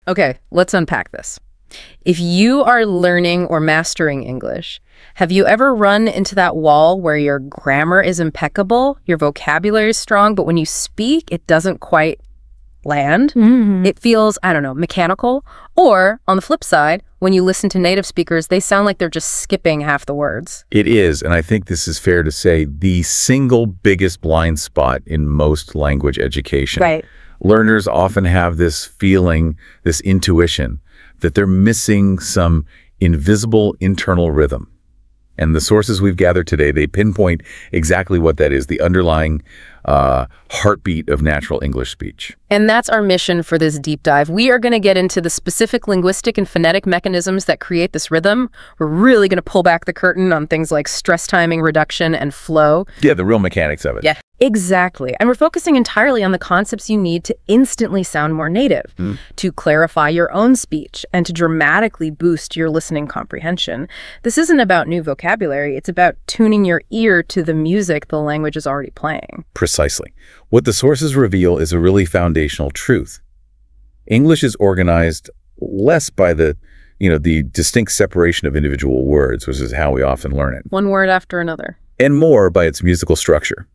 Okay, let's unpack this. If you are learning or mastering English, have you ever run into that wall where your grammar is impeccable, your vocabulary is strong, but when you speak, it doesn't quite land? It feels, I don't know, mechanical? Or, on the flip side, when you listen to native speakers, they sound like they're just skipping half the words. It is, and I think this is fair to say, the single biggest blind spot in most language education. Right. Learners often have this feeling, this intuition, that they're missing some invisible internal rhythm. And the sources we've gathered today, they pinpoint exactly what that is, the underlying heartbeat of natural English speech. And that's our mission for this deep dive. We are going to get into the specific linguistic and phonetic mechanisms that create this rhythm. We're really going to pull back the curtain on things like stress timing reduction and flow. Yeah, the real mechanics of it. Yeah, exactly. And we're focusing entirely on the concepts you need to instantly sound more native, to clarify your own speech, and to dramatically boost your listening comprehension. This isn't about new vocabulary. It's about tuning your ear to the music the language is already playing. Precisely. What the sources reveal is a really foundational truth. English is organized less by the distinct separation of individual words, which is how we often learn it. One word after another. And more by its musical structure.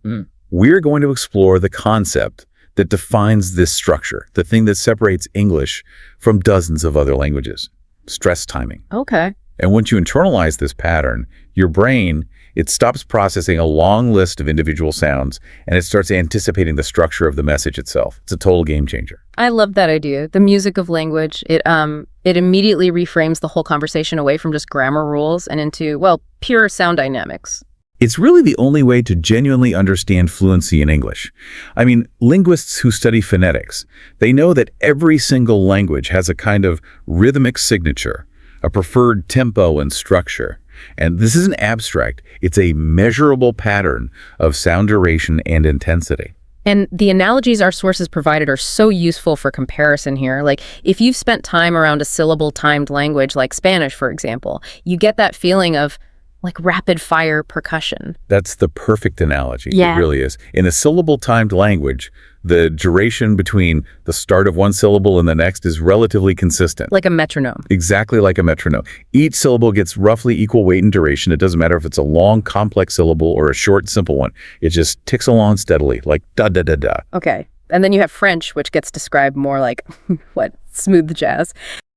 We're going to explore the concept that defines this structure, the thing that separates English from dozens of other languages: stress timing. Okay. And once you internalize this pattern, your brain, it stops processing a long list of individual sounds and it starts anticipating the structure of the message itself. It's a total game changer. I love that idea. The music of language, it immediately reframes the whole conversation away from just grammar rules and into, well, pure sound dynamics. It's really the only way to genuinely understand fluency in English. I mean, linguists who study phonetics, they know that every single language has a kind of rhythmic signature, a preferred tempo and structure. And this isn't abstract. It's a measurable pattern of sound duration and intensity. And the analogies our sources provided are so useful for comparison here. Like, if you've spent time around a syllable-timed language like Spanish, for example, you get that feeling of like rapid-fire percussion. That's the perfect analogy. Yeah. It really is. In a syllable-timed language, the duration between the start of one syllable and the next is relatively consistent. Like a metronome. Exactly like a metronome. Each syllable gets roughly equal weight and duration. It doesn't matter if it's a long, complex syllable or a short, simple one. It just ticks along steadily, like da-da-da-da. Okay. And then you have French, which gets described more like, smooth jazz.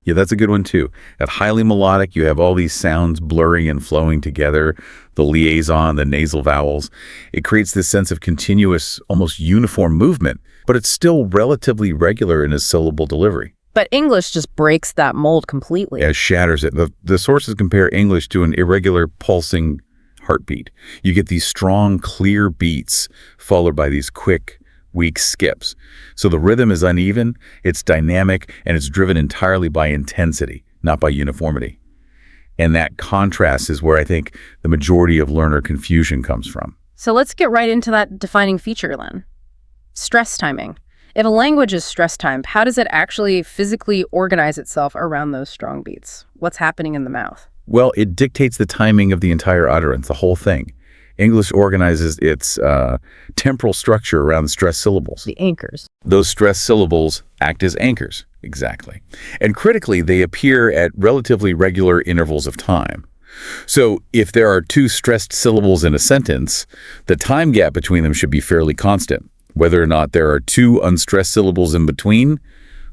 Yeah, that's a good one too. At highly melodic, you have all these sounds blurring and flowing together, the liaison, the nasal vowels. It creates this sense of continuous, almost uniform movement, but it's still relatively regular in its syllable delivery. But English just breaks that mold completely. Yeah, it shatters it. The sources compare English to an irregular pulsing heartbeat. You get these strong, clear beats followed by these quick, weak skips. So the rhythm is uneven, it's dynamic, and it's driven entirely by intensity, not by uniformity. And that contrast is where I think the majority of learner confusion comes from. So let's get right into that defining feature, Len. Stress timing. If a language is stress timed, how does it actually physically organize itself around those strong beats? What's happening in the mouth? Well, it dictates the timing of the entire utterance, the whole thing. English organizes its temporal structure around the stressed syllables. The anchors. Those stressed syllables act as anchors, exactly. And critically, they appear at relatively regular intervals of time. So if there are two stressed syllables in a sentence, the time gap between them should be fairly constant, whether or not there are two unstressed syllables in between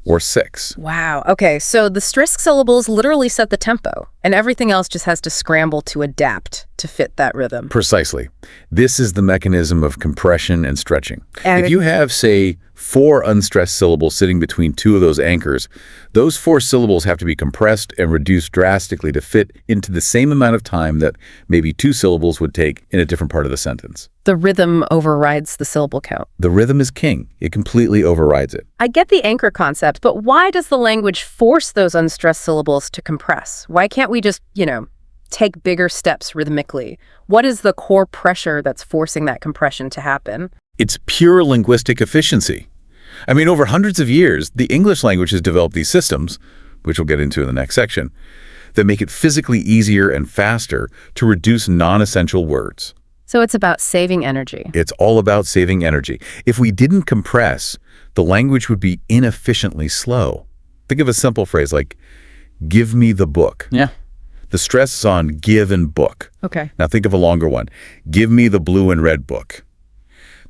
or 6. Wow. Okay, so the stressed syllables literally set the tempo, and everything else just has to scramble to adapt to fit that rhythm. Precisely. This is the mechanism of compression and stretching. And if you have, say, 4 unstressed syllables sitting between 2 of those anchors, those 4 syllables have to be compressed and reduced drastically to fit into the same amount of time that maybe 2 syllables would take in a different part of the sentence. The rhythm overrides the syllable count. The rhythm is king. It completely overrides it. I get the anchor concept, but why does the language force those unstressed syllables to compress? Why can't we just, take bigger steps rhythmically? What is the core pressure that's forcing that compression to happen? It's pure linguistic efficiency. I mean, over hundreds of years, the English language has developed these systems, which we'll get into in the next section, that make it physically easier and faster to reduce non-essential words. So it's about saving energy. It's all about saving energy. If we didn't compress, the language would be inefficiently slow. Think of a simple phrase like, give me the book. Yeah. The stress is on give and book. Okay. Now think of a longer one. Give me the blue and red book.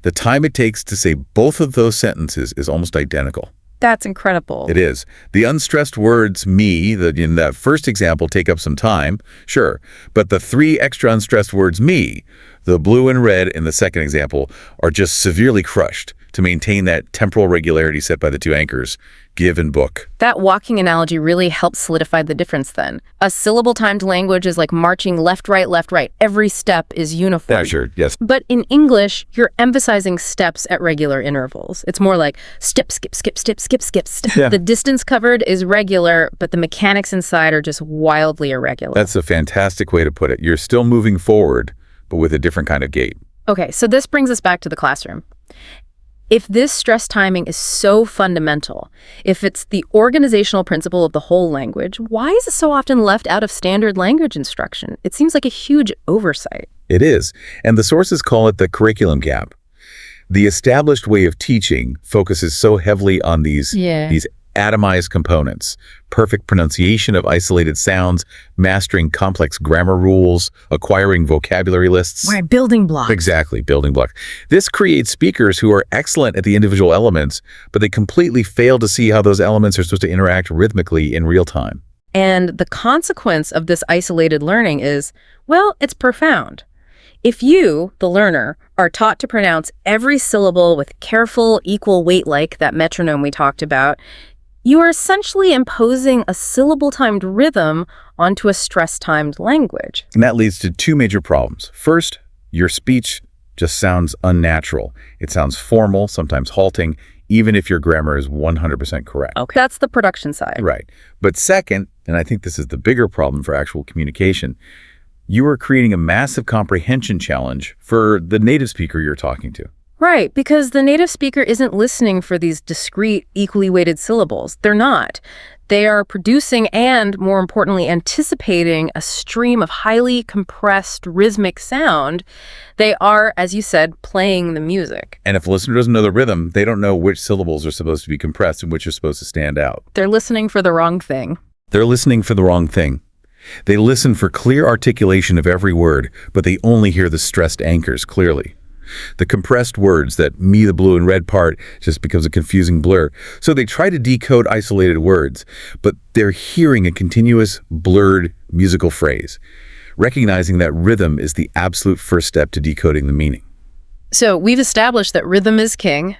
The time it takes to say both of those sentences is almost identical. That's incredible. It is. The unstressed words me, in that first example, take up some time, sure. But the 3 extra unstressed words me, the blue and red in the second example, are just severely crushed to maintain that temporal regularity set by the 2 anchors, give and book. That walking analogy really helps solidify the difference then. A syllable-timed language is like marching left, right, left, right. Every step is uniform. Yeah, sure, yes. But in English, you're emphasizing steps at regular intervals. It's more like step, skip, skip, step, skip, skip, step. Yeah. The distance covered is regular, but the mechanics inside are just wildly irregular. That's a fantastic way to put it. You're still moving forward, but with a different kind of gait. Okay, so this brings us back to the classroom. If this stress timing is so fundamental, if it's the organizational principle of the whole language, why is it so often left out of standard language instruction? It seems like a huge oversight. It is, and the sources call it the curriculum gap. The established way of teaching focuses so heavily on these atomized components, perfect pronunciation of isolated sounds, mastering complex grammar rules, acquiring vocabulary lists. Right, building blocks. Exactly, building blocks. This creates speakers who are excellent at the individual elements, but they completely fail to see how those elements are supposed to interact rhythmically in real time. And the consequence of this isolated learning is, well, it's profound. If you, the learner, are taught to pronounce every syllable with careful, equal weight like that metronome we talked about, you are essentially imposing a syllable-timed rhythm onto a stress-timed language. And that leads to 2 major problems. First, your speech just sounds unnatural. It sounds formal, sometimes halting, even if your grammar is 100% correct. Okay. That's the production side. Right. But second, and I think this is the bigger problem for actual communication, you are creating a massive comprehension challenge for the native speaker you're talking to. Right, because the native speaker isn't listening for these discrete, equally weighted syllables. They're not. They are producing and, more importantly, anticipating a stream of highly compressed rhythmic sound. They are, as you said, playing the music. And if a listener doesn't know the rhythm, they don't know which syllables are supposed to be compressed and which are supposed to stand out. They're listening for the wrong thing. They're listening for the wrong thing. They listen for clear articulation of every word, but they only hear the stressed anchors clearly. The compressed words, that me, the blue and red part, just becomes a confusing blur. So they try to decode isolated words, but they're hearing a continuous, blurred musical phrase, recognizing that rhythm is the absolute first step to decoding the meaning. So we've established that rhythm is king,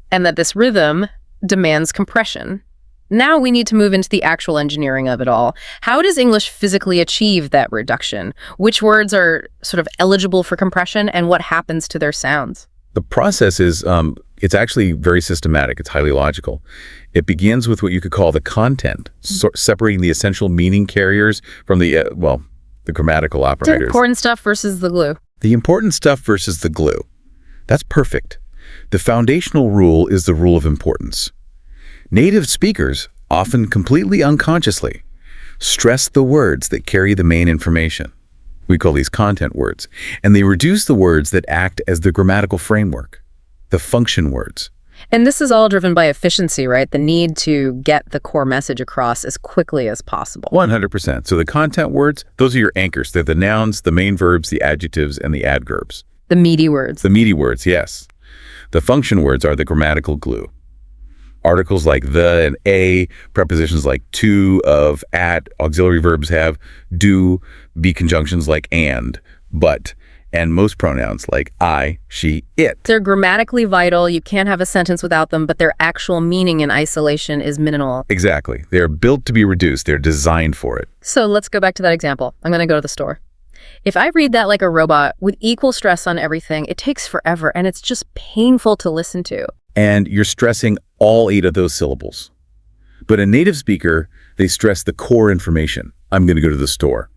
and that this rhythm demands compression. Now we need to move into the actual engineering of it all. How does English physically achieve that reduction? Which words are sort of eligible for compression, and what happens to their sounds? The process is, it's actually very systematic. It's highly logical. It begins with what you could call the content, separating the essential meaning carriers from the grammatical The operators. important stuff versus the glue. The important stuff versus the glue. That's perfect. The foundational rule is the rule of importance. Native speakers, often completely unconsciously, stress the words that carry the main information. We call these content words, and they reduce the words that act as the grammatical framework, the function words. And this is all driven by efficiency, right? The need to get the core message across as quickly as possible. 100%. So the content words, those are your anchors. They're the nouns, the main verbs, the adjectives, and the adverbs. The meaty words. The meaty words, yes. The function words are the grammatical glue. Articles like the and a, prepositions like to, of, at, auxiliary verbs have do, be conjunctions like and, but, and most pronouns like I, she, it. They're grammatically vital. You can't have a sentence without them, but their actual meaning in isolation is minimal. Exactly. They're built to be reduced. They're designed for it. So let's go back to that example. I'm going to go to the store. If I read that like a robot with equal stress on everything, it takes forever, and it's just painful to listen to. And you're stressing all 8 of those syllables. But a native speaker, they stress the core information. I'm going to go to the store.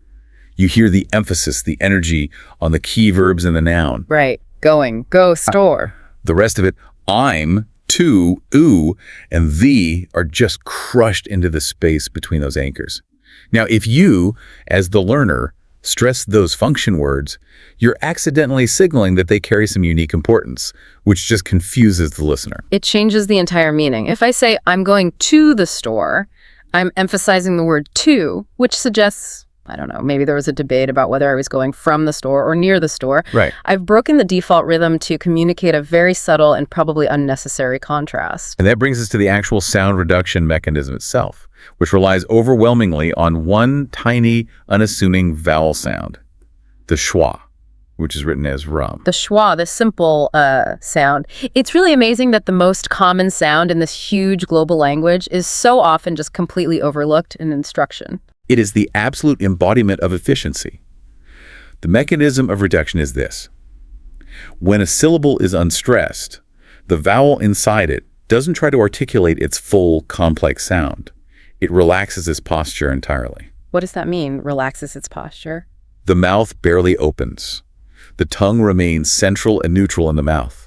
You hear the emphasis, the energy on the key verbs in the noun. Right. Going. Go store. The rest of it, I'm, to, ooh, and the are just crushed into the space between those anchors. Now, if you, as the learner, stress those function words, you're accidentally signaling that they carry some unique importance, which just confuses the listener. It changes the entire meaning. If I say, I'm going to the store, I'm emphasizing the word to, which suggests, I don't know, maybe there was a debate about whether I was going from the store or near the store. Right. I've broken the default rhythm to communicate a very subtle and probably unnecessary contrast. And that brings us to the actual sound reduction mechanism itself, which relies overwhelmingly on one tiny, unassuming vowel sound, the schwa, which is written as rum. The schwa, the simple sound. It's really amazing that the most common sound in this huge global language is so often just completely overlooked in instruction. It is the absolute embodiment of efficiency. The mechanism of reduction is this. When a syllable is unstressed, the vowel inside it doesn't try to articulate its full, complex sound. It relaxes its posture entirely. What does that mean, relaxes its posture? The mouth barely opens. The tongue remains central and neutral in the mouth.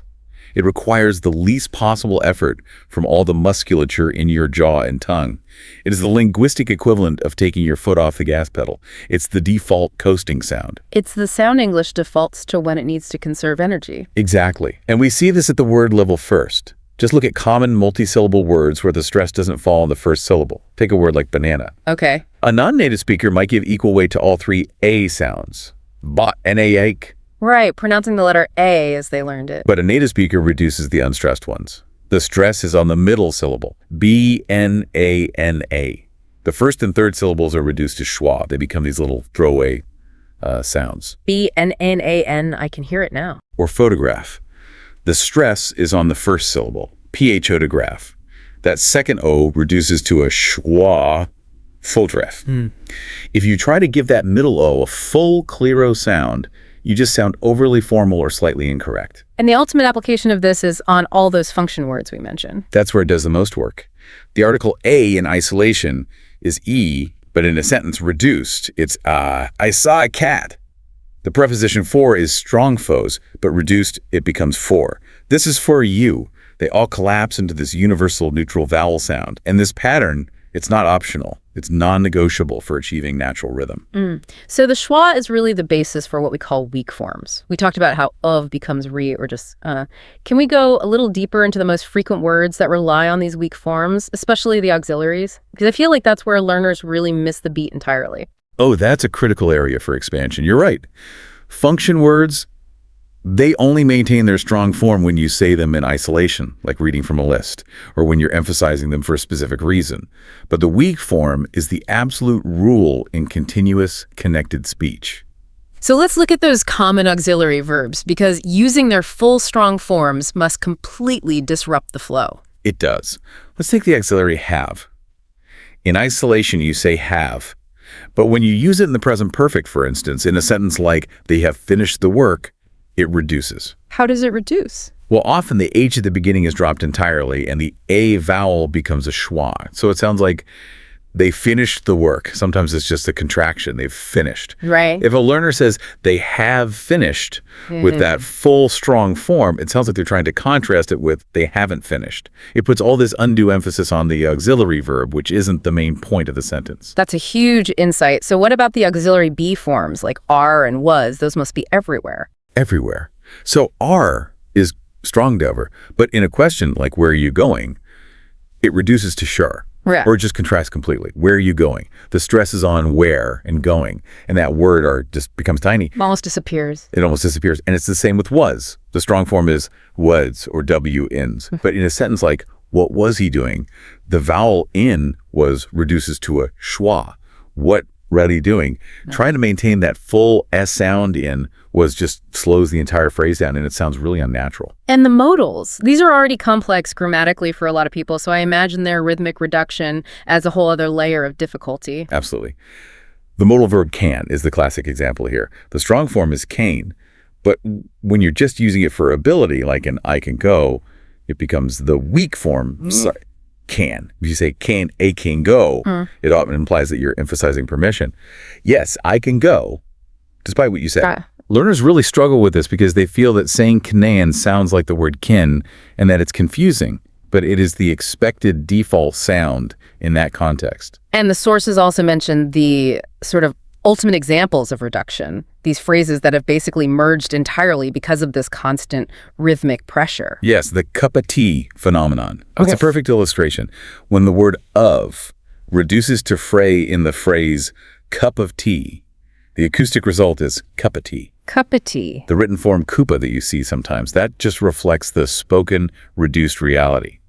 It requires the least possible effort from all the musculature in your jaw and tongue. It is the linguistic equivalent of taking your foot off the gas pedal. It's the default coasting sound. It's the sound English defaults to when it needs to conserve energy. Exactly. And we see this at the word level first. Just look at common multisyllable words where the stress doesn't fall on the first syllable. Take a word like banana. Okay. A non-native speaker might give equal weight to all three A sounds. Bot, N-A-ake. Right, pronouncing the letter A as they learned it. But a native speaker reduces the unstressed ones. The stress is on the middle syllable, B-N-A-N-A. The first and third syllables are reduced to schwa. They become these little throwaway sounds. B-N-N-A-N, I can hear it now. Or photograph. The stress is on the first syllable, P-H-O-tograph. That second O reduces to a schwa, photograph. If you try to give that middle O a full, clear O sound, you just sound overly formal or slightly incorrect. And the ultimate application of this is on all those function words we mentioned. That's where it does the most work. The article A in isolation is E, but in a sentence reduced, it's I saw a cat. The preposition for is strong foes, but reduced, it becomes for. This is for you. They all collapse into this universal neutral vowel sound. And this pattern, it's not optional. It's non-negotiable for achieving natural rhythm. So the schwa is really the basis for what we call weak forms. We talked about how of becomes re or just Can we go a little deeper into the most frequent words that rely on these weak forms, especially the auxiliaries? Because I feel like that's where learners really miss the beat entirely. Oh, that's a critical area for expansion. You're right. Function words, they only maintain their strong form when you say them in isolation, like reading from a list, or when you're emphasizing them for a specific reason. But the weak form is the absolute rule in continuous connected speech. So let's look at those common auxiliary verbs, because using their full strong forms must completely disrupt the flow. It does. Let's take the auxiliary have. In isolation, you say have. But when you use it in the present perfect, for instance, in a sentence like, they have finished the work, it reduces. How does it reduce? Well, often the H at the beginning is dropped entirely and the A vowel becomes a schwa. So it sounds like they finished the work. Sometimes it's just a contraction. They've finished. Right. If a learner says they have finished with that full, strong form, it sounds like they're trying to contrast it with they haven't finished. It puts all this undue emphasis on the auxiliary verb, which isn't the main point of the sentence. That's a huge insight. So what about the auxiliary be forms like are and was? Those must be everywhere. Everywhere. So are is strong dover, but in a question like where are you going, it reduces to sure. Yeah. Or just contrasts completely. Where are you going? The stress is on where and going, and that word are just becomes tiny. It almost disappears. It almost disappears. And it's the same with was. The strong form is was or W-ins. But in a sentence like, what was he doing? The vowel in was reduces to a schwa. What ready doing? Trying to maintain that full S sound in was just slows the entire phrase down, and it sounds really unnatural. And the modals, these are already complex grammatically for a lot of people, so I imagine their rhythmic reduction as a whole other layer of difficulty. Absolutely. The modal verb can is the classic example here. The strong form is can, but when you're just using it for ability, like in I can go, it becomes the weak form, can. If you say can, a can go, it often implies that you're emphasizing permission. Yes, I can go, despite what you said. Learners really struggle with this because they feel that saying can sounds like the word kin and that it's confusing, but it is the expected default sound in that context. And the sources also mentioned the sort of ultimate examples of reduction, these phrases that have basically merged entirely because of this constant rhythmic pressure. Yes, the cup of tea phenomenon. Okay. It's a perfect illustration. When the word of reduces to fray in the phrase cup of tea, the acoustic result is cup of tea. Cup of tea. The written form kupa that you see sometimes, that just reflects the spoken reduced reality.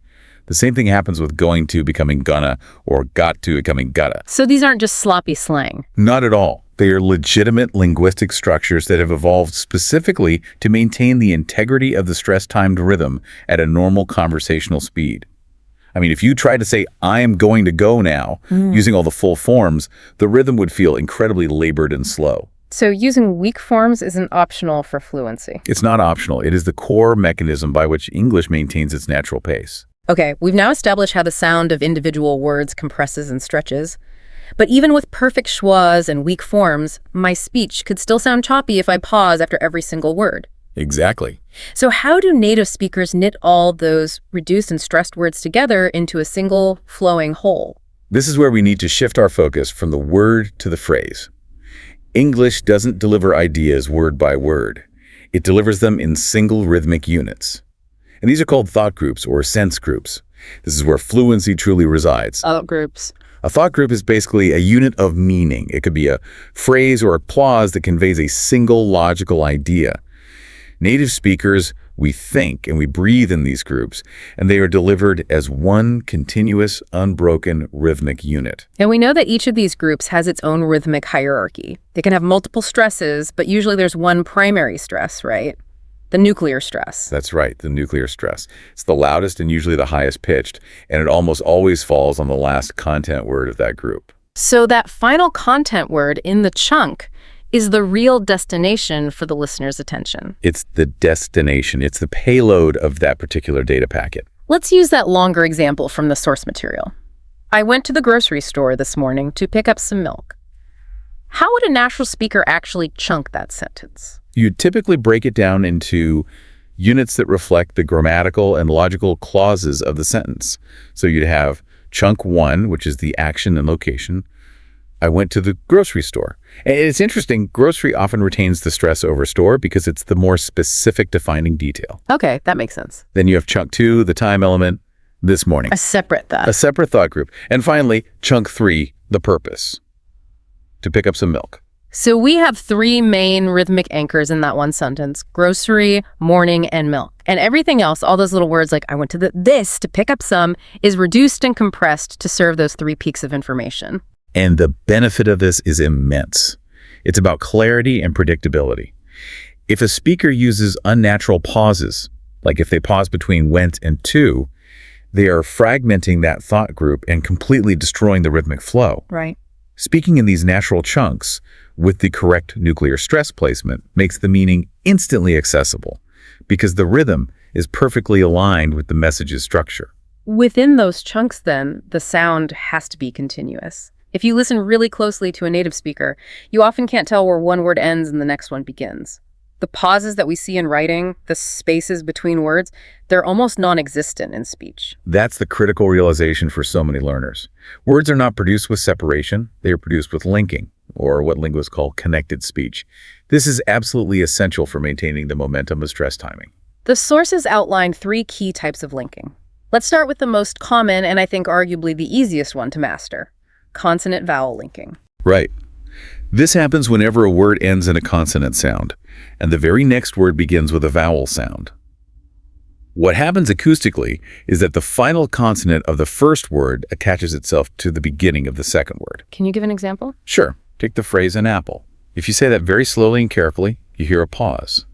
The same thing happens with going to becoming gonna or got to becoming gotta. So these aren't just sloppy slang. Not at all. They are legitimate linguistic structures that have evolved specifically to maintain the integrity of the stress-timed rhythm at a normal conversational speed. I mean, if you tried to say, I am going to go now, using all the full forms, the rhythm would feel incredibly labored and slow. So using weak forms isn't optional for fluency. It's not optional. It is the core mechanism by which English maintains its natural pace. Okay, we've now established how the sound of individual words compresses and stretches. But even with perfect schwas and weak forms, my speech could still sound choppy if I pause after every single word. Exactly. So how do native speakers knit all those reduced and stressed words together into a single, flowing whole? This is where we need to shift our focus from the word to the phrase. English doesn't deliver ideas word by word. It delivers them in single rhythmic units. And these are called thought groups or sense groups. This is where fluency truly resides. Thought groups. A thought group is basically a unit of meaning. It could be a phrase or a clause that conveys a single logical idea. Native speakers, we think and we breathe in these groups, and they are delivered as one continuous, unbroken rhythmic unit. And we know that each of these groups has its own rhythmic hierarchy. They can have multiple stresses, but usually there's one primary stress, right? The nuclear stress. That's right, the nuclear stress. It's the loudest and usually the highest pitched, and it almost always falls on the last content word of that group. So that final content word in the chunk is the real destination for the listener's attention. It's the destination. It's the payload of that particular data packet. Let's use that longer example from the source material. I went to the grocery store this morning to pick up some milk. How would a natural speaker actually chunk that sentence? You typically break it down into units that reflect the grammatical and logical clauses of the sentence. So you'd have chunk 1, which is the action and location. I went to the grocery store. And it's interesting, grocery often retains the stress over store because it's the more specific defining detail. Okay, that makes sense. Then you have chunk 2, the time element, this morning. A separate thought. A separate thought group. And finally, chunk 3, the purpose, to pick up some milk. So we have three main rhythmic anchors in that one sentence: grocery, morning, and milk. And everything else, all those little words like I went to this to pick up some, is reduced and compressed to serve those 3 peaks of information. And the benefit of this is immense. It's about clarity and predictability. If a speaker uses unnatural pauses, like if they pause between went and to, they are fragmenting that thought group and completely destroying the rhythmic flow. Right. Speaking in these natural chunks with the correct nuclear stress placement makes the meaning instantly accessible because the rhythm is perfectly aligned with the message's structure. Within those chunks, then, the sound has to be continuous. If you listen really closely to a native speaker, you often can't tell where one word ends and the next one begins. The pauses that we see in writing, the spaces between words, they're almost non-existent in speech. That's the critical realization for so many learners. Words are not produced with separation, they are produced with linking, or what linguists call connected speech. This is absolutely essential for maintaining the momentum of stress timing. The sources outline 3 key types of linking. Let's start with the most common and I think arguably the easiest one to master: consonant-vowel linking. Right. This happens whenever a word ends in a consonant sound, and the very next word begins with a vowel sound. What happens acoustically is that the final consonant of the first word attaches itself to the beginning of the second word. Can you give an example? Sure. Take the phrase an apple. If you say that very slowly and carefully, you hear a pause.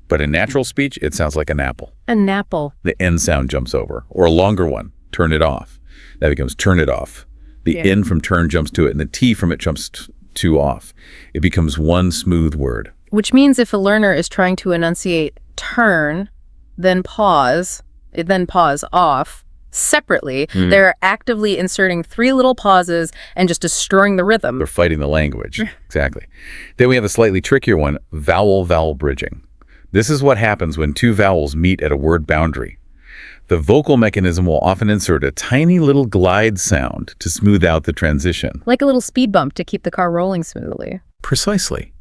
But in natural speech, it sounds like an apple. An apple. The N sound jumps over, or a longer one, turn it off. That becomes turn it off. The N from turn jumps to it, and the T from it jumps to off. It becomes one smooth word. Which means if a learner is trying to enunciate turn, then pause off separately, they're actively inserting 3 little pauses and just destroying the rhythm. They're fighting the language. Exactly. Then we have a slightly trickier one, vowel-vowel bridging. This is what happens when 2 vowels meet at a word boundary. The vocal mechanism will often insert a tiny little glide sound to smooth out the transition. Like a little speed bump to keep the car rolling smoothly. Precisely.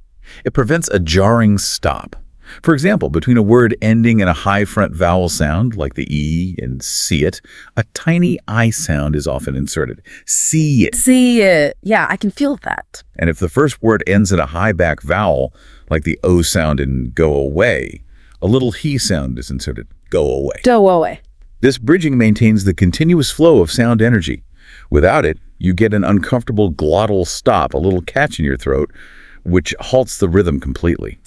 It prevents a jarring stop. For example, between a word ending in a high front vowel sound, like the E in see it, a tiny I sound is often inserted. See it. See it. Yeah, I can feel that. And if the first word ends in a high back vowel, like the O sound in go away, a little he sound is inserted. Go away. Go away. This bridging maintains the continuous flow of sound energy. Without it, you get an uncomfortable glottal stop, a little catch in your throat, which halts the rhythm completely.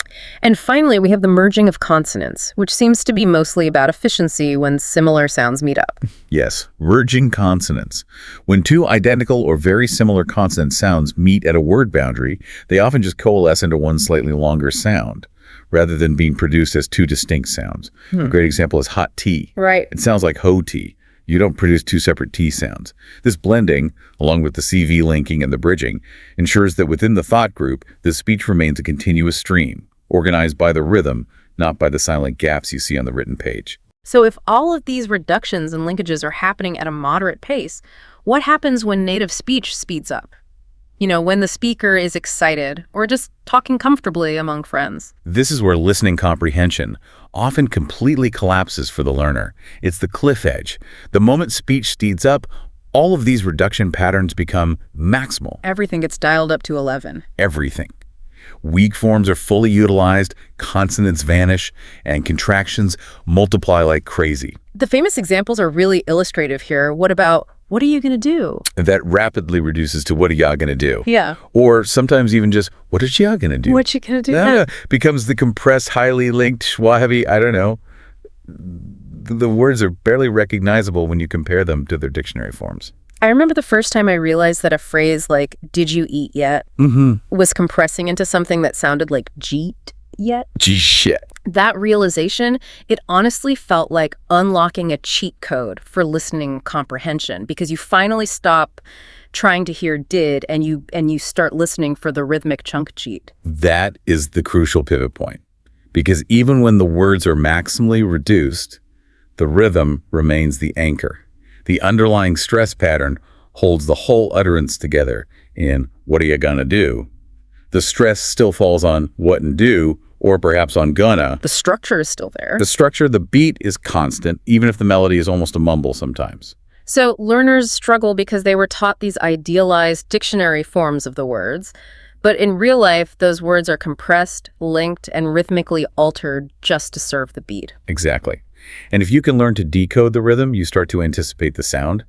And finally, we have the merging of consonants, which seems to be mostly about efficiency when similar sounds meet up. Yes, merging consonants. When two identical or very similar consonant sounds meet at a word boundary, they often just coalesce into one slightly longer sound, rather than being produced as two distinct sounds. A great example is hot tea. Right. It sounds like ho tea. You don't produce two separate T sounds. This blending, along with the CV linking and the bridging, ensures that within the thought group, the speech remains a continuous stream, organized by the rhythm, not by the silent gaps you see on the written page. So if all of these reductions and linkages are happening at a moderate pace, what happens when native speech speeds up? You know, when the speaker is excited or just talking comfortably among friends. This is where listening comprehension often completely collapses for the learner. It's the cliff edge. The moment speech speeds up, all of these reduction patterns become maximal. Everything gets dialed up to 11. Everything. Weak forms are fully utilized, consonants vanish, and contractions multiply like crazy. The famous examples are really illustrative here. What about, what are you going to do? That rapidly reduces to what are y'all going to do? Yeah. Or sometimes even just, what is y'all going to do? What you going to do? No, becomes the compressed, highly linked, schwa heavy, I don't know. The words are barely recognizable when you compare them to their dictionary forms. I remember the first time I realized that a phrase like, did you eat yet, was compressing into something that sounded like jeet yet. Gee shit. That realization, it honestly felt like unlocking a cheat code for listening comprehension, because you finally stop trying to hear did and you start listening for the rhythmic chunk cheat. That is the crucial pivot point. Because even when the words are maximally reduced, the rhythm remains the anchor. The underlying stress pattern holds the whole utterance together in what are you gonna do? The stress still falls on what and do, or perhaps on gonna. The structure is still there. The structure, the beat is constant, even if the melody is almost a mumble sometimes. So learners struggle because they were taught these idealized dictionary forms of the words, but in real life, those words are compressed, linked, and rhythmically altered just to serve the beat. Exactly. And if you can learn to decode the rhythm, you start to anticipate the sound.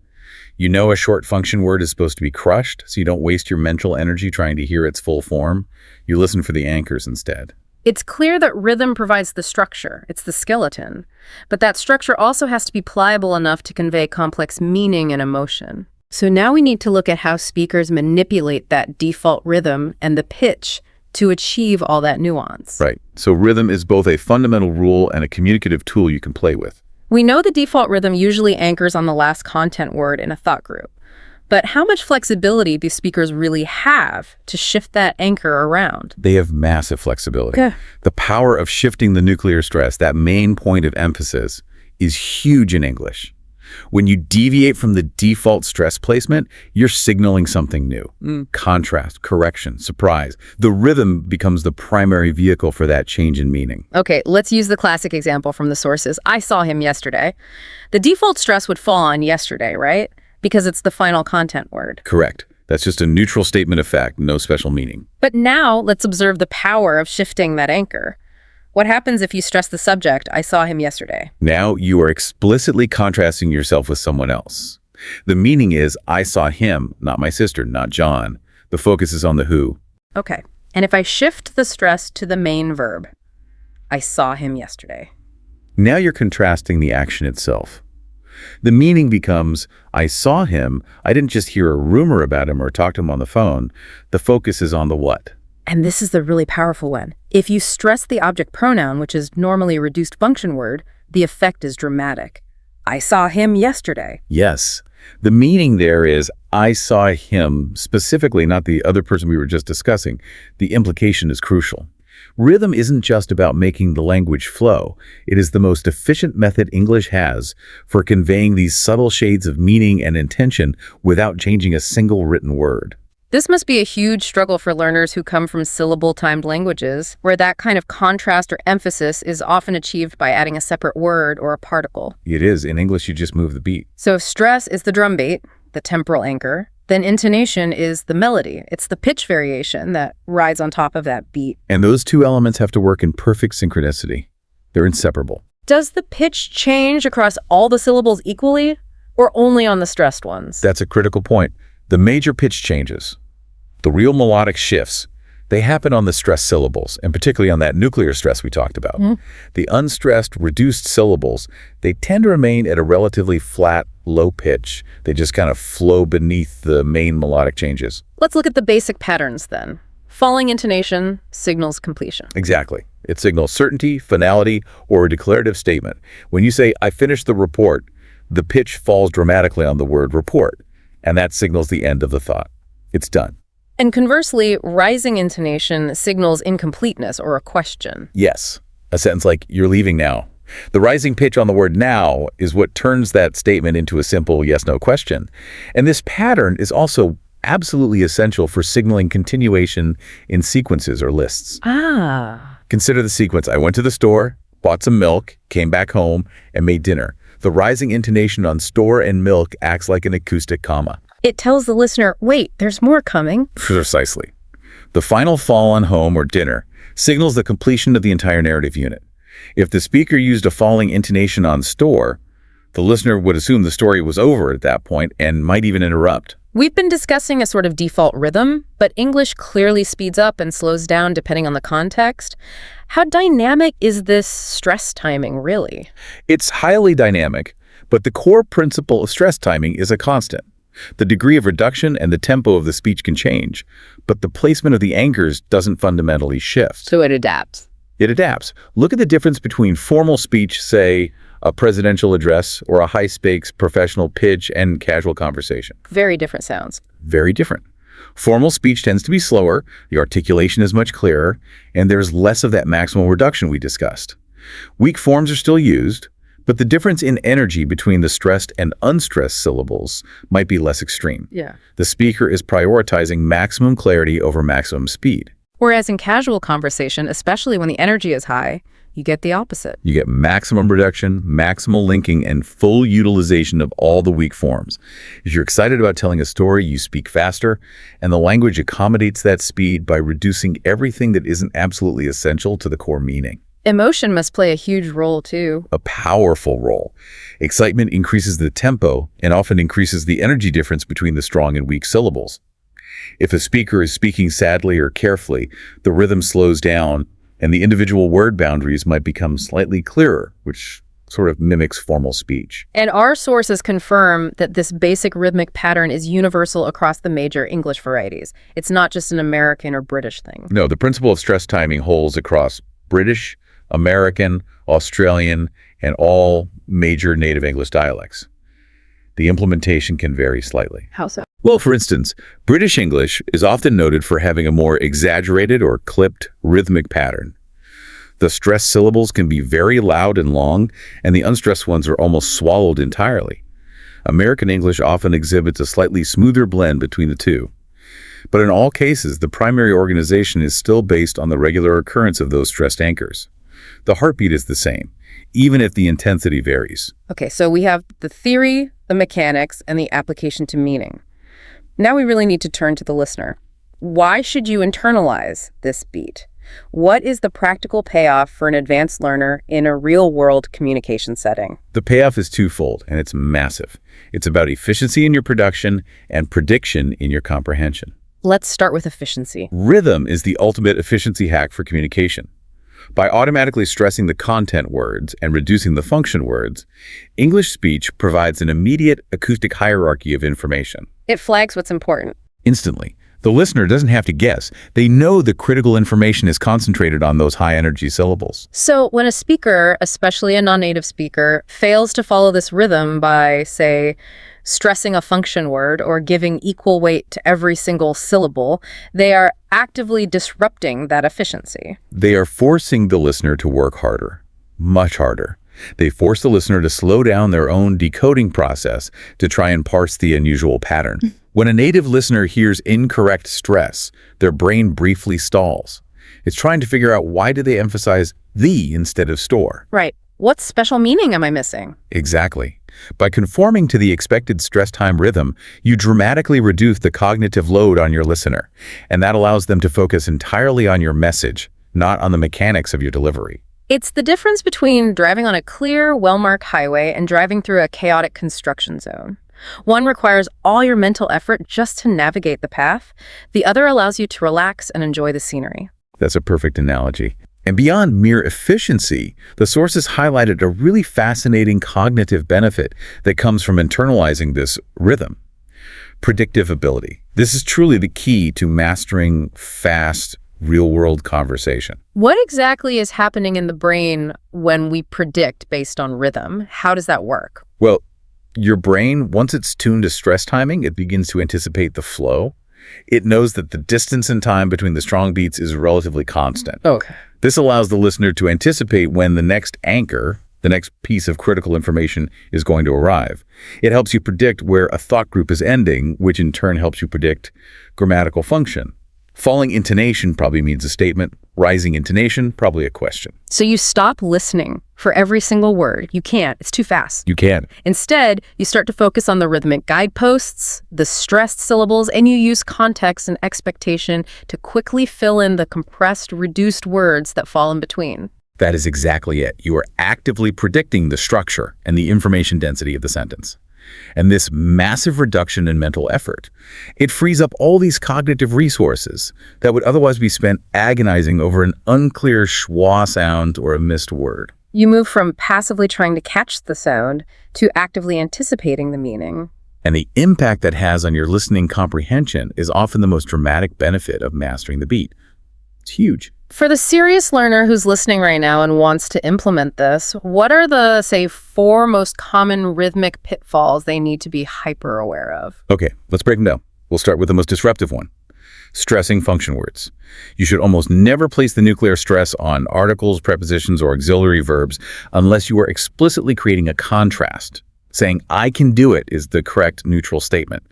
You know a short function word is supposed to be crushed, so you don't waste your mental energy trying to hear its full form. You listen for the anchors instead. It's clear that rhythm provides the structure. It's the skeleton. But that structure also has to be pliable enough to convey complex meaning and emotion. So now we need to look at how speakers manipulate that default rhythm and the pitch to achieve all that nuance. Right. So rhythm is both a fundamental rule and a communicative tool you can play with. We know the default rhythm usually anchors on the last content word in a thought group. But how much flexibility do speakers really have to shift that anchor around? They have massive flexibility. Yeah. The power of shifting the nuclear stress, that main point of emphasis, is huge in English. When you deviate from the default stress placement, you're signaling something new. Contrast, correction, surprise. The rhythm becomes the primary vehicle for that change in meaning. Okay, let's use the classic example from the sources. I saw him yesterday. The default stress would fall on yesterday, right? Because it's the final content word. Correct. That's just a neutral statement of fact, no special meaning. But now let's observe the power of shifting that anchor. What happens if you stress the subject, I saw him yesterday? Now you are explicitly contrasting yourself with someone else. The meaning is, I saw him, not my sister, not John. The focus is on the who. Okay, and if I shift the stress to the main verb, I saw him yesterday. Now you're contrasting the action itself. The meaning becomes, I saw him, I didn't just hear a rumor about him or talk to him on the phone. The focus is on the what. And this is the really powerful one. If you stress the object pronoun, which is normally a reduced function word, the effect is dramatic. I saw him yesterday. Yes. The meaning there is, I saw him, specifically, not the other person we were just discussing. The implication is crucial. Rhythm isn't just about making the language flow. It is the most efficient method English has for conveying these subtle shades of meaning and intention without changing a single written word. This must be a huge struggle for learners who come from syllable-timed languages, where that kind of contrast or emphasis is often achieved by adding a separate word or a particle. It is. In English, you just move the beat. So if stress is the drum beat, the temporal anchor, then intonation is the melody. It's the pitch variation that rides on top of that beat. And those two elements have to work in perfect synchronicity. They're inseparable. Does the pitch change across all the syllables equally, or only on the stressed ones? That's a critical point. The major pitch changes, the real melodic shifts, they happen on the stressed syllables, and particularly on that nuclear stress we talked about. The unstressed, reduced syllables, they tend to remain at a relatively flat, low pitch. They just kind of flow beneath the main melodic changes. Let's look at the basic patterns then. Falling intonation signals completion. Exactly. It signals certainty, finality, or a declarative statement. When you say, "I finished the report," the pitch falls dramatically on the word report, and that signals the end of the thought. It's done. And conversely, rising intonation signals incompleteness or a question. Yes, a sentence like, "You're leaving now." The rising pitch on the word now is what turns that statement into a simple yes-no question. And this pattern is also absolutely essential for signaling continuation in sequences or lists. Consider the sequence. I went to the store, bought some milk, came back home, and made dinner. The rising intonation on store and milk acts like an acoustic comma. It tells the listener, wait, there's more coming. Precisely. The final fall on home or dinner signals the completion of the entire narrative unit. If the speaker used a falling intonation on store, the listener would assume the story was over at that point and might even interrupt. We've been discussing a sort of default rhythm, but English clearly speeds up and slows down depending on the context. How dynamic is this stress timing, really? It's highly dynamic, but the core principle of stress timing is a constant. The degree of reduction and the tempo of the speech can change, but the placement of the anchors doesn't fundamentally shift. So it adapts. It adapts. Look at the difference between formal speech, say, a presidential address, or a high-stakes professional pitch and casual conversation. Very different sounds. Very different. Formal speech tends to be slower, the articulation is much clearer, and there's less of that maximal reduction we discussed. Weak forms are still used, but the difference in energy between the stressed and unstressed syllables might be less extreme. The speaker is prioritizing maximum clarity over maximum speed. Whereas in casual conversation, especially when the energy is high, you get the opposite. You get maximum reduction, maximal linking, and full utilization of all the weak forms. If you're excited about telling a story, you speak faster, and the language accommodates that speed by reducing everything that isn't absolutely essential to the core meaning. Emotion must play a huge role, too. A powerful role. Excitement increases the tempo and often increases the energy difference between the strong and weak syllables. If a speaker is speaking sadly or carefully, the rhythm slows down, and the individual word boundaries might become slightly clearer, which sort of mimics formal speech. And our sources confirm that this basic rhythmic pattern is universal across the major English varieties. It's not just an American or British thing. No, the principle of stress timing holds across British, American, Australian, and all major native English dialects. The implementation can vary slightly. How so? Well, for instance, British English is often noted for having a more exaggerated or clipped rhythmic pattern. The stressed syllables can be very loud and long, and the unstressed ones are almost swallowed entirely. American English often exhibits a slightly smoother blend between the two. But in all cases, the primary organization is still based on the regular occurrence of those stressed anchors. The heartbeat is the same, even if the intensity varies. Okay, so we have the theory, the mechanics, and the application to meaning. Now we really need to turn to the listener. Why should you internalize this beat? What is the practical payoff for an advanced learner in a real-world communication setting? The payoff is twofold, and it's massive. It's about efficiency in your production and prediction in your comprehension. Let's start with efficiency. Rhythm is the ultimate efficiency hack for communication. By automatically stressing the content words and reducing the function words, English speech provides an immediate acoustic hierarchy of information. It flags what's important. Instantly. The listener doesn't have to guess. They know the critical information is concentrated on those high-energy syllables. So when a speaker, especially a non-native speaker, fails to follow this rhythm by, say, stressing a function word or giving equal weight to every single syllable, they are actively disrupting that efficiency. They are forcing the listener to work harder, much harder. They force the listener to slow down their own decoding process to try and parse the unusual pattern. When a native listener hears incorrect stress, their brain briefly stalls. It's trying to figure out, why do they emphasize the instead of store? Right. What special meaning am I missing? Exactly. By conforming to the expected stress time rhythm, you dramatically reduce the cognitive load on your listener, and that allows them to focus entirely on your message, not on the mechanics of your delivery. It's the difference between driving on a clear, well-marked highway and driving through a chaotic construction zone. One requires all your mental effort just to navigate the path. The other allows you to relax and enjoy the scenery. That's a perfect analogy. And beyond mere efficiency, the sources highlighted a really fascinating cognitive benefit that comes from internalizing this rhythm. Predictability. This is truly the key to mastering fast, real-world conversation. What exactly is happening in the brain when we predict based on rhythm? How does that work? Well, your brain, once it's tuned to stress timing, it begins to anticipate the flow. It knows that the distance and time between the strong beats is relatively constant. Okay. This allows the listener to anticipate when the next anchor, the next piece of critical information, is going to arrive. It helps you predict where a thought group is ending, which in turn helps you predict grammatical function. Falling intonation probably means a statement. Rising intonation, probably a question. So you stop listening for every single word. You can't. It's too fast. You can. Instead, you start to focus on the rhythmic guideposts, the stressed syllables, and you use context and expectation to quickly fill in the compressed, reduced words that fall in between. That is exactly it. You are actively predicting the structure and the information density of the sentence. And this massive reduction in mental effort, it frees up all these cognitive resources that would otherwise be spent agonizing over an unclear schwa sound or a missed word. You move from passively trying to catch the sound to actively anticipating the meaning. And the impact that has on your listening comprehension is often the most dramatic benefit of mastering the beat. It's huge. For the serious learner who's listening right now and wants to implement this, what are the, say, 4 most common rhythmic pitfalls they need to be hyper aware of? Okay, let's break them down. We'll start with the most disruptive one. Stressing function words. You should almost never place the nuclear stress on articles, prepositions, or auxiliary verbs unless you are explicitly creating a contrast. Saying, I can do it is the correct neutral statement,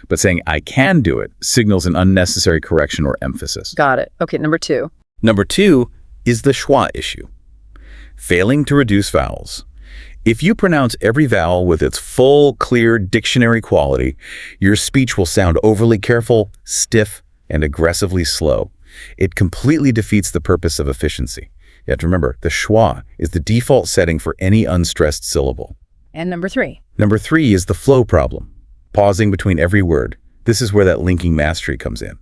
but saying, I can do it signals an unnecessary correction or emphasis. Got it. Okay, number 2. Number 2 is the schwa issue. Failing to reduce vowels. If you pronounce every vowel with its full, clear dictionary quality, your speech will sound overly careful, stiff, and aggressively slow. It completely defeats the purpose of efficiency. You have to remember, the schwa is the default setting for any unstressed syllable. And number 3. Number 3 is the flow problem. Pausing between every word. This is where that linking mastery comes in.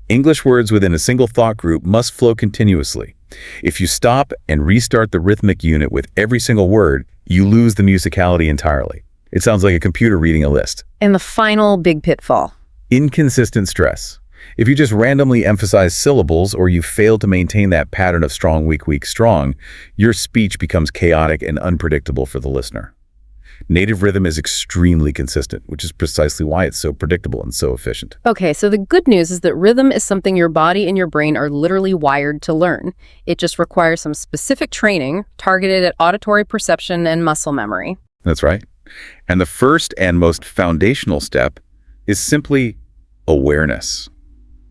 English words within a single thought group must flow continuously. If you stop and restart the rhythmic unit with every single word, you lose the musicality entirely. It sounds like a computer reading a list. And the final big pitfall. Inconsistent stress. If you just randomly emphasize syllables or you fail to maintain that pattern of strong, weak, weak, strong, your speech becomes chaotic and unpredictable for the listener. Native rhythm is extremely consistent, which is precisely why it's so predictable and so efficient. Okay, so the good news is that rhythm is something your body and your brain are literally wired to learn. It just requires some specific training targeted at auditory perception and muscle memory. That's right. And the first and most foundational step is simply awareness.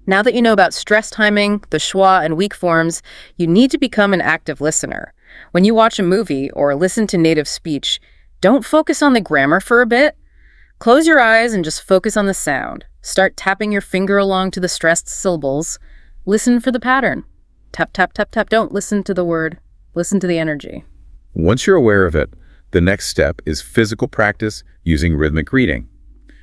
Now that you know about stress timing, the schwa, and weak forms, you need to become an active listener. When you watch a movie or listen to native speech, don't focus on the grammar for a bit. Close your eyes and just focus on the sound. Start tapping your finger along to the stressed syllables. Listen for the pattern. Tap, tap, tap, tap. Don't listen to the word. Listen to the energy. Once you're aware of it, the next step is physical practice using rhythmic reading.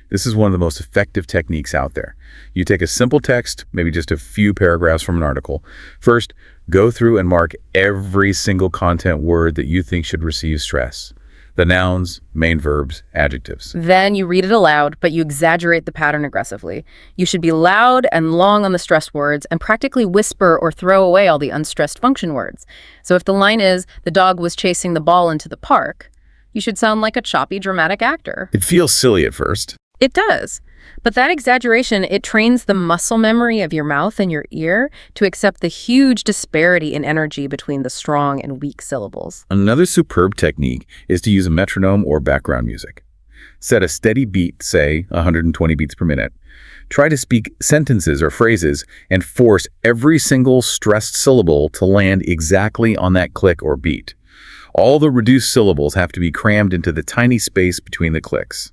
This is one of the most effective techniques out there. You take a simple text, maybe just a few paragraphs from an article. First, go through and mark every single content word that you think should receive stress. The nouns, main verbs, adjectives. Then you read it aloud, but you exaggerate the pattern aggressively. You should be loud and long on the stressed words and practically whisper or throw away all the unstressed function words. So if the line is, the dog was chasing the ball into the park, you should sound like a choppy, dramatic actor. It feels silly at first. It does. But that exaggeration, it trains the muscle memory of your mouth and your ear to accept the huge disparity in energy between the strong and weak syllables. Another superb technique is to use a metronome or background music. Set a steady beat, say 120 beats per minute. Try to speak sentences or phrases and force every single stressed syllable to land exactly on that click or beat. All the reduced syllables have to be crammed into the tiny space between the clicks.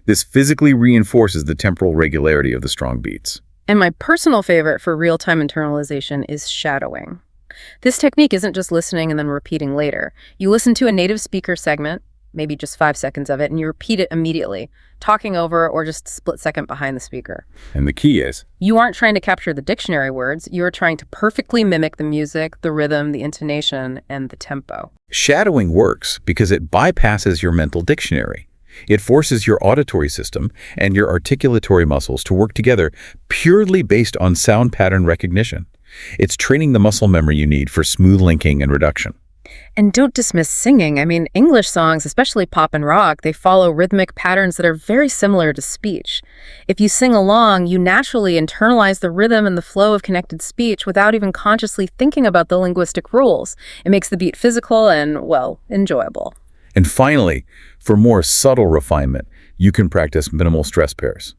This physically reinforces the temporal regularity of the strong beats. And my personal favorite for real-time internalization is shadowing. This technique isn't just listening and then repeating later. You listen to a native speaker segment, maybe just 5 seconds of it, and you repeat it immediately, talking over or just a split second behind the speaker. And the key is, you aren't trying to capture the dictionary words, you're trying to perfectly mimic the music, the rhythm, the intonation, and the tempo. shadowing works because it bypasses your mental dictionary. It forces your auditory system and your articulatory muscles to work together purely based on sound pattern recognition. It's training the muscle memory you need for smooth linking and reduction. And don't dismiss singing. I mean, English songs, especially pop and rock, they follow rhythmic patterns that are very similar to speech. If you sing along, you naturally internalize the rhythm and the flow of connected speech without even consciously thinking about the linguistic rules. It makes the beat physical and, well, enjoyable. And finally, for more subtle refinement, you can practice minimal stress pairs.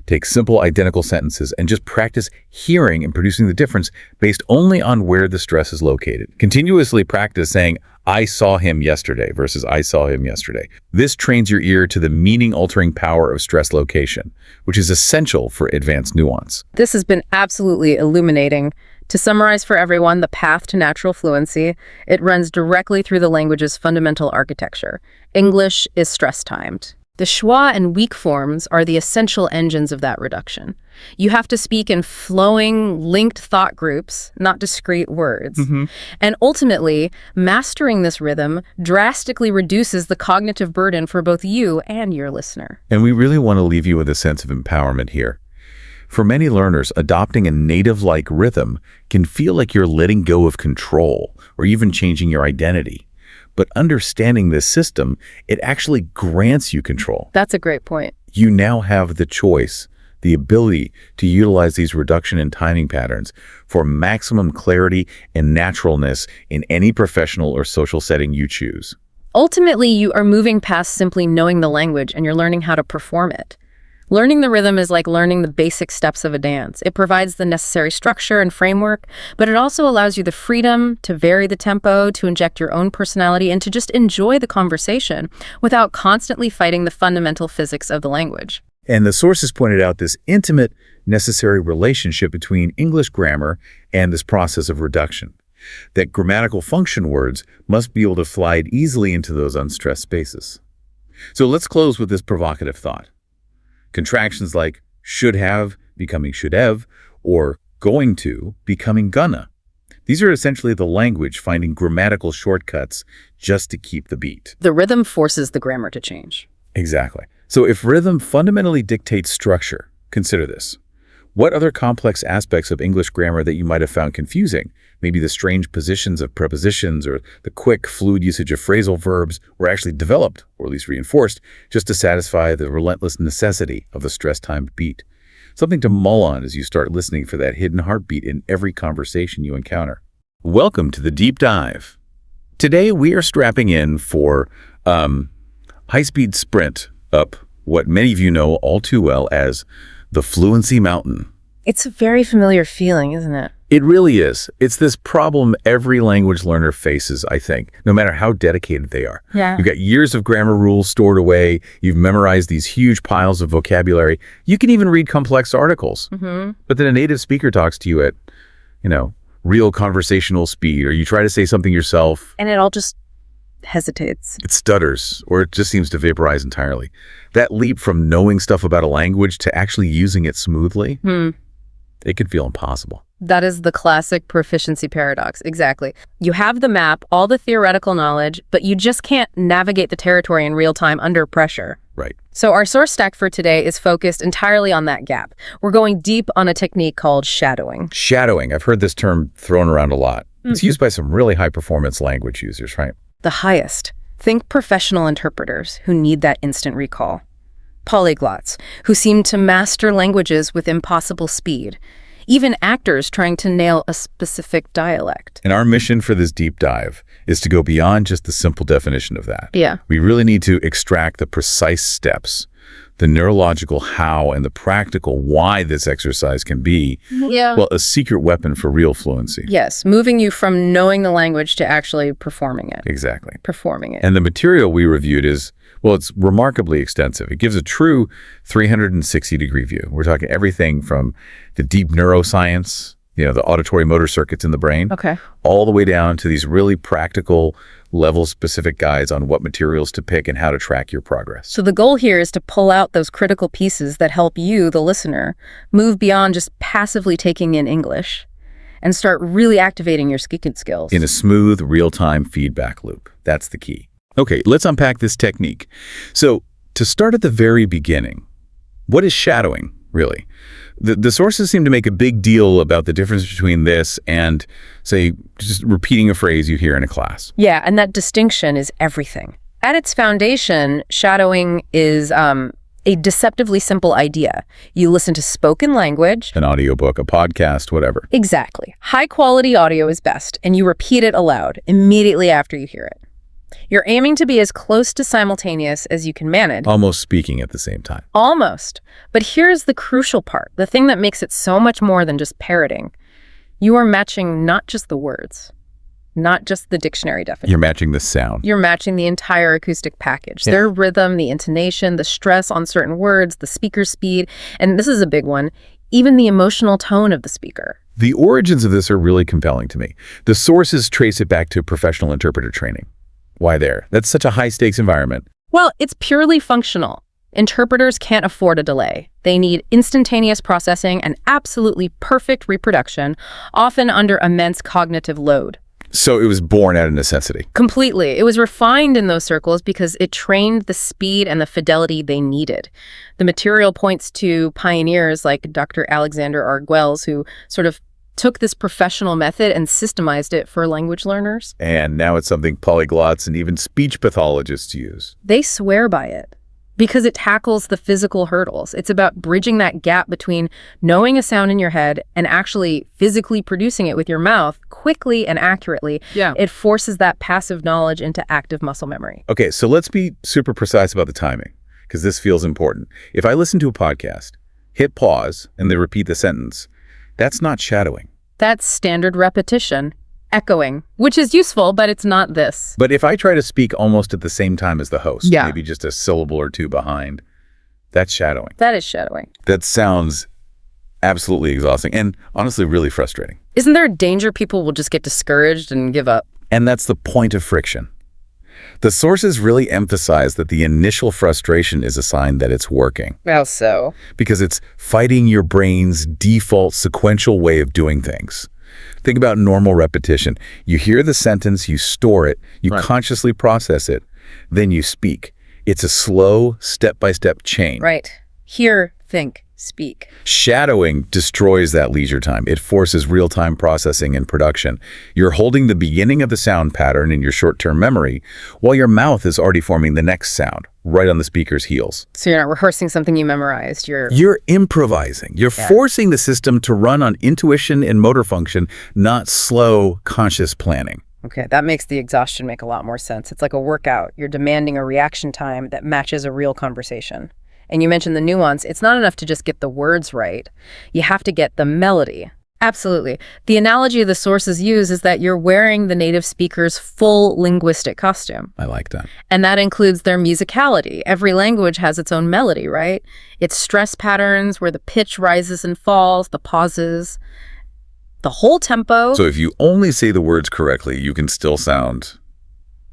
Take simple identical sentences and just practice hearing and producing the difference based only on where the stress is located. Continuously practice saying, I saw him yesterday versus I saw him yesterday. This trains your ear to the meaning-altering power of stress location, which is essential for advanced nuance. This has been absolutely illuminating. To summarize for everyone, the path to natural fluency, it runs directly through the language's fundamental architecture. English is stress-timed. The schwa and weak forms are the essential engines of that reduction. You have to speak in flowing, linked thought groups, not discrete words. And ultimately, mastering this rhythm drastically reduces the cognitive burden for both you and your listener. And we really want to leave you with a sense of empowerment here. For many learners, adopting a native-like rhythm can feel like you're letting go of control or even changing your identity. But understanding this system, it actually grants you control. That's a great point. You now have the choice, the ability to utilize these reduction and timing patterns for maximum clarity and naturalness in any professional or social setting you choose. Ultimately, you are moving past simply knowing the language and you're learning how to perform it. Learning the rhythm is like learning the basic steps of a dance. It provides the necessary structure and framework, but it also allows you the freedom to vary the tempo, to inject your own personality, and to just enjoy the conversation without constantly fighting the fundamental physics of the language. And the sources pointed out this intimate, necessary relationship between English grammar and this process of reduction. That grammatical function words must be able to slide easily into those unstressed spaces. So let's close with this provocative thought. Contractions like should have becoming should have, or going to becoming gonna. These are essentially the language finding grammatical shortcuts just to keep the beat. The rhythm forces the grammar to change. Exactly. So if rhythm fundamentally dictates structure, consider this. What other complex aspects of English grammar that you might have found confusing, maybe the strange positions of prepositions or the quick, fluid usage of phrasal verbs, were actually developed, or at least reinforced, just to satisfy the relentless necessity of the stress-timed beat. Something to mull on as you start listening for that hidden heartbeat in every conversation you encounter. Welcome to the Deep Dive. Today we are strapping in for high-speed sprint up what many of you know all too well as the Fluency Mountain. It's a very familiar feeling, isn't it? It really is. It's this problem every language learner faces, I think, no matter how dedicated they are. Yeah. You've got years of grammar rules stored away. You've memorized these huge piles of vocabulary. You can even read complex articles. But then a native speaker talks to you at, real conversational speed, or you try to say something yourself. And it all just hesitates. It stutters, or it just seems to vaporize entirely. That leap from knowing stuff about a language to actually using it smoothly, it can feel impossible. That is the classic proficiency paradox. Exactly. You have the map, all the theoretical knowledge, but you just can't navigate the territory in real time under pressure. Right. So our source stack for today is focused entirely on that gap. We're going deep on a technique called shadowing. Shadowing. I've heard this term thrown around a lot. It's used by some really high-performance language users, right? The highest. Think professional interpreters who need that instant recall. polyglots who seem to master languages with impossible speed, even actors trying to nail a specific dialect. And our mission for this deep dive is to go beyond just the simple definition of that. Yeah. We really need to extract the precise steps, the neurological how, and the practical why this exercise can be, well, a secret weapon for real fluency. Yes, moving you from knowing the language to actually performing it. Exactly. Performing it. And the material we reviewed is, well, it's remarkably extensive. It gives a true 360-degree view. We're talking everything from the deep neuroscience, the auditory motor circuits in the brain, all the way down to these really practical, level-specific guides on what materials to pick and how to track your progress. So the goal here is to pull out those critical pieces that help you, the listener, move beyond just passively taking in English and start really activating your speaking skills. In a smooth, real-time feedback loop. That's the key. Okay, let's unpack this technique. So, to start at the very beginning, what is shadowing, really? The sources seem to make a big deal about the difference between this and, say, just repeating a phrase you hear in a class. Yeah, and that distinction is everything. At its foundation, shadowing is a deceptively simple idea. You listen to spoken language. An audiobook, a podcast, whatever. Exactly. High-quality audio is best, and you repeat it aloud immediately after you hear it. You're aiming to be as close to simultaneous as you can manage. Almost speaking at the same time. Almost. But here's the crucial part, the thing that makes it so much more than just parroting. You are matching not just the words, not just the dictionary definition. You're matching the sound. You're matching the entire acoustic package. Their rhythm, the intonation, the stress on certain words, the speaker speed, and this is a big one, even the emotional tone of the speaker. The origins of this are really compelling to me. The sources trace it back to professional interpreter training. Why there? That's such a high-stakes environment. Well, it's purely functional. Interpreters can't afford a delay. They need instantaneous processing and absolutely perfect reproduction, often under immense cognitive load. So it was born out of necessity. Completely. It was refined in those circles because it trained the speed and the fidelity they needed. The material points to pioneers like Dr. Alexander R. Gwells, who sort of took this professional method and systemized it for language learners. And now it's something polyglots and even speech pathologists use. They swear by it because it tackles the physical hurdles. It's about bridging that gap between knowing a sound in your head and actually physically producing it with your mouth quickly and accurately. Yeah. It forces that passive knowledge into active muscle memory. Okay, so let's be super precise about the timing, because this feels important. If I listen to a podcast, hit pause, and they repeat the sentence, that's not shadowing. That's standard repetition, echoing, which is useful, but it's not this. But if I try to speak almost at the same time as the host, maybe just a syllable or two behind, that's shadowing. That is shadowing. That sounds absolutely exhausting and honestly really frustrating. Isn't there a danger people will just get discouraged and give up? And that's the point of friction. The sources really emphasize that the initial frustration is a sign that it's working. How so? Because it's fighting your brain's default sequential way of doing things. Think about normal repetition. You hear the sentence, you store it, you consciously process it, then you speak. It's a slow, step-by-step chain. Right. Hear, think, speak. Shadowing destroys that leisure time. It forces real-time processing and production. You're holding the beginning of the sound pattern in your short-term memory while your mouth is already forming the next sound right on the speaker's heels. So you're not rehearsing something you memorized. You're improvising. You're forcing the system to run on intuition and motor function, not slow, conscious planning. Okay, that makes the exhaustion make a lot more sense. It's like a workout. You're demanding a reaction time that matches a real conversation. And you mentioned the nuance. It's not enough to just get the words right. You have to get the melody. Absolutely. The analogy the sources use is that you're wearing the native speaker's full linguistic costume. I like that. And that includes their musicality. Every language has its own melody, right? Its stress patterns, where the pitch rises and falls, the pauses, the whole tempo. So if you only say the words correctly, you can still sound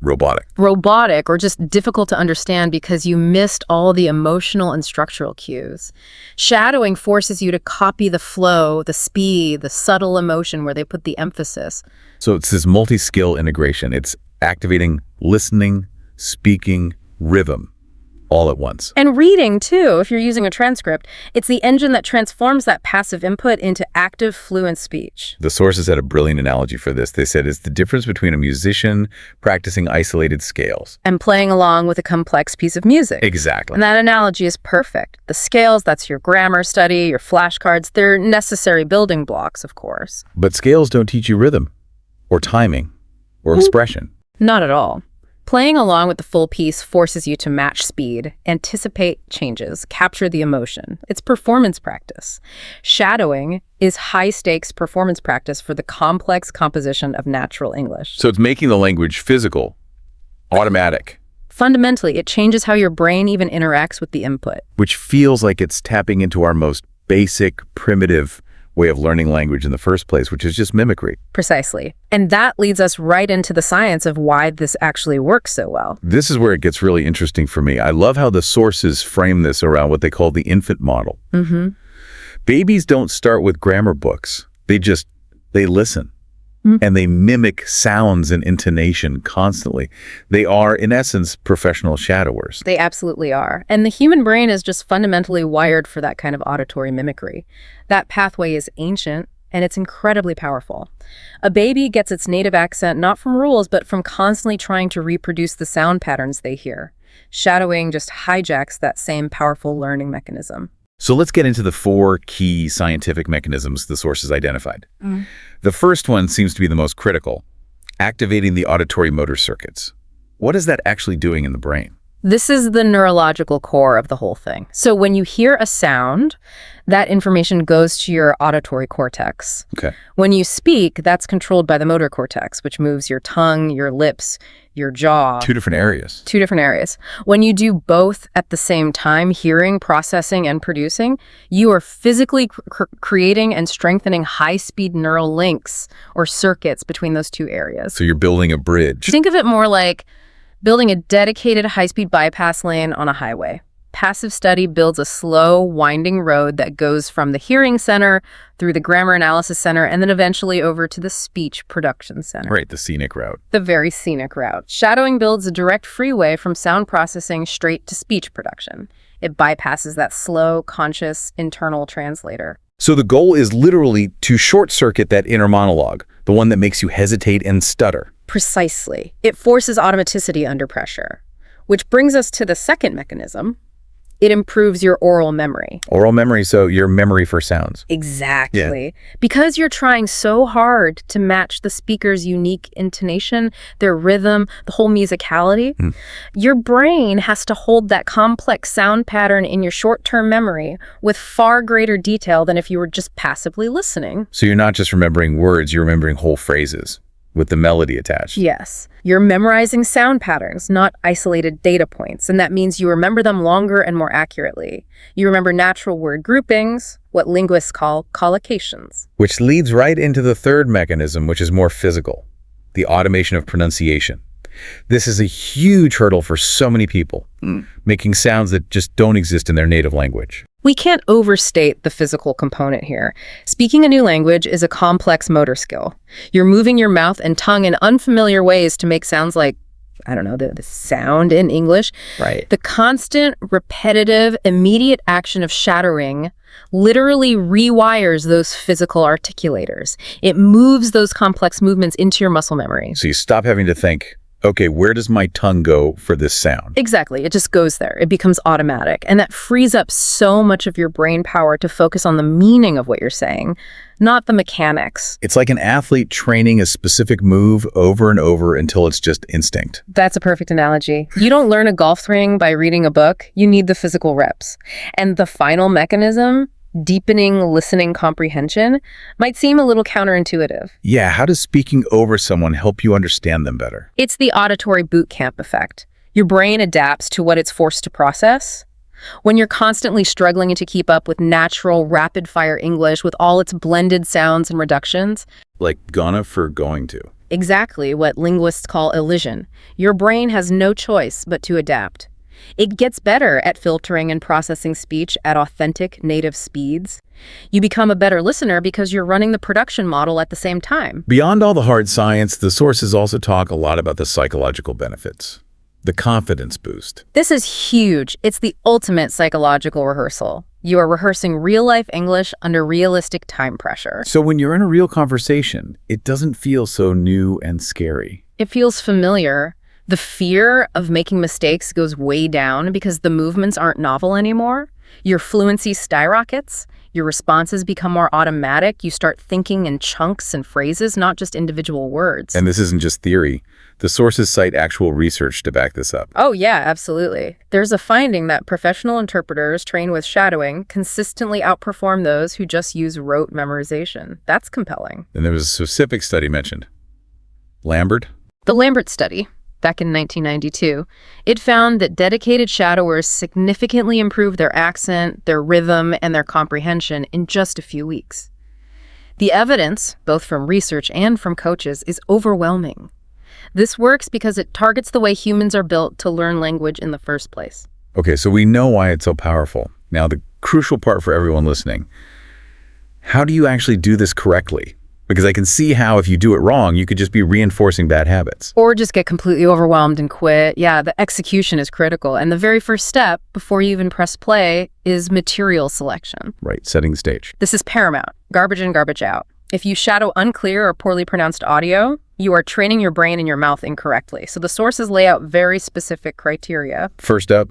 robotic or just difficult to understand because you missed all the emotional and structural cues. Shadowing forces you to copy the flow, the speed, the subtle emotion where they put the emphasis. So it's this multi-skill integration. It's activating listening, speaking, rhythm, all at once. And reading, too, if you're using a transcript, it's the engine that transforms that passive input into active, fluent speech. The sources had a brilliant analogy for this. They said it's the difference between a musician practicing isolated scales And playing along with a complex piece of music. Exactly. And that analogy is perfect. The scales, that's your grammar study, your flashcards, they're necessary building blocks, of course. But scales don't teach you rhythm, or timing, or expression. Not at all. Playing along with the full piece forces you to match speed, anticipate changes, capture the emotion. It's performance practice. Shadowing is high-stakes performance practice for the complex composition of natural English. So it's making the language physical, automatic, Fundamentally, it changes how your brain even interacts with the input. which feels like it's tapping into our most basic, primitive way of learning language in the first place, which is just mimicry. Precisely. And that leads us right into the science of why this actually works so well. This is where it gets really interesting for me. I love how the sources frame this around what they call the infant model. Babies don't start with grammar books. They listen. And they mimic sounds and intonation constantly. They are, in essence, professional shadowers. They absolutely are. And the human brain is just fundamentally wired for that kind of auditory mimicry. That pathway is ancient, and it's incredibly powerful. A baby gets its native accent not from rules, but from constantly trying to reproduce the sound patterns they hear. Shadowing just hijacks that same powerful learning mechanism. So let's get into the 4 key scientific mechanisms the sources identified. The first one seems to be the most critical, activating the auditory motor circuits. What is that actually doing in the brain? This is the neurological core of the whole thing. So when you hear a sound, that information goes to your auditory cortex. Okay. When you speak, that's controlled by the motor cortex, which moves your tongue, your lips, your jaw. 2 different areas. 2 different areas. When you do both at the same time, hearing, processing, and producing, you are physically creating and strengthening high-speed neural links or circuits between those 2 areas. So you're building a bridge. Think of it more like building a dedicated high-speed bypass lane on a highway. Passive study builds a slow, winding road that goes from the hearing center through the grammar analysis center and then eventually over to the speech production center. Right, the scenic route. The very scenic route. Shadowing builds a direct freeway from sound processing straight to speech production. It bypasses that slow, conscious, internal translator. So the goal is literally to short-circuit that inner monologue, the one that makes you hesitate and stutter. Precisely. It forces automaticity under pressure. Which brings us to the second mechanism. It improves your oral memory. Oral memory, so your memory for sounds. Exactly. Yeah. Because you're trying so hard to match the speaker's unique intonation, their rhythm, the whole musicality, your brain has to hold that complex sound pattern in your short-term memory with far greater detail than if you were just passively listening. So you're not just remembering words, you're remembering whole phrases with the melody attached. Yes. You're memorizing sound patterns, not isolated data points, and that means you remember them longer and more accurately. You remember natural word groupings, what linguists call collocations. Which leads right into the third mechanism, which is more physical, the automation of pronunciation. This is a huge hurdle for so many people, making sounds that just don't exist in their native language. We can't overstate the physical component here. Speaking a new language is a complex motor skill. You're moving your mouth and tongue in unfamiliar ways to make sounds like, I don't know, the sound in English. Right. The constant, repetitive, immediate action of shadowing literally rewires those physical articulators. It moves those complex movements into your muscle memory. So you stop having to think, okay, where does my tongue go for this sound? Exactly. It just goes there. It becomes automatic. And that frees up so much of your brain power to focus on the meaning of what you're saying, not the mechanics. It's like an athlete training a specific move over and over until it's just instinct. That's a perfect analogy. You don't learn a golf swing by reading a book. You need the physical reps. And the final mechanism, deepening listening comprehension, might seem a little counterintuitive. Yeah, how does speaking over someone help you understand them better? It's the auditory boot camp effect. Your brain adapts to what it's forced to process. When you're constantly struggling to keep up with natural, rapid-fire English with all its blended sounds and reductions. Like gonna for going to. Exactly what linguists call elision. Your brain has no choice but to adapt. It gets better at filtering and processing speech at authentic native speeds. You become a better listener because you're running the production model at the same time. Beyond all the hard science, the sources also talk a lot about the psychological benefits. The confidence boost. This is huge. It's the ultimate psychological rehearsal. You are rehearsing real-life English under realistic time pressure. So when you're in a real conversation, it doesn't feel so new and scary. It feels familiar. The fear of making mistakes goes way down because the movements aren't novel anymore. Your fluency skyrockets. Your responses become more automatic. You start thinking in chunks and phrases, not just individual words. And this isn't just theory. The sources cite actual research to back this up. Oh, yeah, absolutely. There's a finding that professional interpreters trained with shadowing consistently outperform those who just use rote memorization. That's compelling. And there was a specific study mentioned. Lambert? The Lambert study, back in 1992, it found that dedicated shadowers significantly improved their accent, their rhythm, and their comprehension in just a few weeks. The evidence, both from research and from coaches, is overwhelming. This works because it targets the way humans are built to learn language in the first place. Okay, so we know why it's so powerful. Now, the crucial part for everyone listening, how do you actually do this correctly? Because I can see how if you do it wrong, you could just be reinforcing bad habits. Or just get completely overwhelmed and quit. Yeah, the execution is critical. And the very first step, before you even press play, is material selection. Right, setting the stage. This is paramount. Garbage in, garbage out. If you shadow unclear or poorly pronounced audio, you are training your brain and your mouth incorrectly. So the sources lay out very specific criteria. First up,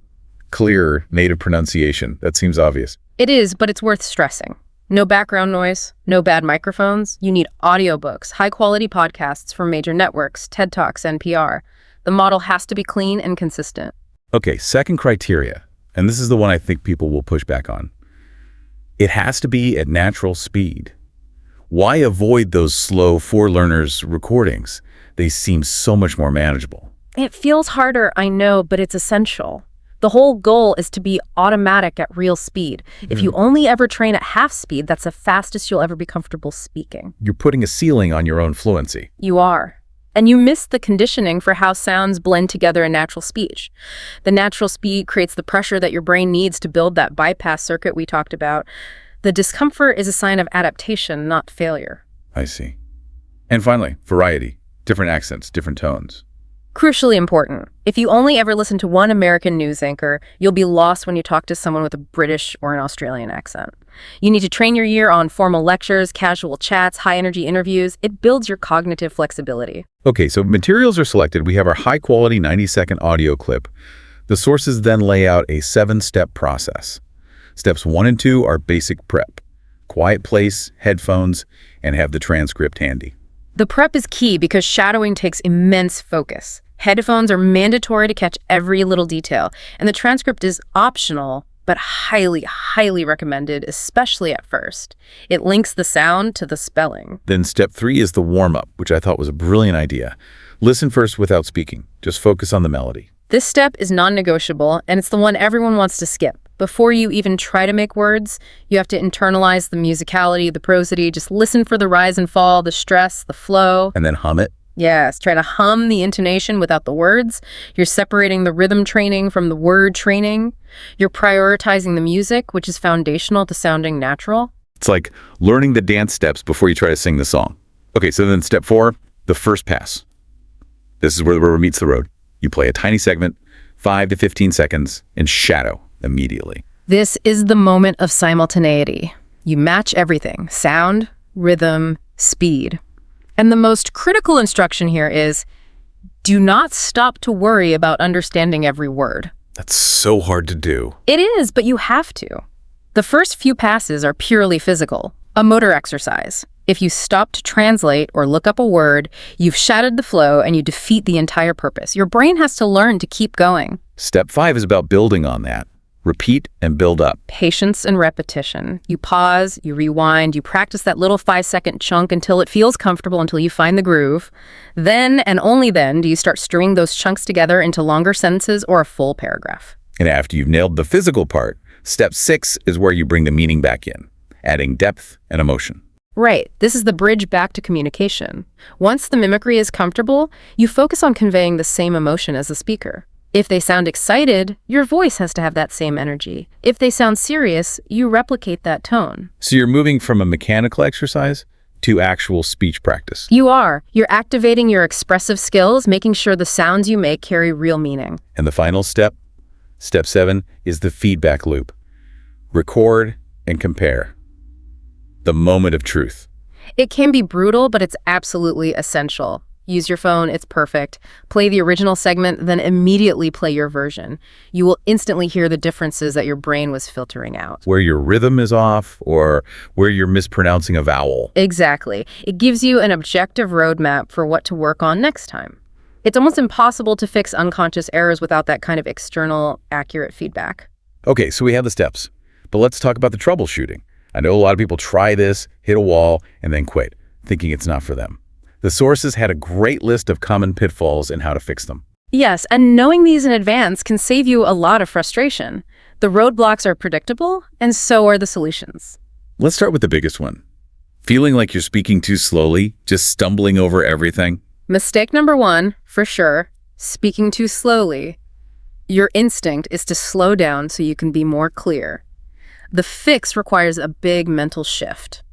clear native pronunciation. That seems obvious. It is, but it's worth stressing. No background noise, no bad microphones. You need audiobooks, high-quality podcasts from major networks, TED Talks, NPR. The model has to be clean and consistent. Okay, second criteria, and this is the one I think people will push back on. It has to be at natural speed. Why avoid those slow for learners recordings? They seem so much more manageable. It feels harder, I know, but it's essential. The whole goal is to be automatic at real speed. If you only ever train at half speed, that's the fastest you'll ever be comfortable speaking. You're putting a ceiling on your own fluency. You are. And you miss the conditioning for how sounds blend together in natural speech. The natural speed creates the pressure that your brain needs to build that bypass circuit we talked about. The discomfort is a sign of adaptation, not failure. I see. And finally, variety. Different accents, different tones. Crucially important. If you only ever listen to one American news anchor, you'll be lost when you talk to someone with a British or an Australian accent. You need to train your ear on formal lectures, casual chats, high-energy interviews. It builds your cognitive flexibility. Okay, so materials are selected. We have our high-quality 90-second audio clip. The sources then lay out a 7-step process. Steps 1 and 2 are basic prep. Quiet place, headphones, and have the transcript handy. The prep is key because shadowing takes immense focus. Headphones are mandatory to catch every little detail, and the transcript is optional, but highly, highly recommended, especially at first. It links the sound to the spelling. Then step 3 is the warm-up, which I thought was a brilliant idea. Listen first without speaking. Just focus on the melody. This step is non-negotiable, and it's the one everyone wants to skip. Before you even try to make words, you have to internalize the musicality, the prosody, just listen for the rise and fall, the stress, the flow. And then hum it. Yes, try to hum the intonation without the words. You're separating the rhythm training from the word training. You're prioritizing the music, which is foundational to sounding natural. It's like learning the dance steps before you try to sing the song. Okay, so then step 4, the first pass. This is where the rubber meets the road. You play a tiny segment, 5 to 15 seconds, and shadow immediately. This is the moment of simultaneity. You match everything: sound, rhythm, speed. And the most critical instruction here is, do not stop to worry about understanding every word. That's so hard to do. It is, but you have to. The first few passes are purely physical, a motor exercise. If you stop to translate or look up a word, you've shattered the flow and you defeat the entire purpose. Your brain has to learn to keep going. Step 5 is about building on that. Repeat and build up. Patience and repetition. You pause, you rewind, you practice that little 5-second chunk until it feels comfortable, until you find the groove. Then, and only then, do you start stringing those chunks together into longer sentences or a full paragraph. And after you've nailed the physical part, step 6 is where you bring the meaning back in, adding depth and emotion. Right. This is the bridge back to communication. Once the mimicry is comfortable, you focus on conveying the same emotion as the speaker. If they sound excited, your voice has to have that same energy. If they sound serious, you replicate that tone. So you're moving from a mechanical exercise to actual speech practice. You're activating your expressive skills, making sure the sounds you make carry real meaning. And the final step, step 7, is the feedback loop. Record and compare. The moment of truth. It can be brutal, but it's absolutely essential. Use your phone, it's perfect. Play the original segment, then immediately play your version. You will instantly hear the differences that your brain was filtering out. Where your rhythm is off or where you're mispronouncing a vowel. Exactly. It gives you an objective roadmap for what to work on next time. It's almost impossible to fix unconscious errors without that kind of external, accurate feedback. Okay, so we have the steps, but let's talk about the troubleshooting. I know a lot of people try this, hit a wall, and then quit, thinking it's not for them. The sources had a great list of common pitfalls and how to fix them. Yes, and knowing these in advance can save you a lot of frustration. The roadblocks are predictable, and so are the solutions. Let's start with the biggest one. Feeling like you're speaking too slowly, just stumbling over everything. Mistake number 1, for sure, speaking too slowly. Your instinct is to slow down so you can be more clear. The fix requires a big mental shift.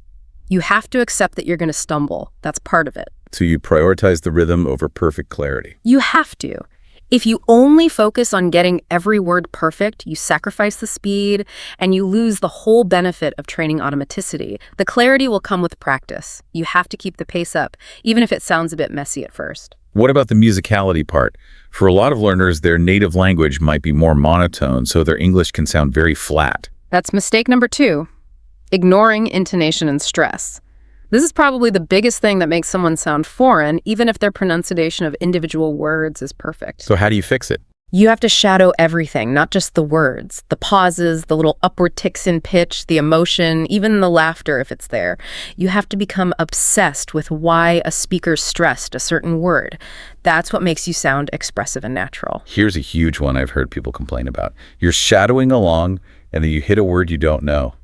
You have to accept that you're going to stumble. That's part of it. So you prioritize the rhythm over perfect clarity. You have to. If you only focus on getting every word perfect, you sacrifice the speed and you lose the whole benefit of training automaticity. The clarity will come with practice. You have to keep the pace up, even if it sounds a bit messy at first. What about the musicality part? For a lot of learners, their native language might be more monotone, so their English can sound very flat. That's mistake number 2. Ignoring intonation and stress. This is probably the biggest thing that makes someone sound foreign, even if their pronunciation of individual words is perfect. So how do you fix it? You have to shadow everything, not just the words, the pauses, the little upward ticks in pitch, the emotion, even the laughter if it's there. You have to become obsessed with why a speaker stressed a certain word. That's what makes you sound expressive and natural. Here's a huge one I've heard people complain about. You're shadowing along, and then you hit a word you don't know.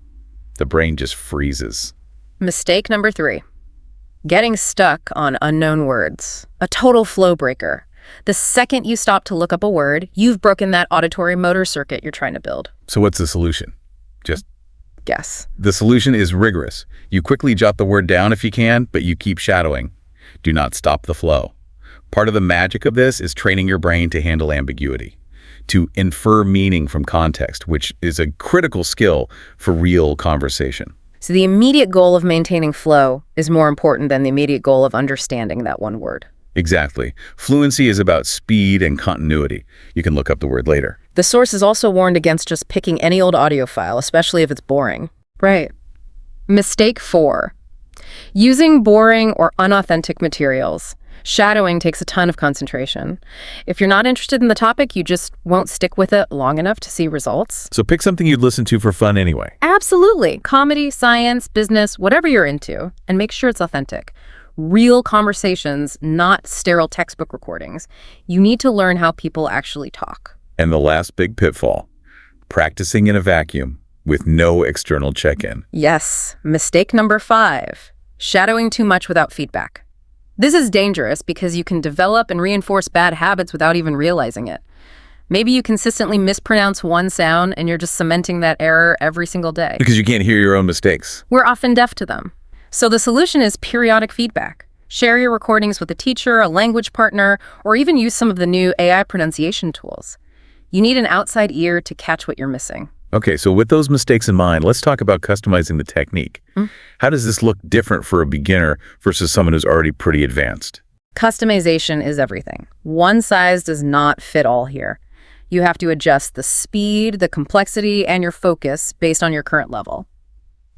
The brain just freezes. Mistake number 3. Getting stuck on unknown words. A total flow breaker. The second you stop to look up a word, you've broken that auditory motor circuit you're trying to build. So what's the solution? Just guess. The solution is rigorous. You quickly jot the word down if you can, but you keep shadowing. Do not stop the flow. Part of the magic of this is training your brain to handle ambiguity, to infer meaning from context, which is a critical skill for real conversation. So the immediate goal of maintaining flow is more important than the immediate goal of understanding that one word. Exactly. Fluency is about speed and continuity. You can look up the word later. The source is also warned against just picking any old audio file, especially if it's boring. Right. Mistake 4. Using boring or unauthentic materials. Shadowing takes a ton of concentration. If you're not interested in the topic, you just won't stick with it long enough to see results. So pick something you'd listen to for fun anyway. Absolutely. Comedy, science, business, whatever you're into, and make sure it's authentic. Real conversations, not sterile textbook recordings. You need to learn how people actually talk. And the last big pitfall, practicing in a vacuum with no external check-in. Yes. Mistake number 5, shadowing too much without feedback. This is dangerous because you can develop and reinforce bad habits without even realizing it. Maybe you consistently mispronounce one sound and you're just cementing that error every single day. Because you can't hear your own mistakes. We're often deaf to them. So the solution is periodic feedback. Share your recordings with a teacher, a language partner, or even use some of the new AI pronunciation tools. You need an outside ear to catch what you're missing. Okay, so with those mistakes in mind, let's talk about customizing the technique. How does this look different for a beginner versus someone who's already pretty advanced? Customization is everything. One size does not fit all here. You have to adjust the speed, the complexity, and your focus based on your current level.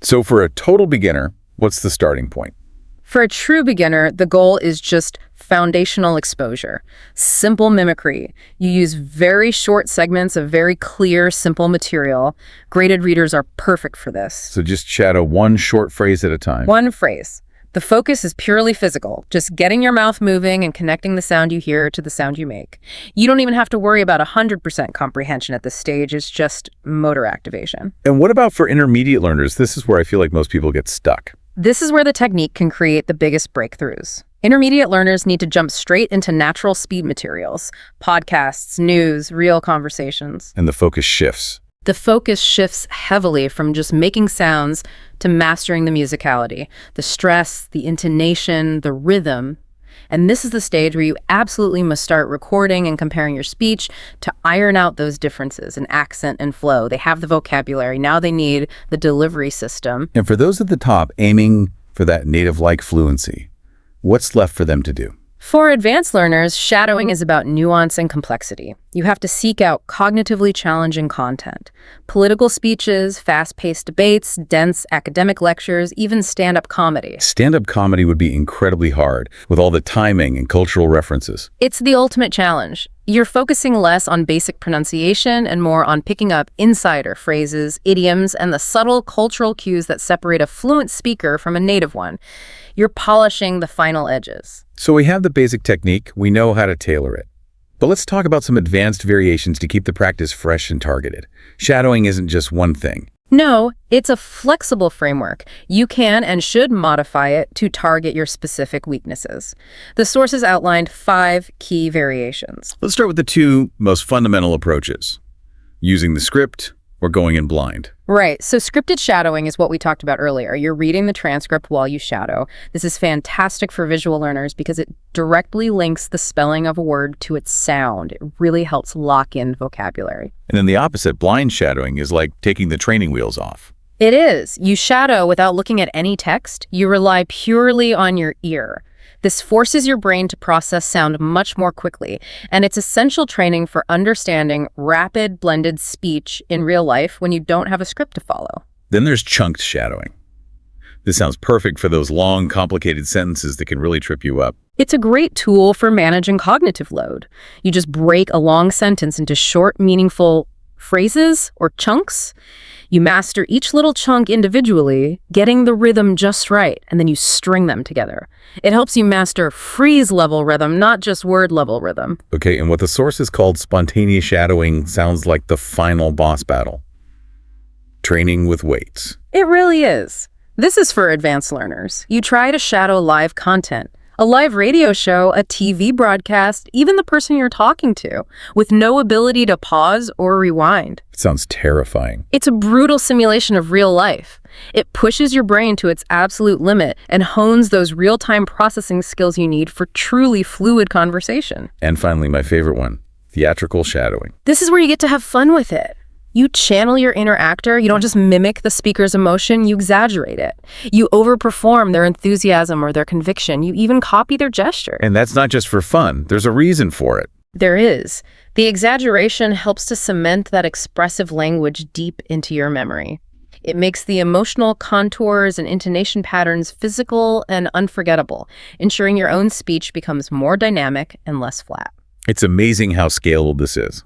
So for a total beginner, what's the starting point? For a true beginner, the goal is just foundational exposure, simple mimicry. You use very short segments of very clear, simple material. Graded readers are perfect for this. So just shadow one short phrase at a time. One phrase. The focus is purely physical, just getting your mouth moving and connecting the sound you hear to the sound you make. You don't even have to worry about 100% comprehension at this stage. It's just motor activation. And what about for intermediate learners? This is where I feel like most people get stuck. This is where the technique can create the biggest breakthroughs. Intermediate learners need to jump straight into natural speed materials, podcasts, news, real conversations. And the focus shifts. The focus shifts heavily from just making sounds to mastering the musicality, the stress, the intonation, the rhythm. And this is the stage where you absolutely must start recording and comparing your speech to iron out those differences in accent and flow. They have the vocabulary. Now they need the delivery system. And for those at the top aiming for that native-like fluency, what's left for them to do? For advanced learners, shadowing is about nuance and complexity. You have to seek out cognitively challenging content. Political speeches, fast-paced debates, dense academic lectures, even stand-up comedy. Stand-up comedy would be incredibly hard with all the timing and cultural references. It's the ultimate challenge. You're focusing less on basic pronunciation and more on picking up insider phrases, idioms, and the subtle cultural cues that separate a fluent speaker from a native one. You're polishing the final edges. So we have the basic technique, we know how to tailor it. But let's talk about some advanced variations to keep the practice fresh and targeted. Shadowing isn't just one thing. No, it's a flexible framework. You can and should modify it to target your specific weaknesses. The sources outlined 5 key variations. Let's start with the 2 most fundamental approaches, using the script or going in blind. Right, so scripted shadowing is what we talked about earlier. You're reading the transcript while you shadow. This is fantastic for visual learners because it directly links the spelling of a word to its sound. It really helps lock in vocabulary. And then the opposite, blind shadowing, is like taking the training wheels off. It is. You shadow without looking at any text. You rely purely on your ear. This forces your brain to process sound much more quickly, and it's essential training for understanding rapid, blended speech in real life when you don't have a script to follow. Then there's chunked shadowing. This sounds perfect for those long, complicated sentences that can really trip you up. It's a great tool for managing cognitive load. You just break a long sentence into short, meaningful phrases or chunks. You master each little chunk individually, getting the rhythm just right, and then you string them together. It helps you master phrase-level rhythm, not just word-level rhythm. Okay, and what the sources called spontaneous shadowing sounds like the final boss battle. Training with weights. It really is. This is for advanced learners. You try to shadow live content. A live radio show, a TV broadcast, even the person you're talking to, with no ability to pause or rewind. It sounds terrifying. It's a brutal simulation of real life. It pushes your brain to its absolute limit and hones those real-time processing skills you need for truly fluid conversation. And finally, my favorite one, theatrical shadowing. This is where you get to have fun with it. You channel your inner actor. You don't just mimic the speaker's emotion, you exaggerate it. You overperform their enthusiasm or their conviction. You even copy their gesture. And that's not just for fun. There's a reason for it. There is. The exaggeration helps to cement that expressive language deep into your memory. It makes the emotional contours and intonation patterns physical and unforgettable, ensuring your own speech becomes more dynamic and less flat. It's amazing how scalable this is.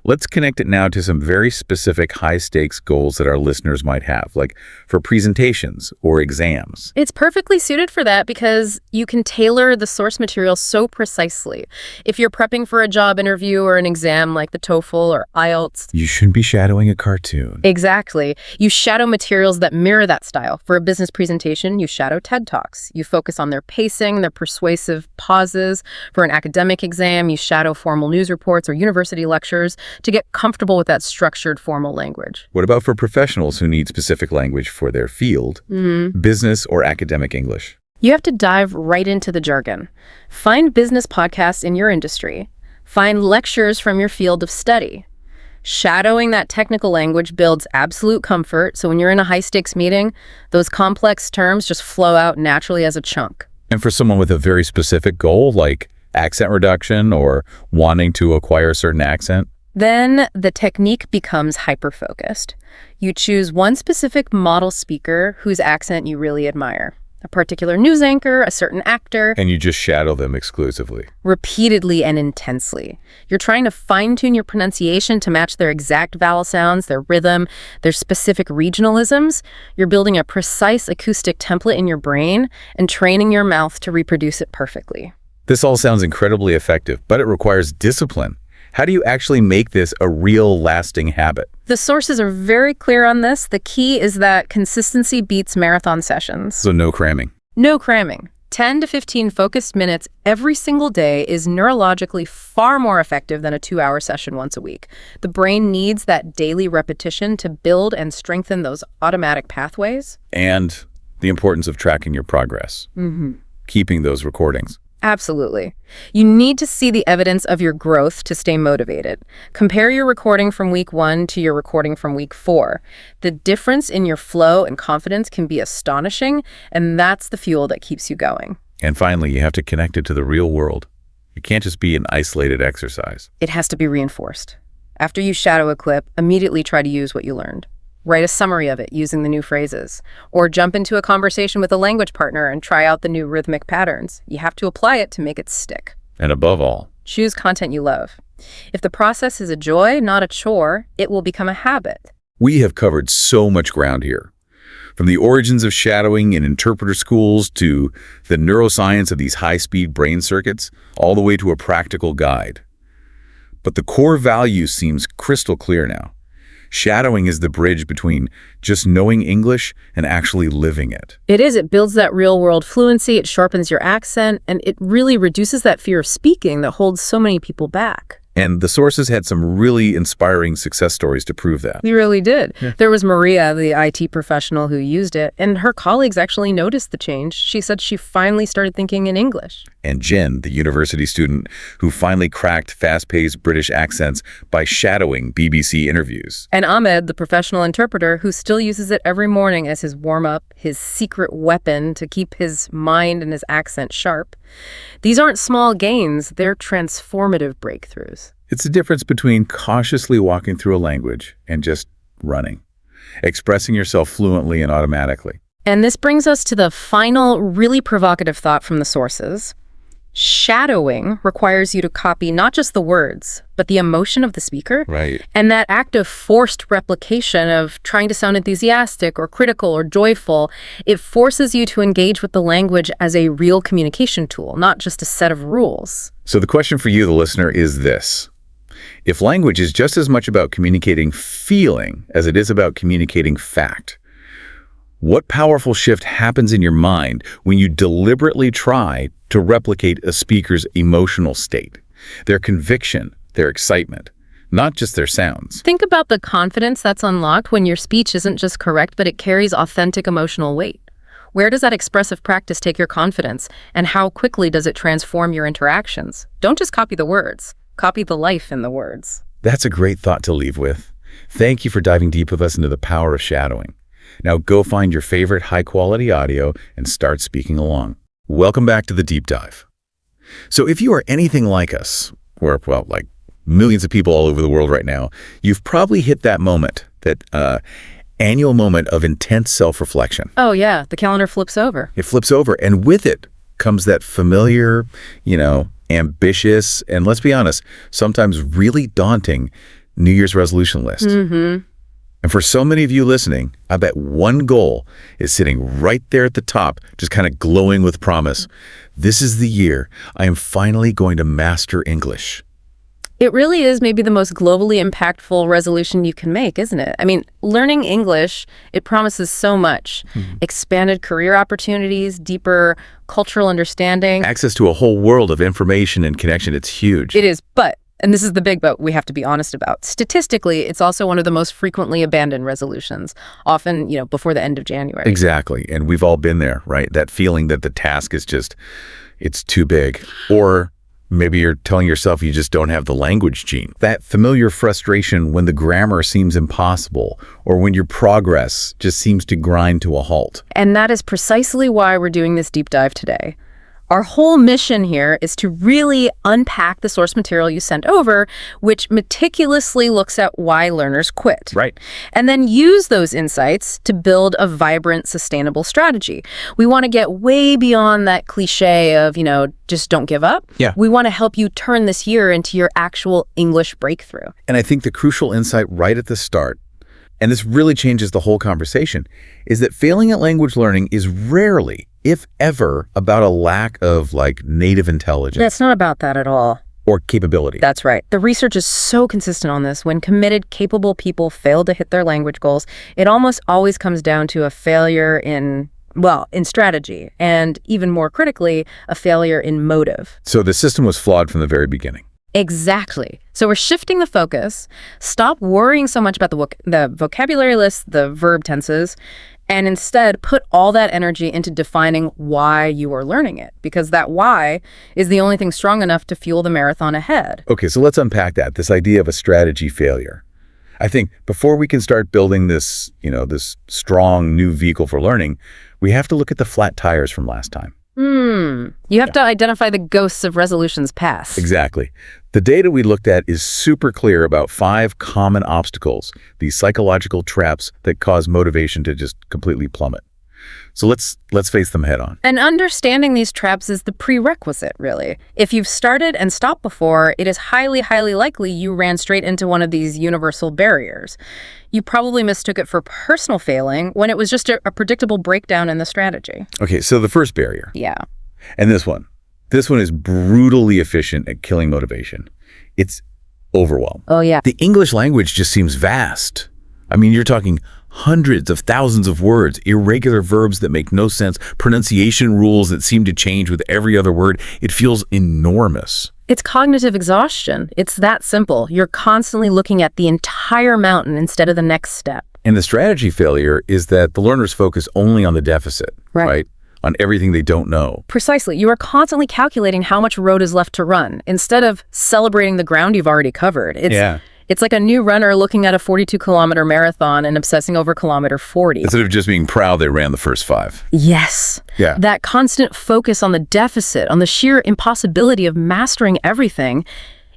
Let's connect it now to some very specific high-stakes goals that our listeners might have, like for presentations or exams. It's perfectly suited for that because you can tailor the source material so precisely. If you're prepping for a job interview or an exam like the TOEFL or IELTS, You shouldn't be shadowing a cartoon. exactly. You shadow materials that mirror that style. For a business presentation, you shadow TED Talks. You focus on their pacing, their persuasive pauses. For an academic exam, you shadow formal news reports or university lectures to get comfortable with that structured formal language. What about for professionals who need specific language for their field, business or academic English? You have to dive right into the jargon. Find business podcasts in your industry. Find lectures from your field of study. Shadowing that technical language builds absolute comfort, so when you're in a high-stakes meeting, those complex terms just flow out naturally as a chunk. And for someone with a very specific goal, like accent reduction or wanting to acquire a certain accent? Then the technique becomes hyper-focused. You choose one specific model speaker whose accent you really admire. A particular news anchor, a certain actor. And you just shadow them exclusively. Repeatedly and intensely. You're trying to fine-tune your pronunciation to match their exact vowel sounds, their rhythm, their specific regionalisms. You're building a precise acoustic template in your brain and training your mouth to reproduce it perfectly. This all sounds incredibly effective, but it requires discipline. How do you actually make this a real lasting habit? The sources are very clear on this. The key is that consistency beats marathon sessions. So no cramming. No cramming. 10 to 15 focused minutes every single day is neurologically far more effective than a 2-hour session once a week. The brain needs that daily repetition to build and strengthen those automatic pathways. And the importance of tracking your progress. Keeping those recordings. Absolutely. You need to see the evidence of your growth to stay motivated. Compare your recording from week 1 to your recording from week 4. The difference in your flow and confidence can be astonishing, and that's the fuel that keeps you going. And finally, you have to connect it to the real world. It can't just be an isolated exercise. It has to be reinforced. After you shadow a clip, immediately try to use what you learned. Write a summary of it using the new phrases. Or jump into a conversation with a language partner and try out the new rhythmic patterns. You have to apply it to make it stick. And above all, choose content you love. If the process is a joy, not a chore, it will become a habit. We have covered so much ground here. From the origins of shadowing in interpreter schools to the neuroscience of these high-speed brain circuits, all the way to a practical guide. But the core value seems crystal clear now. Shadowing is the bridge between just knowing English and actually living it. It is. It builds that real-world fluency, it sharpens your accent, and it really reduces that fear of speaking that holds so many people back. And the sources had some really inspiring success stories to prove that. We really did. Yeah. There was Maria, the IT professional who used it, and her colleagues actually noticed the change. She said she finally started thinking in English. And Jen, the university student who finally cracked fast-paced British accents by shadowing BBC interviews. And Ahmed, the professional interpreter who still uses it every morning as his warm-up, his secret weapon to keep his mind and his accent sharp. These aren't small gains, they're transformative breakthroughs. It's the difference between cautiously walking through a language and just running, expressing yourself fluently and automatically. And this brings us to the final, really provocative thought from the sources. Shadowing requires you to copy not just the words, but the emotion of the speaker. Right. And that act of forced replication of trying to sound enthusiastic or critical or joyful, it forces you to engage with the language as a real communication tool, not just a set of rules. So the question for you, the listener, is this. If language is just as much about communicating feeling as it is about communicating fact, what powerful shift happens in your mind when you deliberately try to replicate a speaker's emotional state, their conviction, their excitement, not just their sounds? Think about the confidence that's unlocked when your speech isn't just correct, but it carries authentic emotional weight. Where does that expressive practice take your confidence, and how quickly does it transform your interactions? Don't just copy the words, copy the life in the words. That's a great thought to leave with. Thank you for diving deep with us into the power of shadowing. Now go find your favorite high-quality audio and start speaking along. Welcome back to the Deep Dive. So if you are anything like us, or, well, like millions of people all over the world right now, you've probably hit that moment, that annual moment of intense self-reflection. Oh, yeah. The calendar flips over. It flips over, and with it comes that familiar, ambitious, and let's be honest, sometimes really daunting New Year's resolution list. Mm-hmm. And for so many of you listening, I bet one goal is sitting right there at the top, just kind of glowing with promise. This is the year I am finally going to master English. It really is maybe the most globally impactful resolution you can make, isn't it? I mean, learning English, it promises so much. Mm-hmm. Expanded career opportunities, deeper cultural understanding. Access to a whole world of information and connection. It's huge. It is, but, and this is the big but we have to be honest about, statistically, it's also one of the most frequently abandoned resolutions, often, before the end of January. Exactly. And we've all been there, right? That feeling that the task is just, it's too big. Or maybe you're telling yourself you just don't have the language gene. That familiar frustration when the grammar seems impossible or when your progress just seems to grind to a halt. And that is precisely why we're doing this deep dive today. Our whole mission here is to really unpack the source material you sent over, which meticulously looks at why learners quit. Right. And then use those insights to build a vibrant, sustainable strategy. We want to get way beyond that cliche of, just don't give up. Yeah. We want to help you turn this year into your actual English breakthrough. And I think the crucial insight right at the start, and this really changes the whole conversation, is that failing at language learning is rarely, if ever, about a lack of native intelligence. It's not about that at all. Or capability. That's right. The research is so consistent on this. When committed, capable people fail to hit their language goals, it almost always comes down to a failure in Well, in strategy, and even more critically, a failure in motive. So the system was flawed from the very beginning. Exactly. So we're shifting the focus. Stop worrying so much about the vocabulary list, the verb tenses, and instead put all that energy into defining why you are learning it, because that why is the only thing strong enough to fuel the marathon ahead. Okay, so let's unpack that, this idea of a strategy failure. I think before we can start building this, this strong new vehicle for learning, we have to look at the flat tires from last time. You have to identify the ghosts of resolutions past. Exactly. The data we looked at is super clear about 5 common obstacles, these psychological traps that cause motivation to just completely plummet. So let's face them head on. And understanding these traps is the prerequisite, really. If you've started and stopped before, it is highly, highly likely you ran straight into one of these universal barriers. You probably mistook it for personal failing when it was just a predictable breakdown in the strategy. Okay, so the first barrier. Yeah. And this one is brutally efficient at killing motivation. It's overwhelm. Oh, yeah. The English language just seems vast. I mean, you're talking hundreds of thousands of words, irregular verbs that make no sense, pronunciation rules that seem to change with every other word. It feels enormous. It's cognitive exhaustion. It's that simple. You're constantly looking at the entire mountain instead of the next step. And the strategy failure is that the learners focus only on the deficit, right? On everything they don't know. Precisely. You are constantly calculating how much road is left to run instead of celebrating the ground you've already covered. It's like a new runner looking at a 42-kilometer marathon and obsessing over kilometer 40. Instead of just being proud they ran the first 5. Yes. Yeah. That constant focus on the deficit, on the sheer impossibility of mastering everything,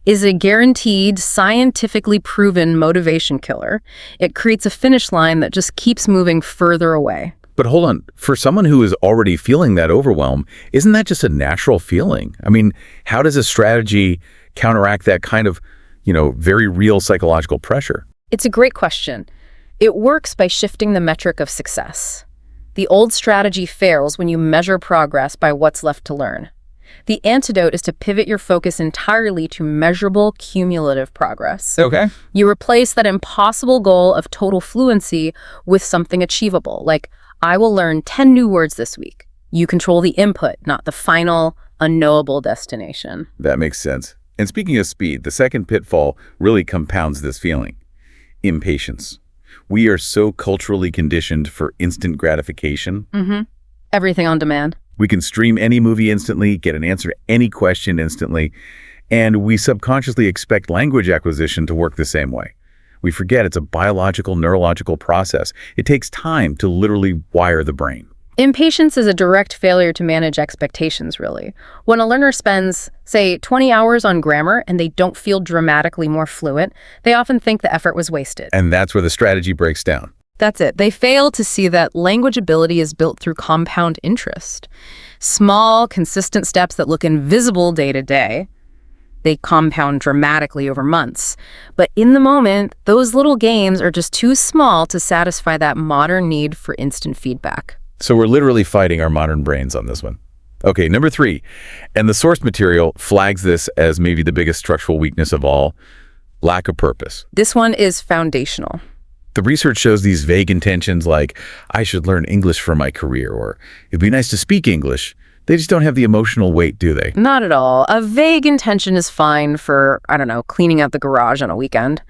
is a guaranteed, scientifically proven motivation killer. It creates a finish line that just keeps moving further away. But hold on, for someone who is already feeling that overwhelm, isn't that just a natural feeling? I mean, how does a strategy counteract that kind of very real psychological pressure? It's a great question. It works by shifting the metric of success. The old strategy fails when you measure progress by what's left to learn. The antidote is to pivot your focus entirely to measurable cumulative progress. Okay. You replace that impossible goal of total fluency with something achievable, like, I will learn 10 new words this week. You control the input, not the final, unknowable destination. That makes sense. And speaking of speed, the second pitfall really compounds this feeling. Impatience. We are so culturally conditioned for instant gratification. Everything on demand. We can stream any movie instantly, get an answer to any question instantly, and we subconsciously expect language acquisition to work the same way. We forget it's a biological, neurological process. It takes time to literally wire the brain. Impatience is a direct failure to manage expectations, really. When a learner spends, say, 20 hours on grammar and they don't feel dramatically more fluent, they often think the effort was wasted. And that's where the strategy breaks down. That's it. They fail to see that language ability is built through compound interest. Small, consistent steps that look invisible day to day. They compound dramatically over months. But in the moment, those little gains are just too small to satisfy that modern need for instant feedback. So we're literally fighting our modern brains on this one. Okay, number 3, and the source material flags this as maybe the biggest structural weakness of all, lack of purpose. This one is foundational. The research shows these vague intentions like, I should learn English for my career, or it'd be nice to speak English. They just don't have the emotional weight, do they? Not at all. A vague intention is fine for, cleaning out the garage on a weekend.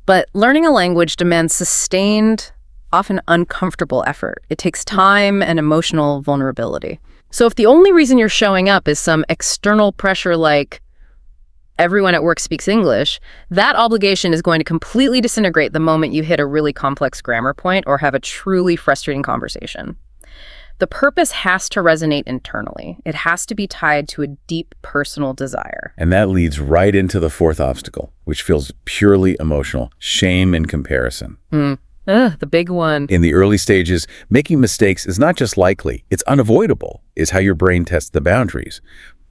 But learning a language demands sustained, often uncomfortable effort. It takes time and emotional vulnerability. So if the only reason you're showing up is some external pressure like everyone at work speaks English, that obligation is going to completely disintegrate the moment you hit a really complex grammar point or have a truly frustrating conversation. The purpose has to resonate internally. It has to be tied to a deep personal desire. And that leads right into the 4th obstacle, which feels purely emotional, shame and comparison. The big one. In the early stages, making mistakes is not just likely, it's unavoidable, is how your brain tests the boundaries.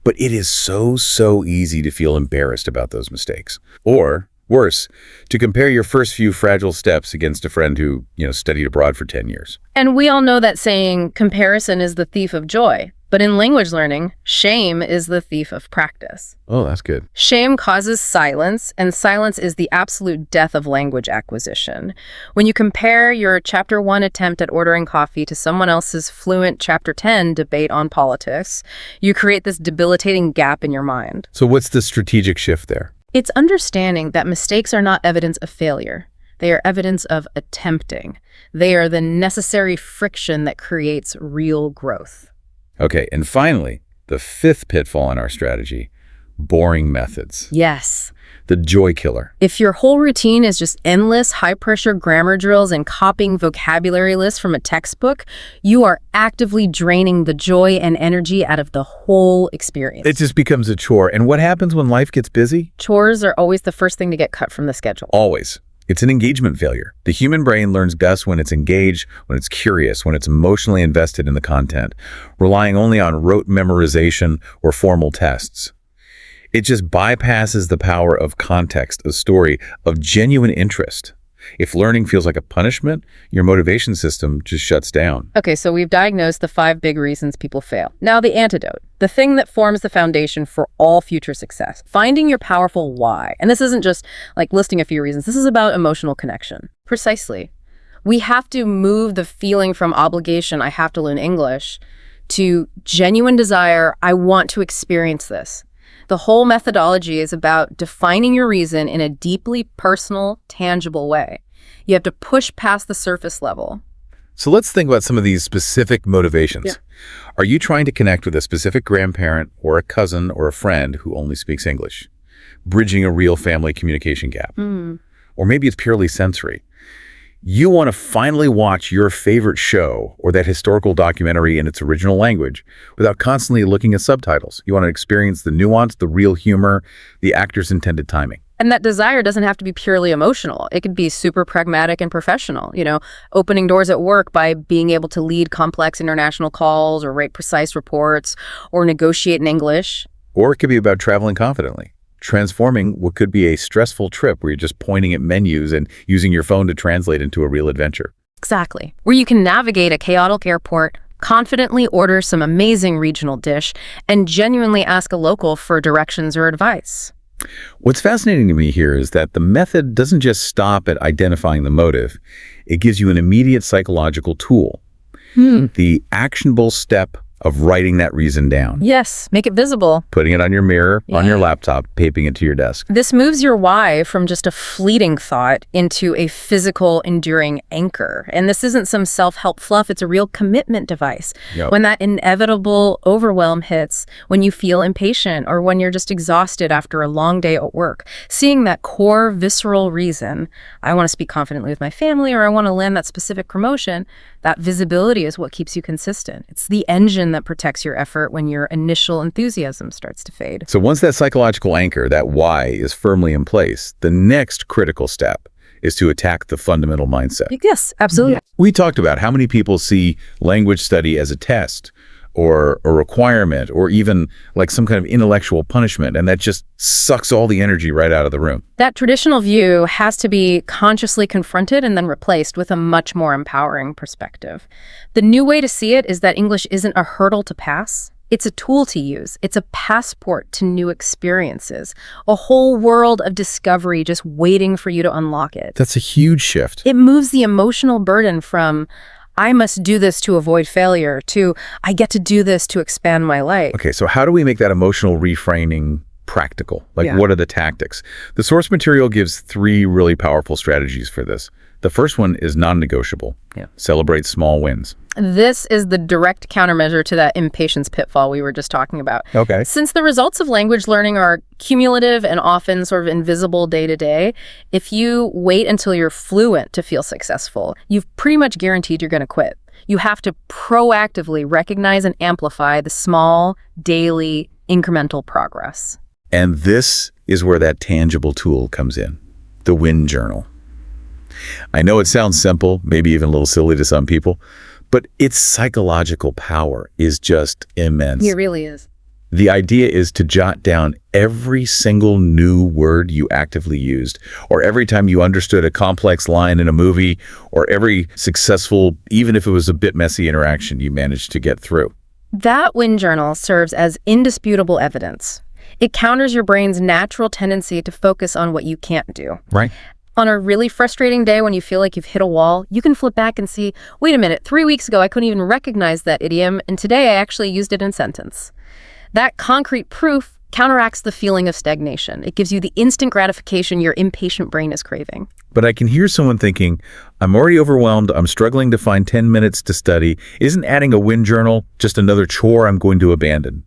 But it is so easy to feel embarrassed about those mistakes. Or, worse, to compare your first few fragile steps against a friend who, studied abroad for 10 years. And we all know that saying, comparison is the thief of joy. But in language learning, shame is the thief of practice. Oh, that's good. Shame causes silence, and silence is the absolute death of language acquisition. When you compare your Chapter 1 attempt at ordering coffee to someone else's fluent Chapter 10 debate on politics, you create this debilitating gap in your mind. So what's the strategic shift there? It's understanding that mistakes are not evidence of failure. They are evidence of attempting. They are the necessary friction that creates real growth. Okay, and finally, the fifth pitfall in our strategy, boring methods. Yes. The joy killer. If your whole routine is just endless, high-pressure grammar drills and copying vocabulary lists from a textbook, you are actively draining the joy and energy out of the whole experience. It just becomes a chore. And what happens when life gets busy? Chores are always the first thing to get cut from the schedule. Always. It's an engagement failure. The human brain learns best when it's engaged, when it's curious, when it's emotionally invested in the content, relying only on rote memorization or formal tests. It just bypasses the power of context, of story, of genuine interest. If learning feels like a punishment, your motivation system just shuts down. Okay, so we've diagnosed the 5 big reasons people fail. Now the antidote, the thing that forms the foundation for all future success. Finding your powerful why. And this isn't just like listing a few reasons. This is about emotional connection. Precisely. We have to move the feeling from obligation, I have to learn English, to genuine desire, I want to experience this. The whole methodology is about defining your reason in a deeply personal, tangible way. You have to push past the surface level. So let's think about some of these specific motivations. Yeah. Are you trying to connect with a specific grandparent or a cousin or a friend who only speaks English? Bridging a real family communication gap. Or maybe it's purely sensory. You want to finally watch your favorite show or that historical documentary in its original language without constantly looking at subtitles. You want to experience the nuance, the real humor, the actor's intended timing. And that desire doesn't have to be purely emotional. It could be super pragmatic and professional, opening doors at work by being able to lead complex international calls or write precise reports or negotiate in English. Or it could be about traveling confidently. Transforming what could be a stressful trip where you're just pointing at menus and using your phone to translate into a real adventure. Exactly. Where you can navigate a chaotic airport, confidently order some amazing regional dish, and genuinely ask a local for directions or advice. What's fascinating to me here is that the method doesn't just stop at identifying the motive. It gives you an immediate psychological tool. The actionable step of writing that reason down. Yes, make it visible. Putting it on your mirror, on your laptop, taping it to your desk. This moves your why from just a fleeting thought into a physical, enduring anchor. And this isn't some self-help fluff, it's a real commitment device. Yep. When that inevitable overwhelm hits, when you feel impatient, or when you're just exhausted after a long day at work, seeing that core, visceral reason, I want to speak confidently with my family, or I want to land that specific promotion, that visibility is what keeps you consistent. It's the engine that protects your effort when your initial enthusiasm starts to fade. So once that psychological anchor, that why, is firmly in place, the next critical step is to attack the fundamental mindset. Yes, absolutely. We talked about how many people see language study as a test or a requirement or even like some kind of intellectual punishment, and that just sucks all the energy right out of the room. That traditional view has to be consciously confronted and then replaced with a much more empowering perspective. The new way to see it is that English isn't a hurdle to pass. It's a tool to use. It's a passport to new experiences, a whole world of discovery just waiting for you to unlock it. That's a huge shift. It moves the emotional burden from I must do this to avoid failure to I get to do this to expand my life. Okay, so how do we make that emotional reframing practical? What are the tactics? The source material gives 3 really powerful strategies for this. The first one is non-negotiable. Celebrate small wins. This is the direct countermeasure to that impatience pitfall we were just talking about. Okay. Since the results of language learning are cumulative and often sort of invisible day to day, if you wait until you're fluent to feel successful, you've pretty much guaranteed you're going to quit. You have to proactively recognize and amplify the small, daily, incremental progress. And this is where that tangible tool comes in, the win journal. I know it sounds simple, maybe even a little silly to some people, but its psychological power is just immense. It really is. The idea is to jot down every single new word you actively used, or every time you understood a complex line in a movie, or every successful, even if it was a bit messy interaction you managed to get through. That wind journal serves as indisputable evidence. It counters your brain's natural tendency to focus on what you can't do. Right. On a really frustrating day when you feel like you've hit a wall, you can flip back and see, wait a minute, 3 weeks ago I couldn't even recognize that idiom, and today I actually used it in a sentence. That concrete proof counteracts the feeling of stagnation. It gives you the instant gratification your impatient brain is craving. But I can hear someone thinking, I'm already overwhelmed, I'm struggling to find 10 minutes to study. Isn't adding a wind journal just another chore I'm going to abandon?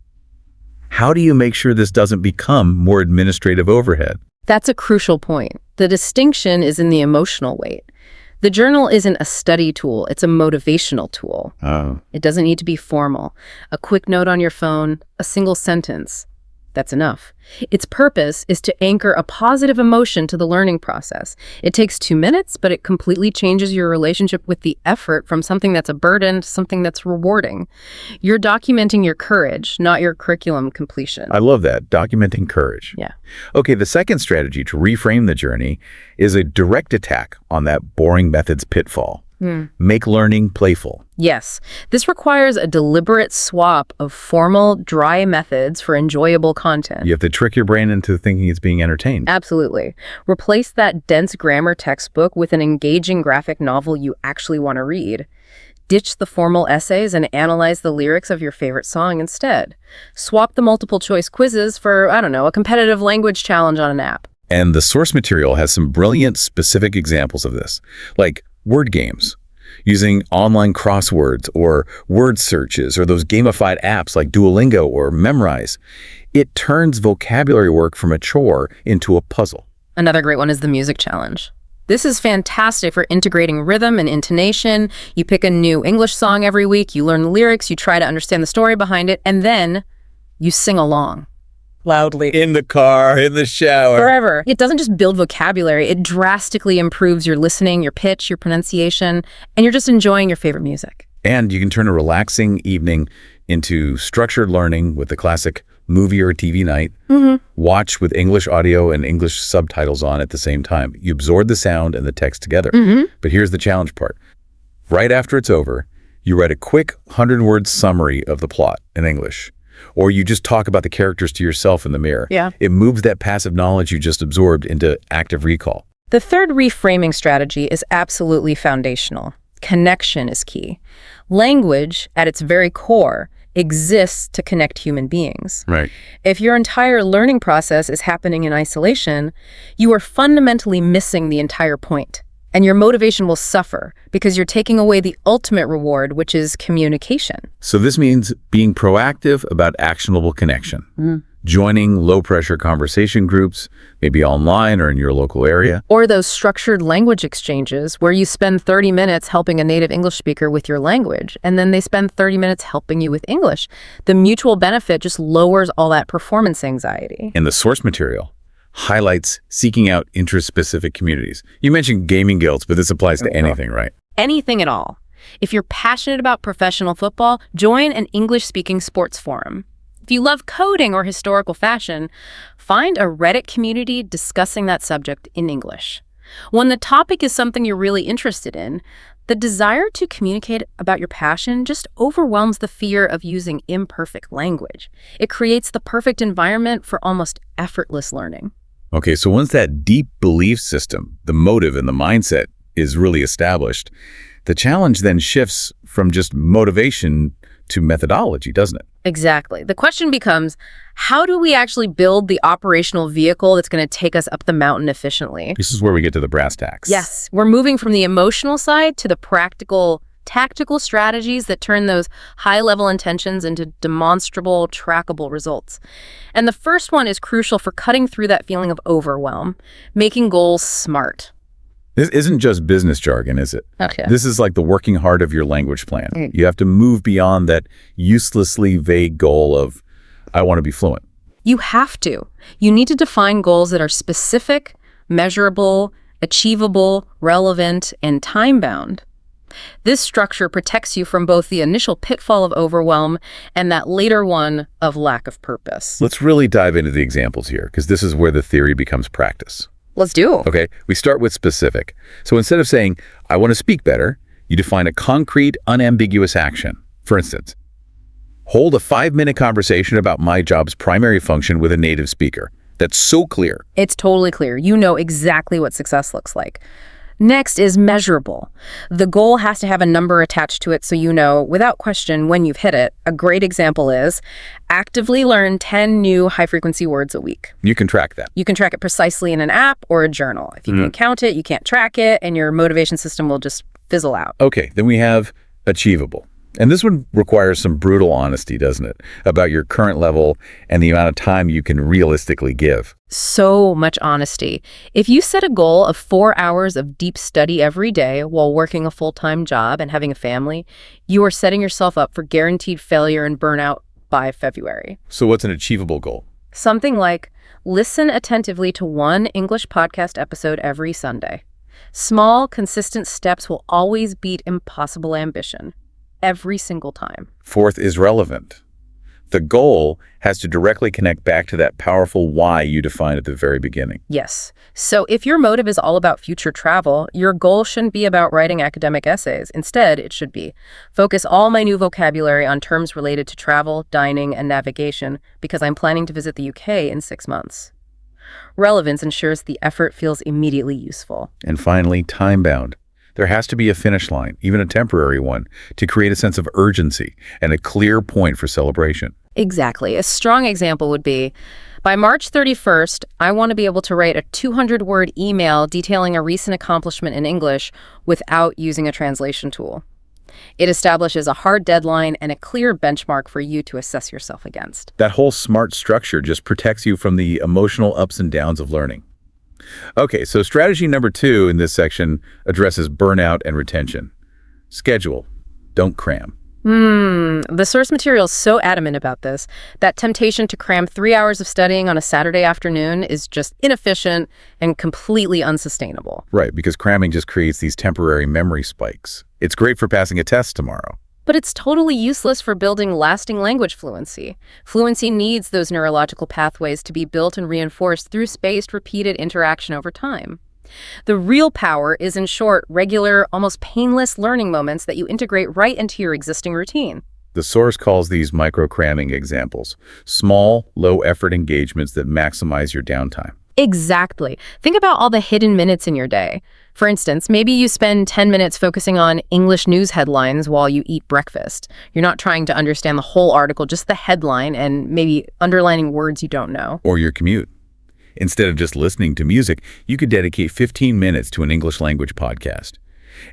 How do you make sure this doesn't become more administrative overhead? That's a crucial point. The distinction is in the emotional weight. The journal isn't a study tool, it's a motivational tool. Oh. It doesn't need to be formal. A quick note on your phone, a single sentence. That's enough. Its purpose is to anchor a positive emotion to the learning process. It takes 2 minutes, but it completely changes your relationship with the effort from something that's a burden to something that's rewarding. You're documenting your courage, not your curriculum completion. I love that, documenting courage. Yeah. Okay, the second strategy to reframe the journey is a direct attack on that boring methods pitfall. Make learning playful. Yes, this requires a deliberate swap of formal, dry methods for enjoyable content. You have to trick your brain into thinking it's being entertained. Absolutely. Replace that dense grammar textbook with an engaging graphic novel you actually want to read. Ditch the formal essays and analyze the lyrics of your favorite song instead. Swap the multiple choice quizzes for, I don't know, a competitive language challenge on an app. And the source material has some brilliant specific examples of this, like word games, using online crosswords or word searches or those gamified apps like Duolingo or Memrise. It turns vocabulary work from a chore into a puzzle. Another great one is the music challenge. This is fantastic for integrating rhythm and intonation. You pick a new English song every week, you learn the lyrics, you try to understand the story behind it, and then you sing along. Loudly. In the car, in the shower. Forever. It doesn't just build vocabulary, it drastically improves your listening, your pitch, your pronunciation, and you're just enjoying your favorite music. And you can turn a relaxing evening into structured learning with the classic movie or TV night. Watch with English audio and English subtitles on at the same time. You absorb the sound and the text together. But here's the challenge part. Right after it's over, you write a quick 100-word summary of the plot in English. Or you just talk about the characters to yourself in the mirror. Yeah. It moves that passive knowledge you just absorbed into active recall. The third reframing strategy is absolutely foundational. Connection is key. Language, at its very core, exists to connect human beings. Right. If your entire learning process is happening in isolation, you are fundamentally missing the entire point. And your motivation will suffer because you're taking away the ultimate reward, which is communication. So this means being proactive about actionable connection. Joining low-pressure conversation groups, maybe online or in your local area. Or those structured language exchanges where you spend 30 minutes helping a native English speaker with your language, and then they spend 30 minutes helping you with English. The mutual benefit just lowers all that performance anxiety. And the source material highlights seeking out interest-specific communities. You mentioned gaming guilds, but this applies to anything, right? Anything at all. If you're passionate about professional football, join an English-speaking sports forum. If you love coding or historical fashion, find a Reddit community discussing that subject in English. When the topic is something you're really interested in, the desire to communicate about your passion just overwhelms the fear of using imperfect language. It creates the perfect environment for almost effortless learning. Okay, so once that deep belief system, the motive and the mindset is really established, the challenge then shifts from just motivation to methodology, doesn't it? Exactly. The question becomes, how do we actually build the operational vehicle that's going to take us up the mountain efficiently? This is where we get to the brass tacks. Yes, we're moving from the emotional side to the practical, tactical strategies that turn those high-level intentions into demonstrable, trackable results. And the first one is crucial for cutting through that feeling of overwhelm, making goals smart. This isn't just business jargon, is it? Okay. This is like the working hard of your language plan. You have to move beyond that uselessly vague goal of, I want to be fluent. You have to. You need to define goals that are specific, measurable, achievable, relevant, and time-bound. This structure protects you from both the initial pitfall of overwhelm and that later one of lack of purpose. Let's really dive into the examples here, because this is where the theory becomes practice. Let's do it. Okay, we start with specific. So instead of saying, I want to speak better, you define a concrete, unambiguous action. For instance, Hold a 5-minute conversation about my job's primary function with a native speaker. That's so clear. It's totally clear. You know exactly what success looks like. Next is measurable. The goal has to have a number attached to it so you know, without question, when you've hit it. A great example is actively learn 10 new high-frequency words a week. You can track that. You can track it precisely in an app or a journal. If you can't count it, you can't track it, and your motivation system will just fizzle out. Okay, then we have achievable. And this one requires some brutal honesty, doesn't it? About your current level and the amount of time you can realistically give. So much honesty. If you set a goal of 4 hours of deep study every day while working a full-time job and having a family, you are setting yourself up for guaranteed failure and burnout by February. So what's an achievable goal? Something like, listen attentively to one English podcast episode every Sunday. Small, consistent steps will always beat impossible ambition. Every single time. Fourth is relevant. The goal has to directly connect back to that powerful why you defined at the very beginning. Yes. So if your motive is all about future travel, your goal shouldn't be about writing academic essays. Instead, it should be, focus all my new vocabulary on terms related to travel, dining, and navigation because I'm planning to visit the UK in 6 months. Relevance ensures the effort feels immediately useful. And finally, time-bound. There has to be a finish line, even a temporary one, to create a sense of urgency and a clear point for celebration. Exactly. A strong example would be, by March 31st, I want to be able to write a 200-word email detailing a recent accomplishment in English without using a translation tool. It establishes a hard deadline and a clear benchmark for you to assess yourself against. That whole SMART structure just protects you from the emotional ups and downs of learning. Okay, so strategy number 2 in this section addresses burnout and retention. Schedule. Don't cram. The source material is so adamant about this. That temptation to cram 3 hours of studying on a Saturday afternoon is just inefficient and completely unsustainable. Right, because cramming just creates these temporary memory spikes. It's great for passing a test tomorrow. But it's totally useless for building lasting language fluency. Fluency needs those neurological pathways to be built and reinforced through spaced, repeated interaction over time. The real power is, in short, regular, almost painless learning moments that you integrate right into your existing routine. The source calls these micro-cramming examples, small, low-effort engagements that maximize your downtime. Exactly. Think about all the hidden minutes in your day. For instance, maybe you spend 10 minutes focusing on English news headlines while you eat breakfast. You're not trying to understand the whole article, just the headline and maybe underlining words you don't know. Or your commute. Instead of just listening to music, you could dedicate 15 minutes to an English language podcast.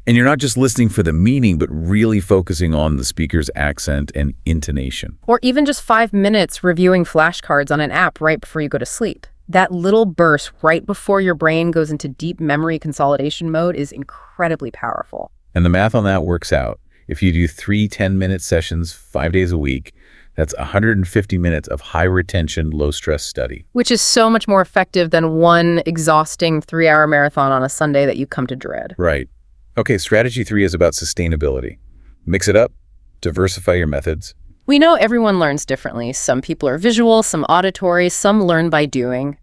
And you're not just listening for the meaning, but really focusing on the speaker's accent and intonation. Or even just 5 minutes reviewing flashcards on an app right before you go to sleep. That little burst right before your brain goes into deep memory consolidation mode is incredibly powerful. And the math on that works out. If you do 3 10-minute sessions 5 days a week, that's 150 minutes of high retention, low stress study. Which is so much more effective than one exhausting 3-hour marathon on a Sunday that you come to dread. Right. Okay, strategy 3 is about sustainability. Mix it up, diversify your methods. We know everyone learns differently. Some people are visual, some auditory, some learn by doing.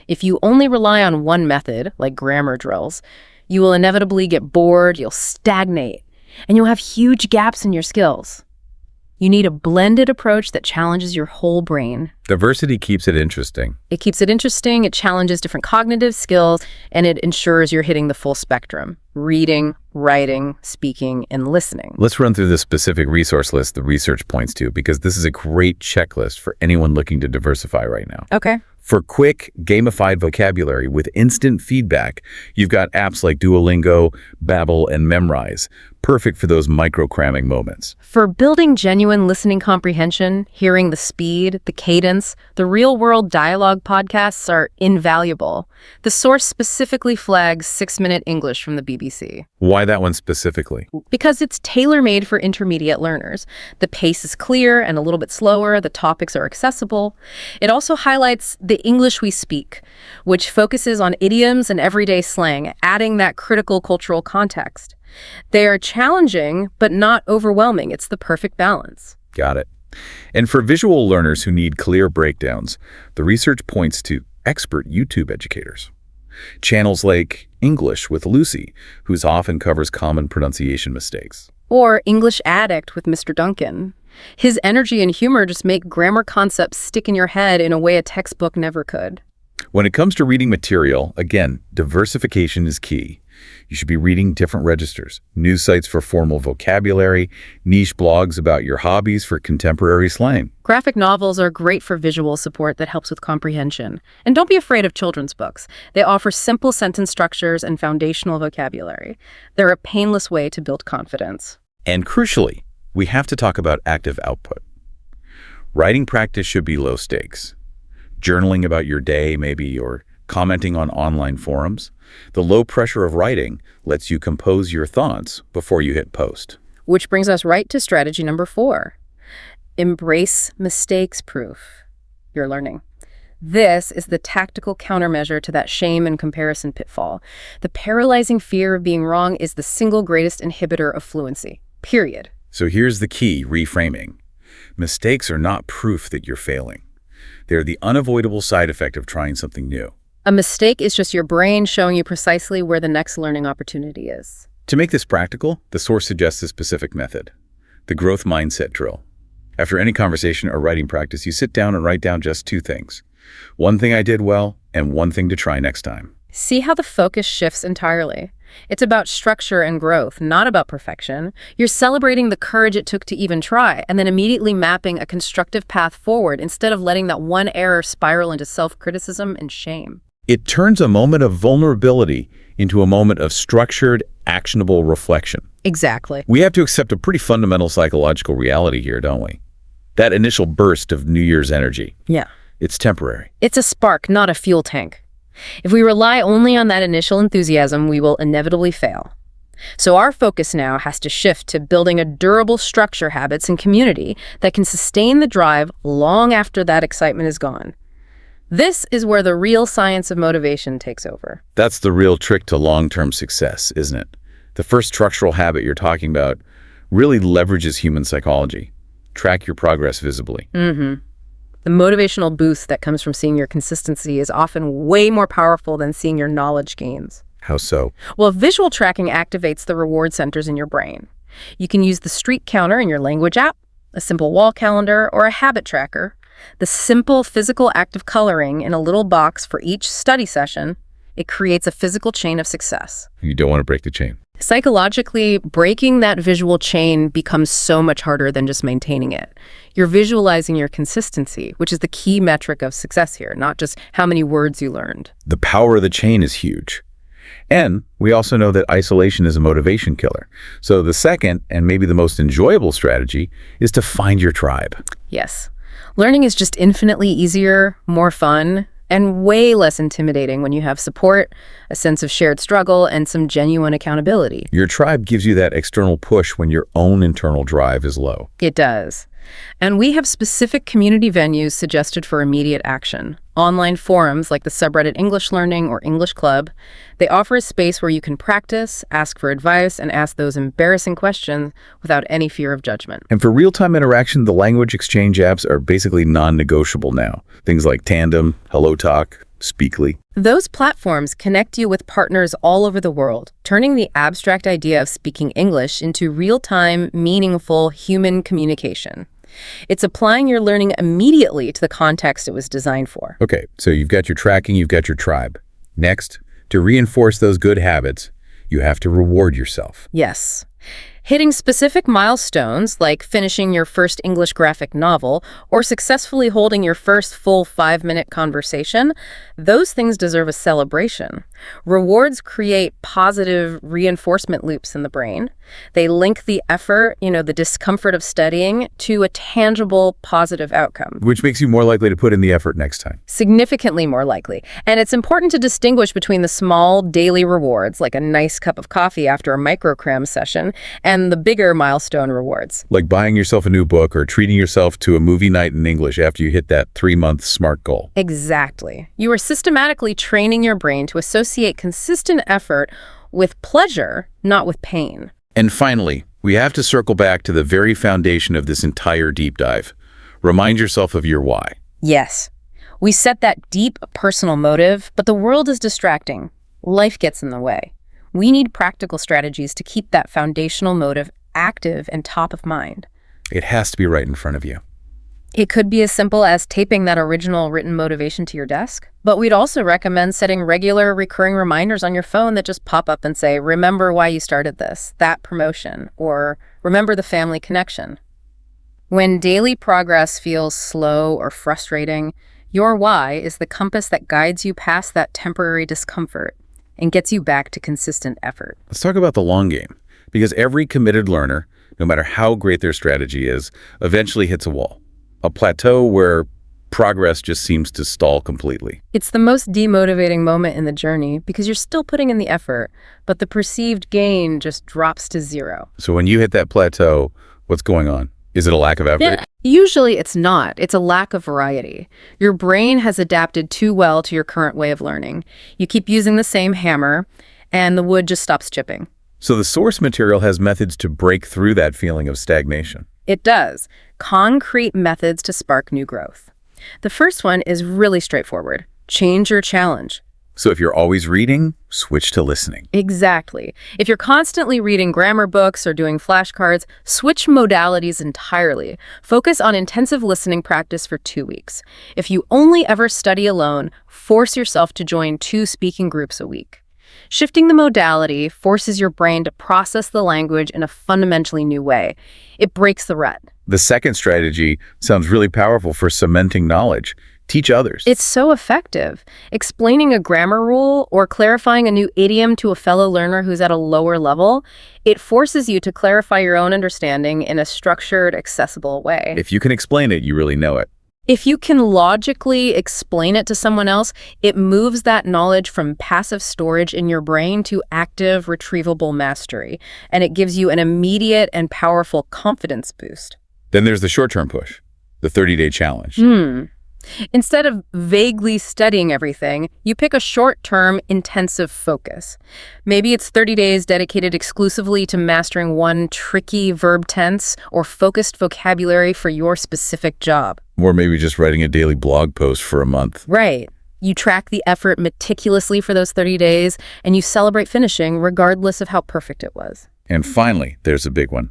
If you only rely on one method, like grammar drills, you will inevitably get bored, you'll stagnate, and you'll have huge gaps in your skills. You need a blended approach that challenges your whole brain. Diversity keeps it interesting. It keeps it interesting, it challenges different cognitive skills, and it ensures you're hitting the full spectrum: reading, writing, speaking, and listening. Let's run through the specific resource list the research points to, because this is a great checklist for anyone looking to diversify right now. Okay. For quick, gamified vocabulary with instant feedback, you've got apps like Duolingo, Babbel, and Memrise, perfect for those micro-cramming moments. For building genuine listening comprehension, hearing the speed, the cadence, the real-world dialogue podcasts are invaluable. The source specifically flags 6-Minute English from the BBC. Why that one specifically? Because it's tailor-made for intermediate learners. The pace is clear and a little bit slower, the topics are accessible. It also highlights the English we speak, which focuses on idioms and everyday slang, adding that critical cultural context. They are challenging, but not overwhelming. It's the perfect balance. Got it. And for visual learners who need clear breakdowns, the research points to expert YouTube educators. Channels like English with Lucy, who often covers common pronunciation mistakes. Or English Addict with Mr. Duncan. His energy and humor just make grammar concepts stick in your head in a way a textbook never could. When it comes to reading material, again, diversification is key. You should be reading different registers, news sites for formal vocabulary, niche blogs about your hobbies for contemporary slang. Graphic novels are great for visual support that helps with comprehension. And don't be afraid of children's books. They offer simple sentence structures and foundational vocabulary. They're a painless way to build confidence. And crucially, we have to talk about active output. Writing practice should be low stakes. Journaling about your day, maybe, or commenting on online forums. The low pressure of writing lets you compose your thoughts before you hit post. Which brings us right to strategy number 4. Embrace mistakes proof. You're learning. This is the tactical countermeasure to that shame and comparison pitfall. The paralyzing fear of being wrong is the single greatest inhibitor of fluency. Period. So here's the key, reframing. Mistakes are not proof that you're failing. They're the unavoidable side effect of trying something new. A mistake is just your brain showing you precisely where the next learning opportunity is. To make this practical, the source suggests a specific method, the growth mindset drill. After any conversation or writing practice, you sit down and write down just 2 things. One thing I did well, and one thing to try next time. See how the focus shifts entirely. It's about structure and growth, not about perfection. You're celebrating the courage it took to even try, and then immediately mapping a constructive path forward instead of letting that one error spiral into self-criticism and shame. It turns a moment of vulnerability into a moment of structured, actionable reflection. Exactly. We have to accept a pretty fundamental psychological reality here, don't we? That initial burst of New Year's energy. Yeah. It's temporary. It's a spark, not a fuel tank. If we rely only on that initial enthusiasm, we will inevitably fail. So our focus now has to shift to building a durable structure, habits, and community that can sustain the drive long after that excitement is gone. This is where the real science of motivation takes over. That's the real trick to long-term success, isn't it? The first structural habit you're talking about really leverages human psychology. Track your progress visibly. The motivational boost that comes from seeing your consistency is often way more powerful than seeing your knowledge gains. How so? Well, visual tracking activates the reward centers in your brain. You can use the streak counter in your language app, a simple wall calendar, or a habit tracker. The simple physical act of coloring in a little box for each study session, it creates a physical chain of success. You don't want to break the chain. Psychologically, breaking that visual chain becomes so much harder than just maintaining it. You're visualizing your consistency, which is the key metric of success here, not just how many words you learned. The power of the chain is huge. And we also know that isolation is a motivation killer. So the second, and maybe the most enjoyable strategy, is to find your tribe. Yes. Learning is just infinitely easier, more fun, and way less intimidating when you have support, a sense of shared struggle, and some genuine accountability. Your tribe gives you that external push when your own internal drive is low. It does. And we have specific community venues suggested for immediate action. Online forums like the subreddit English Learning or English Club, they offer a space where you can practice, ask for advice, and ask those embarrassing questions without any fear of judgment. And for real-time interaction, the language exchange apps are basically non-negotiable now. Things like Tandem, HelloTalk, Speakly. Those platforms connect you with partners all over the world, turning the abstract idea of speaking English into real-time, meaningful human communication. It's applying your learning immediately to the context it was designed for. Okay, so you've got your tracking, you've got your tribe. Next, to reinforce those good habits, you have to reward yourself. Yes. Hitting specific milestones, like finishing your first English graphic novel or successfully holding your first full 5-minute conversation, those things deserve a celebration. Rewards create positive reinforcement loops in the brain. They link the effort, the discomfort of studying, to a tangible, positive outcome. Which makes you more likely to put in the effort next time. Significantly more likely. And it's important to distinguish between the small daily rewards, like a nice cup of coffee after a microcram session, and the bigger milestone rewards. Like buying yourself a new book or treating yourself to a movie night in English after you hit that 3-month SMART goal. Exactly. You are systematically training your brain to associate consistent effort with pleasure, not with pain. And finally, we have to circle back to the very foundation of this entire deep dive. Remind yourself of your why. Yes. We set that deep personal motive, but the world is distracting. Life gets in the way. We need practical strategies to keep that foundational motive active and top of mind. It has to be right in front of you. It could be as simple as taping that original written motivation to your desk, but we'd also recommend setting regular, recurring reminders on your phone that just pop up and say, remember why you started this, that promotion, or remember the family connection. When daily progress feels slow or frustrating, your why is the compass that guides you past that temporary discomfort and gets you back to consistent effort. Let's talk about the long game, because every committed learner, no matter how great their strategy is, eventually hits a wall. A plateau where progress just seems to stall completely. It's the most demotivating moment in the journey because you're still putting in the effort, but the perceived gain just drops to zero. So when you hit that plateau, what's going on? Is it a lack of effort? Yeah. Usually it's not. It's a lack of variety. Your brain has adapted too well to your current way of learning. You keep using the same hammer, and the wood just stops chipping. So the source material has methods to break through that feeling of stagnation. It does. Concrete methods to spark new growth. The first one is really straightforward. Change your challenge. So if you're always reading, switch to listening. Exactly. If you're constantly reading grammar books or doing flashcards, switch modalities entirely. Focus on intensive listening practice for 2 weeks. If you only ever study alone, force yourself to join 2 speaking groups a week. Shifting the modality forces your brain to process the language in a fundamentally new way. It breaks the rut. The second strategy sounds really powerful for cementing knowledge. Teach others. It's so effective. Explaining a grammar rule or clarifying a new idiom to a fellow learner who's at a lower level, it forces you to clarify your own understanding in a structured, accessible way. If you can explain it, you really know it. If you can logically explain it to someone else, it moves that knowledge from passive storage in your brain to active, retrievable mastery, and it gives you an immediate and powerful confidence boost. Then there's the short-term push, the 30-day challenge. Instead of vaguely studying everything, you pick a short-term, intensive focus. Maybe it's 30 days dedicated exclusively to mastering one tricky verb tense or focused vocabulary for your specific job. Or maybe just writing a daily blog post for a month. Right. You track the effort meticulously for those 30 days, and you celebrate finishing regardless of how perfect it was. And finally, there's a big one.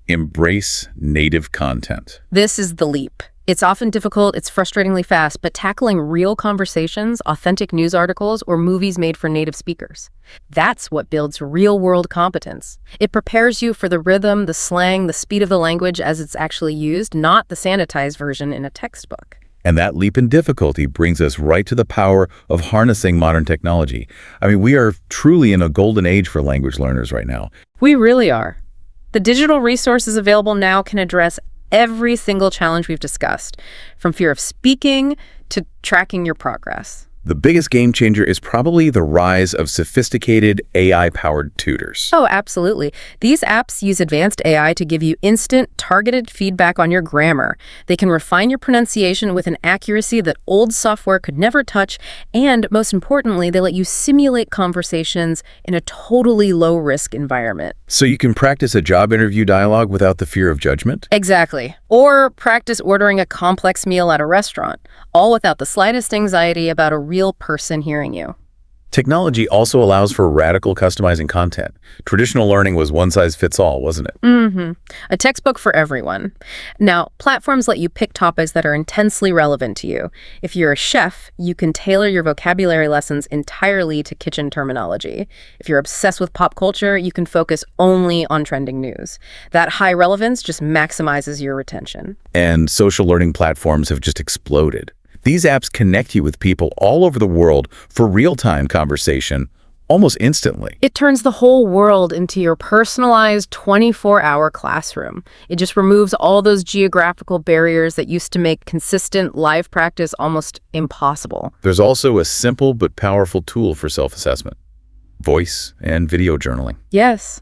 Embrace native content. This is the leap. It's often difficult, it's frustratingly fast, but tackling real conversations, authentic news articles, or movies made for native speakers. That's what builds real-world competence. It prepares you for the rhythm, the slang, the speed of the language as it's actually used, not the sanitized version in a textbook. And that leap in difficulty brings us right to the power of harnessing modern technology. I mean, we are truly in a golden age for language learners right now. We really are. The digital resources available now can address every single challenge we've discussed, from fear of speaking to tracking your progress. The biggest game changer is probably the rise of sophisticated AI-powered tutors. Oh, absolutely. These apps use advanced AI to give you instant, targeted feedback on your grammar. They can refine your pronunciation with an accuracy that old software could never touch, and most importantly, they let you simulate conversations in a totally low-risk environment. So you can practice a job interview dialogue without the fear of judgment? Exactly. Or practice ordering a complex meal at a restaurant, all without the slightest anxiety about a real person hearing you. Technology also allows for radical customizing content. Traditional learning was one-size-fits-all, wasn't it? A textbook for everyone. Now, platforms let you pick topics that are intensely relevant to you. If you're a chef, you can tailor your vocabulary lessons entirely to kitchen terminology. If you're obsessed with pop culture, you can focus only on trending news. That high relevance just maximizes your retention. And social learning platforms have just exploded. These apps connect you with people all over the world for real-time conversation almost instantly. It turns the whole world into your personalized 24-hour classroom. It just removes all those geographical barriers that used to make consistent live practice almost impossible. There's also a simple but powerful tool for self-assessment: voice and video journaling. Yes.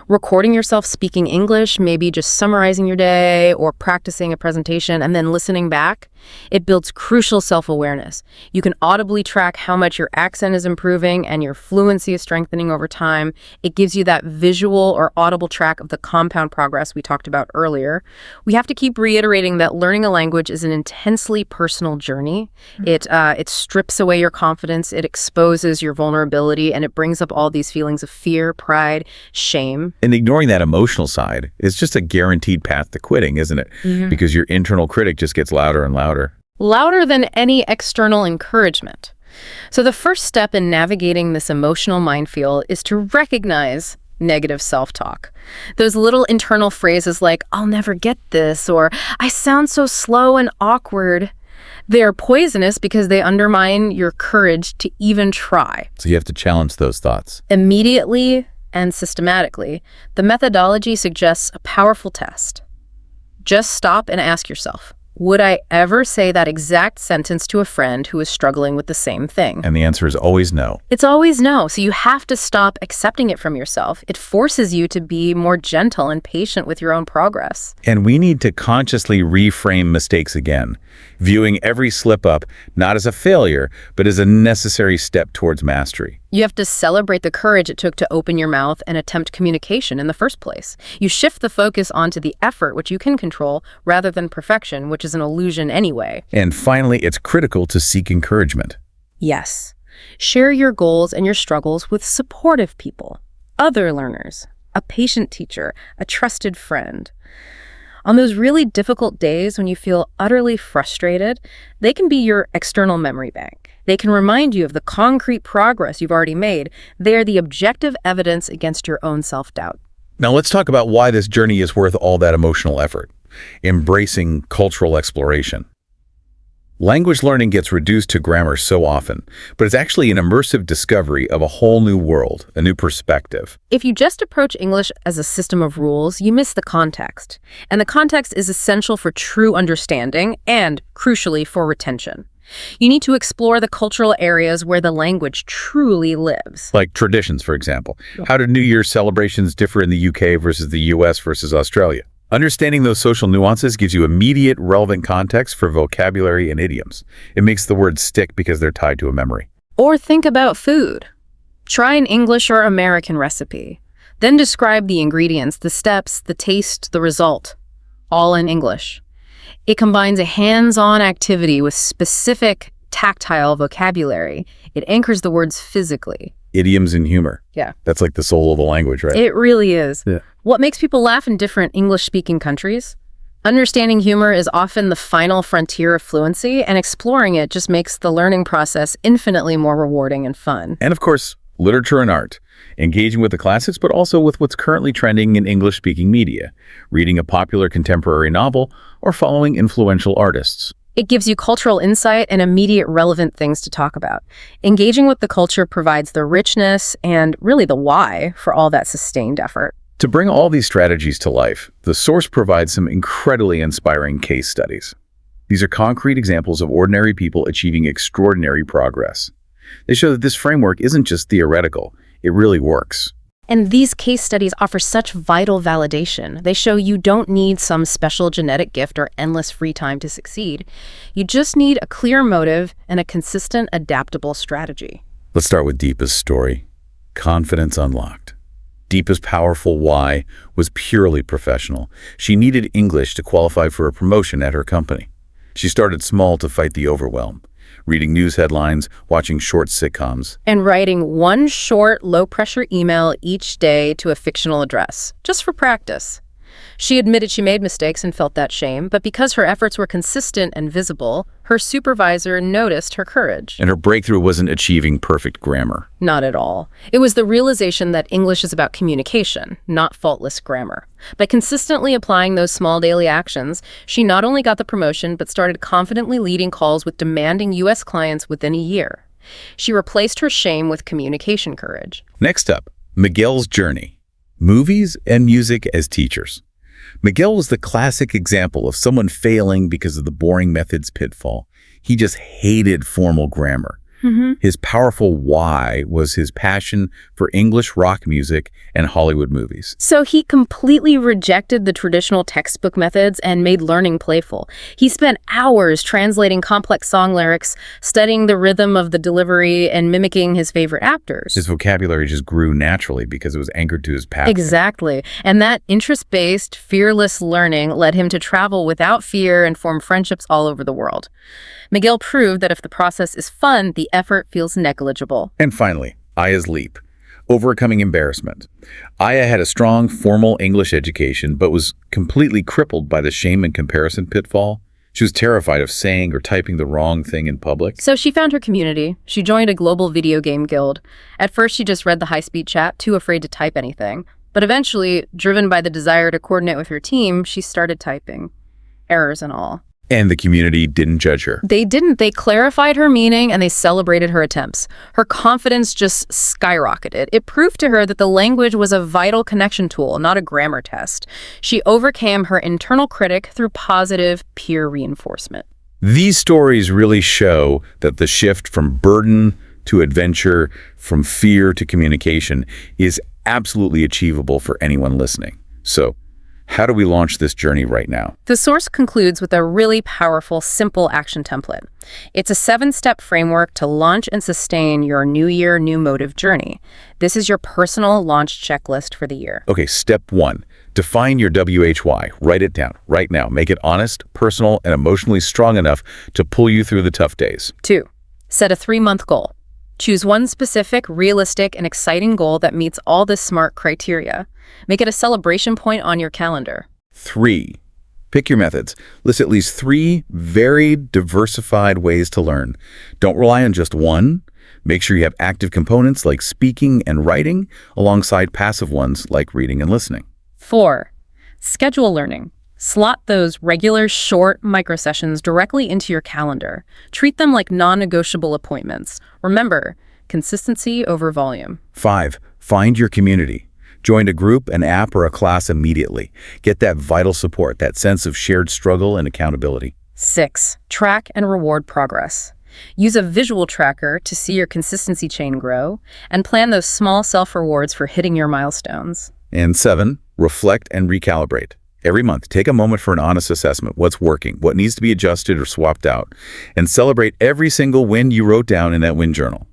Recording yourself speaking English, maybe just summarizing your day or practicing a presentation and then listening back, it builds crucial self-awareness. You can audibly track how much your accent is improving and your fluency is strengthening over time. It gives you that visual or audible track of the compound progress we talked about earlier. We have to keep reiterating that learning a language is an intensely personal journey. It strips away your confidence, it exposes your vulnerability, and it brings up all these feelings of fear, pride, shame. And ignoring that emotional side is just a guaranteed path to quitting, isn't it? Because your internal critic just gets louder and louder. Louder than any external encouragement. So the first step in navigating this emotional minefield is to recognize negative self-talk. Those little internal phrases like, "I'll never get this," or "I sound so slow and awkward." They're poisonous because they undermine your courage to even try. So you have to challenge those thoughts. Immediately and systematically, the methodology suggests a powerful test. Just stop and ask yourself, would I ever say that exact sentence to a friend who is struggling with the same thing? And the answer is always no. It's always no, so you have to stop accepting it from yourself. It forces you to be more gentle and patient with your own progress. And we need to consciously reframe mistakes again, viewing every slip-up not as a failure, but as a necessary step towards mastery. You have to celebrate the courage it took to open your mouth and attempt communication in the first place. You shift the focus onto the effort, which you can control, rather than perfection, which is an illusion anyway. And finally, it's critical to seek encouragement. Yes. Share your goals and your struggles with supportive people, other learners, a patient teacher, a trusted friend. On those really difficult days when you feel utterly frustrated, they can be your external memory bank. They can remind you of the concrete progress you've already made. They are the objective evidence against your own self-doubt. Now let's talk about why this journey is worth all that emotional effort. Embracing cultural exploration. Language learning gets reduced to grammar so often, but it's actually an immersive discovery of a whole new world, a new perspective. If you just approach English as a system of rules, you miss the context. And the context is essential for true understanding and, crucially, for retention. You need to explore the cultural areas where the language truly lives. Like traditions, for example. How do New Year's celebrations differ in the UK versus the US versus Australia? Understanding those social nuances gives you immediate, relevant context for vocabulary and idioms. It makes the words stick because they're tied to a memory. Or think about food. Try an English or American recipe. Then describe the ingredients, the steps, the taste, the result, all in English. It combines a hands-on activity with specific tactile vocabulary. It anchors the words physically. Idioms and humor. Yeah. That's like the soul of the language, right? It really is. Yeah. What makes people laugh in different English-speaking countries? Understanding humor is often the final frontier of fluency, and exploring it just makes the learning process infinitely more rewarding and fun. And of course, literature and art. Engaging with the classics, but also with what's currently trending in English-speaking media. Reading a popular contemporary novel or following influential artists. It gives you cultural insight and immediate relevant things to talk about. Engaging with the culture provides the richness and really the why for all that sustained effort. To bring all these strategies to life, the source provides some incredibly inspiring case studies. These are concrete examples of ordinary people achieving extraordinary progress. They show that this framework isn't just theoretical, it really works. And these case studies offer such vital validation. They show you don't need some special genetic gift or endless free time to succeed. You just need a clear motive and a consistent, adaptable strategy. Let's start with Deepa's story. Confidence unlocked. Deepa's powerful why was purely professional. She needed English to qualify for a promotion at her company. She started small to fight the overwhelm. Reading news headlines, watching short sitcoms. And writing one short, low-pressure email each day to a fictional address, just for practice. She admitted she made mistakes and felt that shame, but because her efforts were consistent and visible, her supervisor noticed her courage. And her breakthrough wasn't achieving perfect grammar. Not at all. It was the realization that English is about communication, not faultless grammar. By consistently applying those small daily actions, she not only got the promotion, but started confidently leading calls with demanding U.S. clients within a year. She replaced her shame with communication courage. Next up, Miguel's journey. Movies and music as teachers. Miguel was the classic example of someone failing because of the boring methods pitfall. He just hated formal grammar. His powerful why was his passion for English rock music and Hollywood movies. So he completely rejected the traditional textbook methods and made learning playful. He spent hours translating complex song lyrics, studying the rhythm of the delivery, and mimicking his favorite actors. His vocabulary just grew naturally because it was anchored to his passion. Exactly. And that interest-based, fearless learning led him to travel without fear and form friendships all over the world. Miguel proved that if the process is fun, the effort feels negligible. And finally, Aya's leap. Overcoming embarrassment. Aya had a strong formal English education, but was completely crippled by the shame and comparison pitfall. She was terrified of saying or typing the wrong thing in public. So she found her community. She joined a global video game guild. At first, she just read the high-speed chat, too afraid to type anything. But eventually, driven by the desire to coordinate with her team, she started typing. Errors and all. And the community didn't judge her. They didn't. They clarified her meaning and they celebrated her attempts. Her confidence just skyrocketed. It proved to her that the language was a vital connection tool, not a grammar test. She overcame her internal critic through positive peer reinforcement. These stories really show that the shift from burden to adventure, from fear to communication, is absolutely achievable for anyone listening. So, how do we launch this journey right now? The source concludes with a really powerful, simple action template. It's a 7-step framework to launch and sustain your New Year, New Motive journey. This is your personal launch checklist for the year. Okay, step 1. Define your WHY. Write it down right now. Make it honest, personal, and emotionally strong enough to pull you through the tough days. 2. Set a 3-month goal. Choose one specific, realistic, and exciting goal that meets all the SMART criteria. Make it a celebration point on your calendar. 3. Pick your methods. List at least 3 varied, diversified ways to learn. Don't rely on just one. Make sure you have active components like speaking and writing, alongside passive ones like reading and listening. 4. Schedule learning. Slot those regular, short microsessions directly into your calendar. Treat them like non-negotiable appointments. Remember, consistency over volume. 5. Find your community. Join a group, an app, or a class immediately. Get that vital support, that sense of shared struggle and accountability. 6. Track and reward progress. Use a visual tracker to see your consistency chain grow, and plan those small self-rewards for hitting your milestones. And 7. Reflect and recalibrate. Every month, take a moment for an honest assessment. What's working? What needs to be adjusted or swapped out? And celebrate every single win you wrote down in that win journal.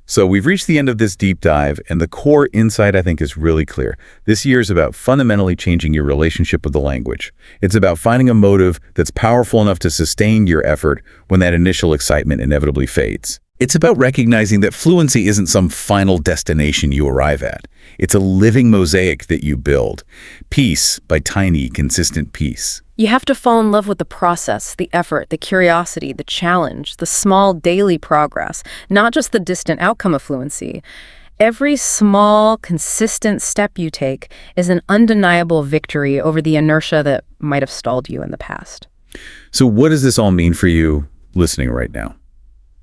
So we've reached the end of this deep dive, and the core insight, I think, is really clear. This year is about fundamentally changing your relationship with the language. It's about finding a motive that's powerful enough to sustain your effort when that initial excitement inevitably fades. It's about recognizing that fluency isn't some final destination you arrive at. It's a living mosaic that you build, piece by tiny, consistent piece. You have to fall in love with the process, the effort, the curiosity, the challenge, the small daily progress, not just the distant outcome of fluency. Every small, consistent step you take is an undeniable victory over the inertia that might have stalled you in the past. So what does this all mean for you listening right now?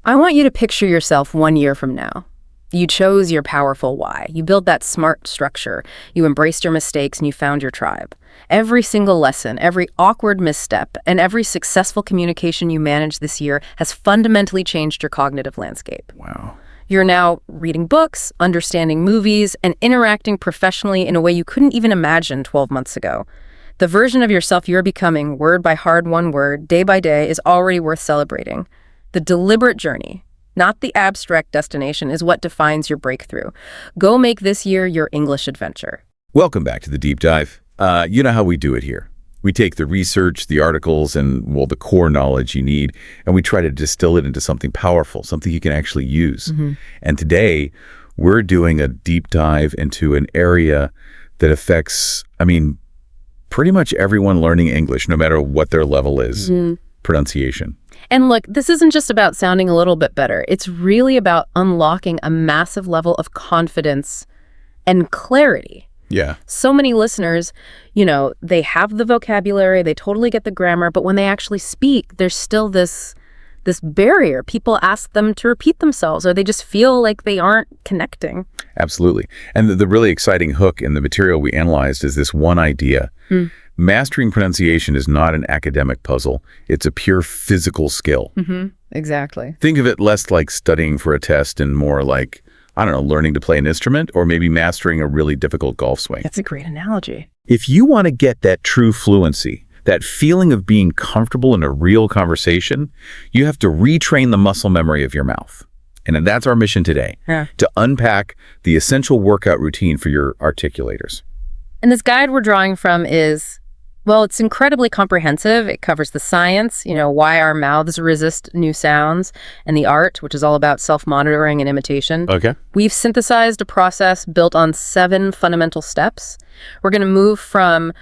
I want you to picture yourself 1 year from now. You chose your powerful why. You built that SMART structure. You embraced your mistakes and you found your tribe. Every single lesson, every awkward misstep, and every successful communication you managed this year has fundamentally changed your cognitive landscape. Wow. You're now reading books, understanding movies, and interacting professionally in a way you couldn't even imagine 12 months ago. The version of yourself you're becoming, word by hard-won word, day by day, is already worth celebrating. The deliberate journey, not the abstract destination, is what defines your breakthrough. Go make this year your English adventure. Welcome back to the deep dive. You know how we do it here. We take the research, the articles, and, well, the core knowledge you need, and we try to distill it into something powerful, something you can actually use. And today, we're doing a deep dive into an area that affects, pretty much everyone learning English, no matter what their level is. Pronunciation. And look, this isn't just about sounding a little bit better. It's really about unlocking a massive level of confidence and clarity. Yeah. So many listeners, they have the vocabulary, they totally get the grammar, but when they actually speak, there's still this barrier. People ask them to repeat themselves, or they just feel like they aren't connecting. Absolutely. And the really exciting hook in the material we analyzed is this one idea. Mastering pronunciation is not an academic puzzle. It's a pure physical skill. Exactly. Think of it less like studying for a test and more like, learning to play an instrument, or maybe mastering a really difficult golf swing. That's a great analogy. If you want to get that true fluency, that feeling of being comfortable in a real conversation, you have to retrain the muscle memory of your mouth. And that's our mission today, to unpack the essential workout routine for your articulators. And this guide we're drawing from is Well, it's incredibly comprehensive. It covers the science, why our mouths resist new sounds, and the art, which is all about self-monitoring and imitation. Okay. We've synthesized a process built on 7 fundamental steps. We're going to move from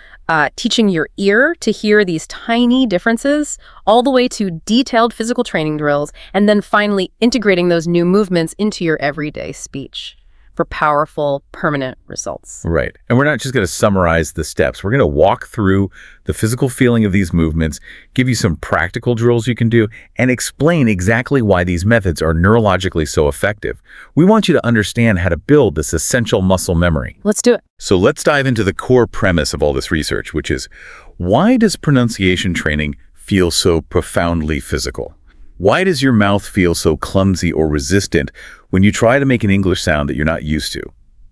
teaching your ear to hear these tiny differences, all the way to detailed physical training drills, and then finally integrating those new movements into your everyday speech for powerful, permanent results. Right. And we're not just going to summarize the steps. We're going to walk through the physical feeling of these movements, give you some practical drills you can do, and explain exactly why these methods are neurologically so effective. We want you to understand how to build this essential muscle memory. Let's do it. So let's dive into the core premise of all this research, which is, why does pronunciation training feel so profoundly physical? Why does your mouth feel so clumsy or resistant when you try to make an English sound that you're not used to,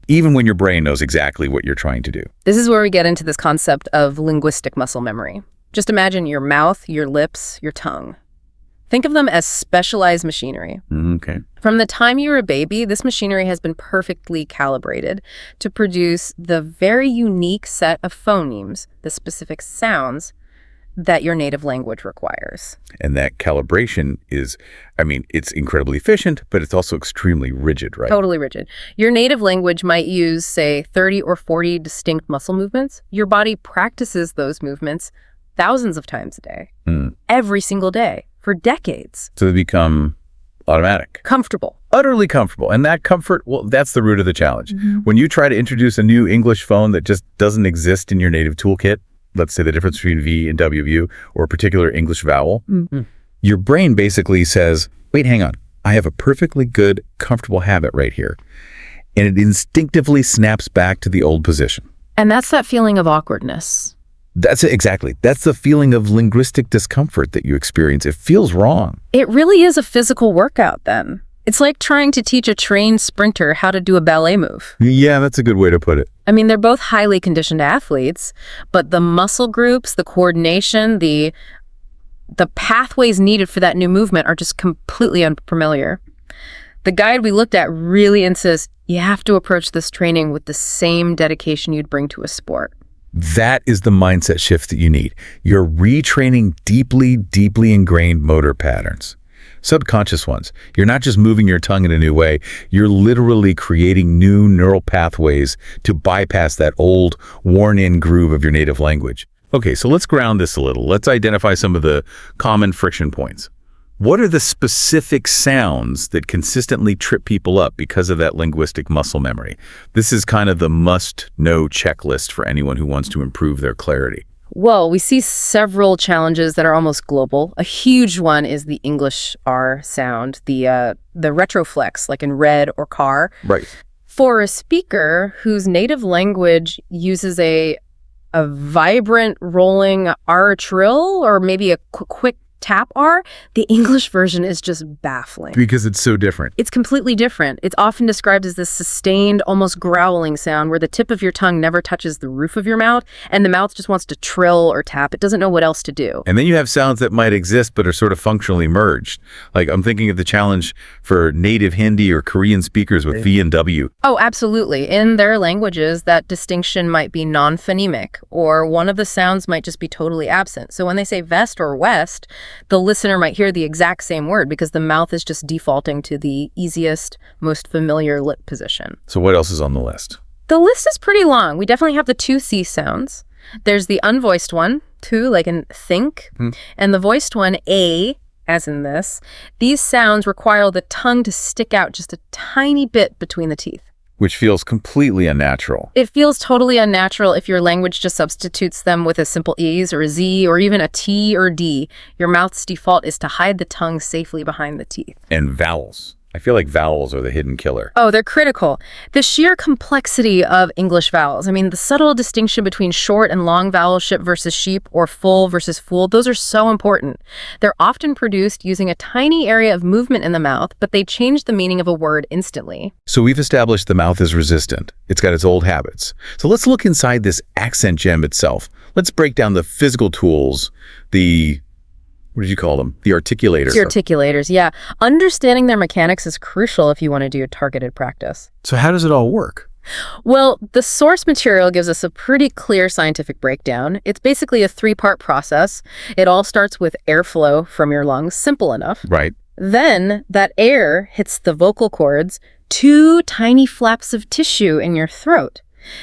even when your brain knows exactly what you're trying to do? This is where we get into this concept of linguistic muscle memory. Just imagine your mouth, your lips, your tongue. Think of them as specialized machinery. Okay. From the time you were a baby, this machinery has been perfectly calibrated to produce the very unique set of phonemes, the specific sounds that your native language requires. And that calibration is, it's incredibly efficient, but it's also extremely rigid, right? Totally rigid. Your native language might use, say, 30 or 40 distinct muscle movements. Your body practices those movements thousands of times a day, every single day, for decades. So they become automatic. Comfortable. Utterly comfortable. And that comfort, well, that's the root of the challenge. When you try to introduce a new English phone that just doesn't exist in your native toolkit, let's say the difference between V and WU, or a particular English vowel, your brain basically says, wait, hang on, I have a perfectly good, comfortable habit right here. And it instinctively snaps back to the old position. And that's that feeling of awkwardness. That's it, exactly. That's the feeling of linguistic discomfort that you experience. It feels wrong. It really is a physical workout then. It's like trying to teach a trained sprinter how to do a ballet move. Yeah, that's a good way to put it. They're both highly conditioned athletes, but the muscle groups, the coordination, the pathways needed for that new movement are just completely unfamiliar. The guide we looked at really insists you have to approach this training with the same dedication you'd bring to a sport. That is the mindset shift that you need. You're retraining deeply, deeply ingrained motor patterns. Subconscious ones. You're not just moving your tongue in a new way. You're literally creating new neural pathways to bypass that old, worn-in groove of your native language. Okay, so let's ground this a little. Let's identify some of the common friction points. What are the specific sounds that consistently trip people up because of that linguistic muscle memory? This is kind of the must-know checklist for anyone who wants to improve their clarity. Well, we see several challenges that are almost global. A huge one is the English R sound, the retroflex, like in red or car. Right. For a speaker whose native language uses a vibrant, rolling R trill, or maybe a quick tap R, the English version is just baffling. Because it's so different. It's completely different. It's often described as this sustained, almost growling sound where the tip of your tongue never touches the roof of your mouth, and the mouth just wants to trill or tap. It doesn't know what else to do. And then you have sounds that might exist but are sort of functionally merged. Like I'm thinking of the challenge for native Hindi or Korean speakers with V and W. Oh, absolutely. In their languages, that distinction might be non-phonemic, or one of the sounds might just be totally absent. So when they say vest or west, the listener might hear the exact same word because the mouth is just defaulting to the easiest, most familiar lip position. So what else is on the list? The list is pretty long. We definitely have the 2 C sounds. There's the unvoiced one, too, like in think, and the voiced one, A, as in this. These sounds require the tongue to stick out just a tiny bit between the teeth. Which feels completely unnatural. It feels totally unnatural if your language just substitutes them with a simple E's or a Z or even a T or D. Your mouth's default is to hide the tongue safely behind the teeth. And vowels. I feel like vowels are the hidden killer. Oh, they're critical. The sheer complexity of English vowels. The subtle distinction between short and long vowel ship versus sheep or full versus fool, those are so important. They're often produced using a tiny area of movement in the mouth, but they change the meaning of a word instantly. So we've established the mouth is resistant. It's got its old habits. So let's look inside this accent gem itself. Let's break down the physical tools, what did you call them? The articulators. The articulators, yeah. Understanding their mechanics is crucial if you want to do targeted practice. So how does it all work? Well, the source material gives us a pretty clear scientific breakdown. It's basically a three-part process. It all starts with airflow from your lungs, simple enough. Right. Then that air hits the vocal cords, two tiny flaps of tissue in your throat.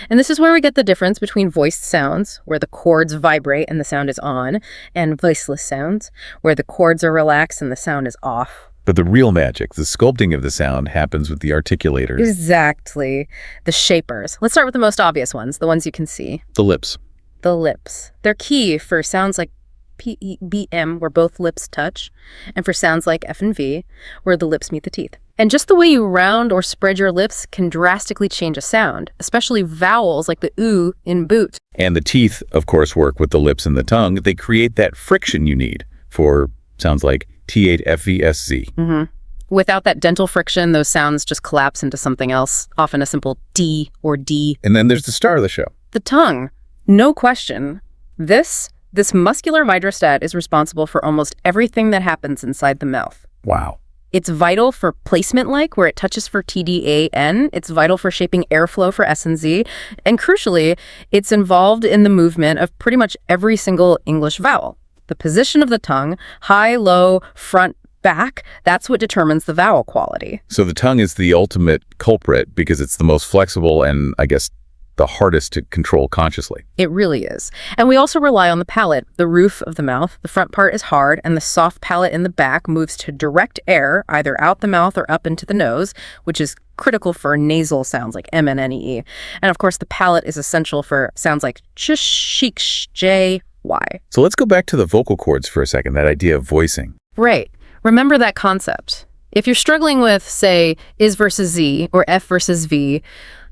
And this is where we get the difference between voiced sounds, where the cords vibrate and the sound is on, and voiceless sounds, where the cords are relaxed and the sound is off. But the real magic, the sculpting of the sound, happens with the articulators. Exactly. The shapers. Let's start with the most obvious ones, the ones you can see. The lips. The lips. They're key for sounds like P, E, B, M, where both lips touch, and for sounds like F and V, where the lips meet the teeth. And just the way you round or spread your lips can drastically change a sound, especially vowels like the oo in boot. And the teeth, of course, work with the lips and the tongue. They create that friction you need for sounds like T8FVSZ. Mm-hmm. Without that dental friction, those sounds just collapse into something else, often a simple D or D. And then there's the star of the show. The tongue. No question. This muscular vidrostat is responsible for almost everything that happens inside the mouth. Wow. It's vital for placement-like, where it touches for TDAN. It's vital for shaping airflow for S and Z. And crucially, it's involved in the movement of pretty much every single English vowel. The position of the tongue, high, low, front, back, that's what determines the vowel quality. So the tongue is the ultimate culprit because it's the most flexible and, I guess, the hardest to control consciously. It really is. And we also rely on the palate, the roof of the mouth. The front part is hard, and the soft palate in the back moves to direct air, either out the mouth or up into the nose, which is critical for nasal sounds like M and N-E-E. And of course, the palate is essential for sounds like ch, sheek, sh, j, y. So let's go back to the vocal cords for a second, that idea of voicing. Right. Remember that concept. If you're struggling with, say, is versus Z or F versus V,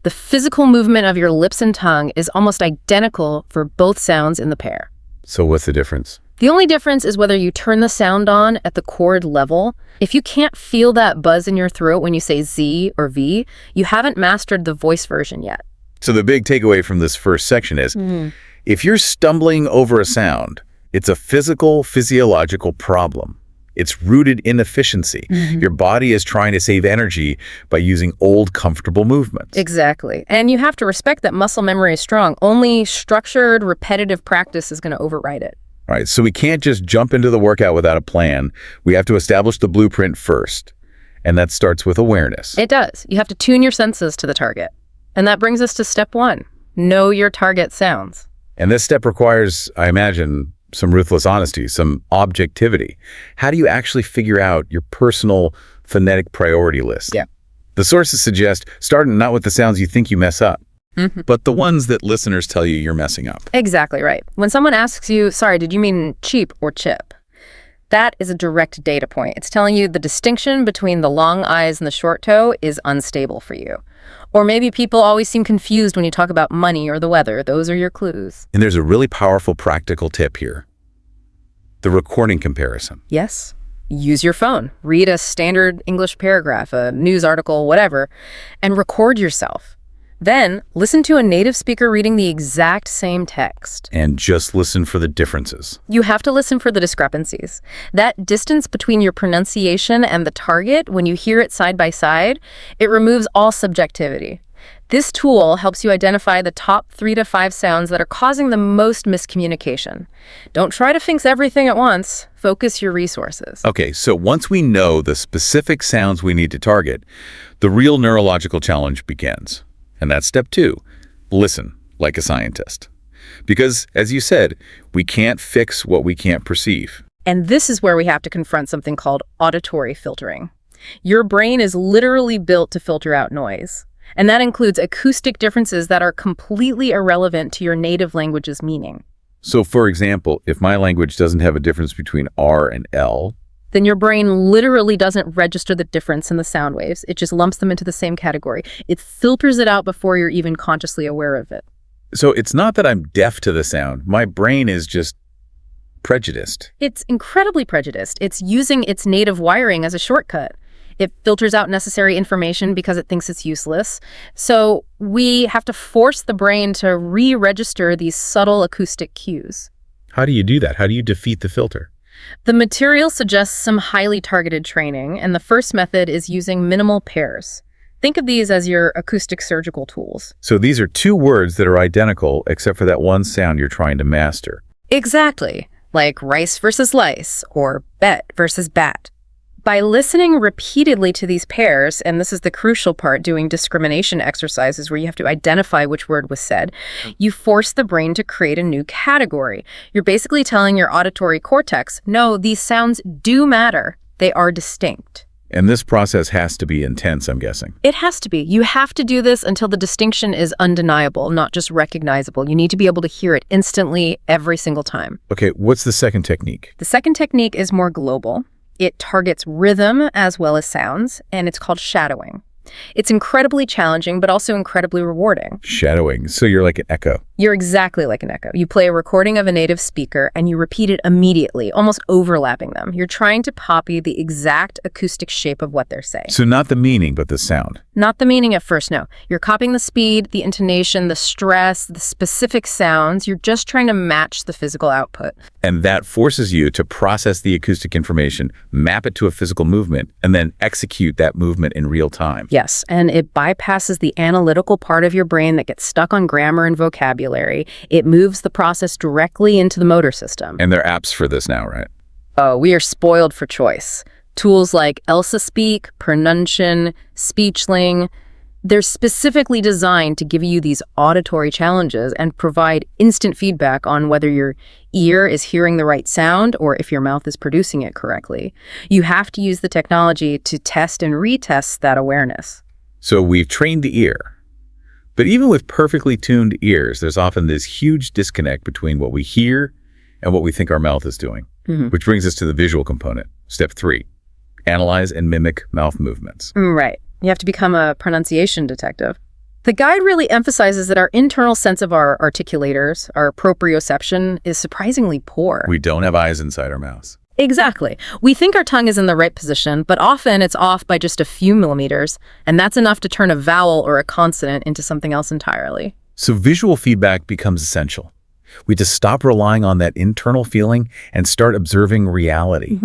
the physical movement of your lips and tongue is almost identical for both sounds in the pair. So what's the difference? The only difference is whether you turn the sound on at the chord level. If you can't feel that buzz in your throat when you say Z or V, you haven't mastered the voice version yet. So the big takeaway from this first section is, if you're stumbling over a sound, it's a physiological problem. It's rooted in efficiency. Your body is trying to save energy by using old, comfortable movements. Exactly. And you have to respect that muscle memory is strong. Only structured, repetitive practice is going to override it. All right, so we can't just jump into the workout without a plan. We have to establish the blueprint first, and that starts with awareness. It does. You have to tune your senses to the target. And that brings us to step one. Know your target sounds. And this step requires, I imagine, some ruthless honesty, some objectivity. How do you actually figure out your personal phonetic priority list? Yeah. The sources suggest starting not with the sounds you think you mess up, but the ones that listeners tell you you're messing up. Exactly right. When someone asks you, sorry, did you mean cheap or chip? That is a direct data point. It's telling you the distinction between the long I's and the short toe is unstable for you. Or maybe people always seem confused when you talk about money or the weather. Those are your clues. And there's a really powerful practical tip here. The recording comparison. Yes. Use your phone. Read a standard English paragraph, a news article, whatever, and record yourself. Then listen to a native speaker reading the exact same text. And just listen for the differences. You have to listen for the discrepancies. That distance between your pronunciation and the target, when you hear it side by side, it removes all subjectivity. This tool helps you identify the top 3 to 5 sounds that are causing the most miscommunication. Don't try to fix everything at once. Focus your resources. Okay, so once we know the specific sounds we need to target, the real neurological challenge begins. And that's step 2. Listen like a scientist. Because, as you said, we can't fix what we can't perceive. And this is where we have to confront something called auditory filtering. Your brain is literally built to filter out noise. And that includes acoustic differences that are completely irrelevant to your native language's meaning. So, for example, if my language doesn't have a difference between R and L, then your brain literally doesn't register the difference in the sound waves. It just lumps them into the same category. It filters it out before you're even consciously aware of it. So it's not that I'm deaf to the sound. My brain is just prejudiced. It's incredibly prejudiced. It's using its native wiring as a shortcut. It filters out necessary information because it thinks it's useless. So we have to force the brain to re-register these subtle acoustic cues. How do you do that? How do you defeat the filter? The material suggests some highly targeted training, and the first method is using minimal pairs. Think of these as your acoustic surgical tools. So these are two words that are identical except for that one sound you're trying to master. Exactly, like rice versus lice or bet versus bat. By listening repeatedly to these pairs, and this is the crucial part, doing discrimination exercises where you have to identify which word was said, you force the brain to create a new category. You're basically telling your auditory cortex, no, these sounds do matter. They are distinct. And this process has to be intense, I'm guessing. It has to be. You have to do this until the distinction is undeniable, not just recognizable. You need to be able to hear it instantly every single time. Okay, what's the second technique? The second technique is more global. It targets rhythm as well as sounds, and it's called shadowing. It's incredibly challenging, but also incredibly rewarding. Shadowing. So you're like an echo. You're exactly like an echo. You play a recording of a native speaker and you repeat it immediately, almost overlapping them. You're trying to copy the exact acoustic shape of what they're saying. So not the meaning, but the sound. Not the meaning at first, no. You're copying the speed, the intonation, the stress, the specific sounds. You're just trying to match the physical output. And that forces you to process the acoustic information, map it to a physical movement, and then execute that movement in real time. Yes, and it bypasses the analytical part of your brain that gets stuck on grammar and vocabulary. It moves the process directly into the motor system. And there are apps for this now, right? Oh, we are spoiled for choice. Tools like Elsa Speak, Pronunciation, Speechling, they're specifically designed to give you these auditory challenges and provide instant feedback on whether your ear is hearing the right sound or if your mouth is producing it correctly. You have to use the technology to test and retest that awareness. So we've trained the ear. But even with perfectly tuned ears, there's often this huge disconnect between what we hear and what we think our mouth is doing, which brings us to the visual component. Step 3, analyze and mimic mouth movements. Right. You have to become a pronunciation detective. The guide really emphasizes that our internal sense of our articulators, our proprioception, is surprisingly poor. We don't have eyes inside our mouths. Exactly. We think our tongue is in the right position, but often it's off by just a few millimeters, and that's enough to turn a vowel or a consonant into something else entirely. So visual feedback becomes essential. We just stop relying on that internal feeling and start observing reality.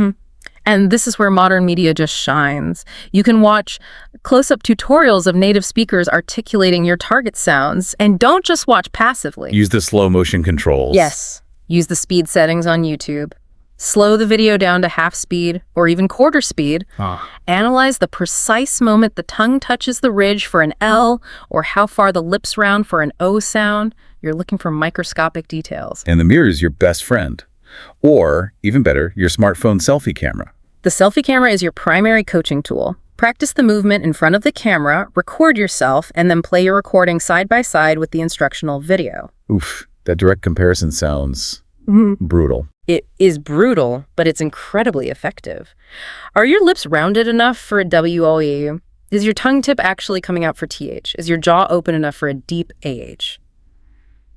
And this is where modern media just shines. You can watch close-up tutorials of native speakers articulating your target sounds, and don't just watch passively. Use the slow motion controls. Yes. Use the speed settings on YouTube. Slow the video down to half speed or even quarter speed. Analyze the precise moment the tongue touches the ridge for an L or how far the lips round for an O sound. You're looking for microscopic details. And the mirror is your best friend. Or, even better, your smartphone selfie camera. The selfie camera is your primary coaching tool. Practice the movement in front of the camera, record yourself, and then play your recording side by side with the instructional video. Oof, that direct comparison sounds brutal. It is brutal, but it's incredibly effective. Are your lips rounded enough for a WOE? Is your tongue tip actually coming out for TH? Is your jaw open enough for a deep AH?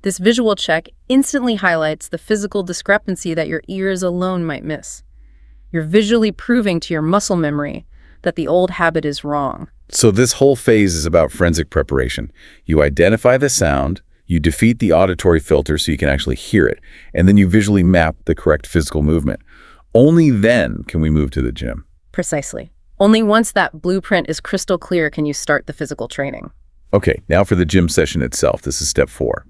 This visual check instantly highlights the physical discrepancy that your ears alone might miss. You're visually proving to your muscle memory that the old habit is wrong. So this whole phase is about forensic preparation. You identify the sound, you defeat the auditory filter so you can actually hear it, and then you visually map the correct physical movement. Only then can we move to the gym. Precisely. Only once that blueprint is crystal clear can you start the physical training. Okay, now for the gym session itself. This is step 4.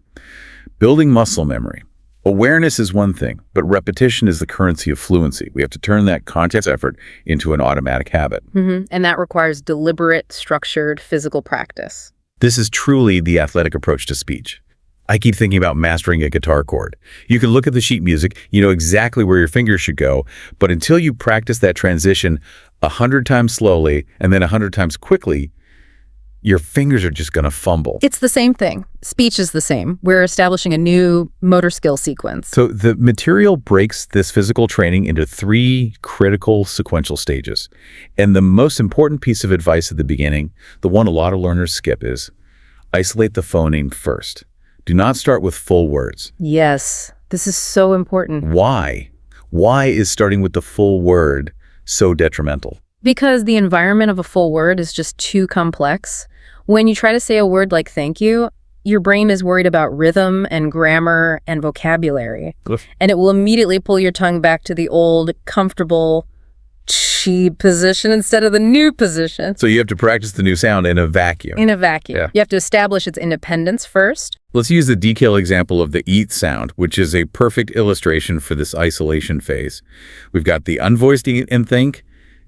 Building muscle memory. Awareness is one thing, but repetition is the currency of fluency. We have to turn that conscious effort into an automatic habit. And that requires deliberate, structured physical practice. This is truly the athletic approach to speech. I keep thinking about mastering a guitar chord. You can look at the sheet music, you know exactly where your fingers should go, but until you practice that transition 100 times slowly and then 100 times quickly, your fingers are just going to fumble. It's the same thing. Speech is the same. We're establishing a new motor skill sequence. So the material breaks this physical training into 3 critical sequential stages. And the most important piece of advice at the beginning, the one a lot of learners skip, is isolate the phoneme first. Do not start with full words. Yes, this is so important. Why? Why is starting with the full word so detrimental? Because the environment of a full word is just too complex. When you try to say a word like thank you, your brain is worried about rhythm and grammar and vocabulary. And it will immediately pull your tongue back to the old, comfortable cheap position instead of the new position. So you have to practice the new sound in a vacuum. In a vacuum. Yeah. You have to establish its independence first. Let's use the decal example of the eat sound, which is a perfect illustration for this isolation phase. We've got the unvoiced E in think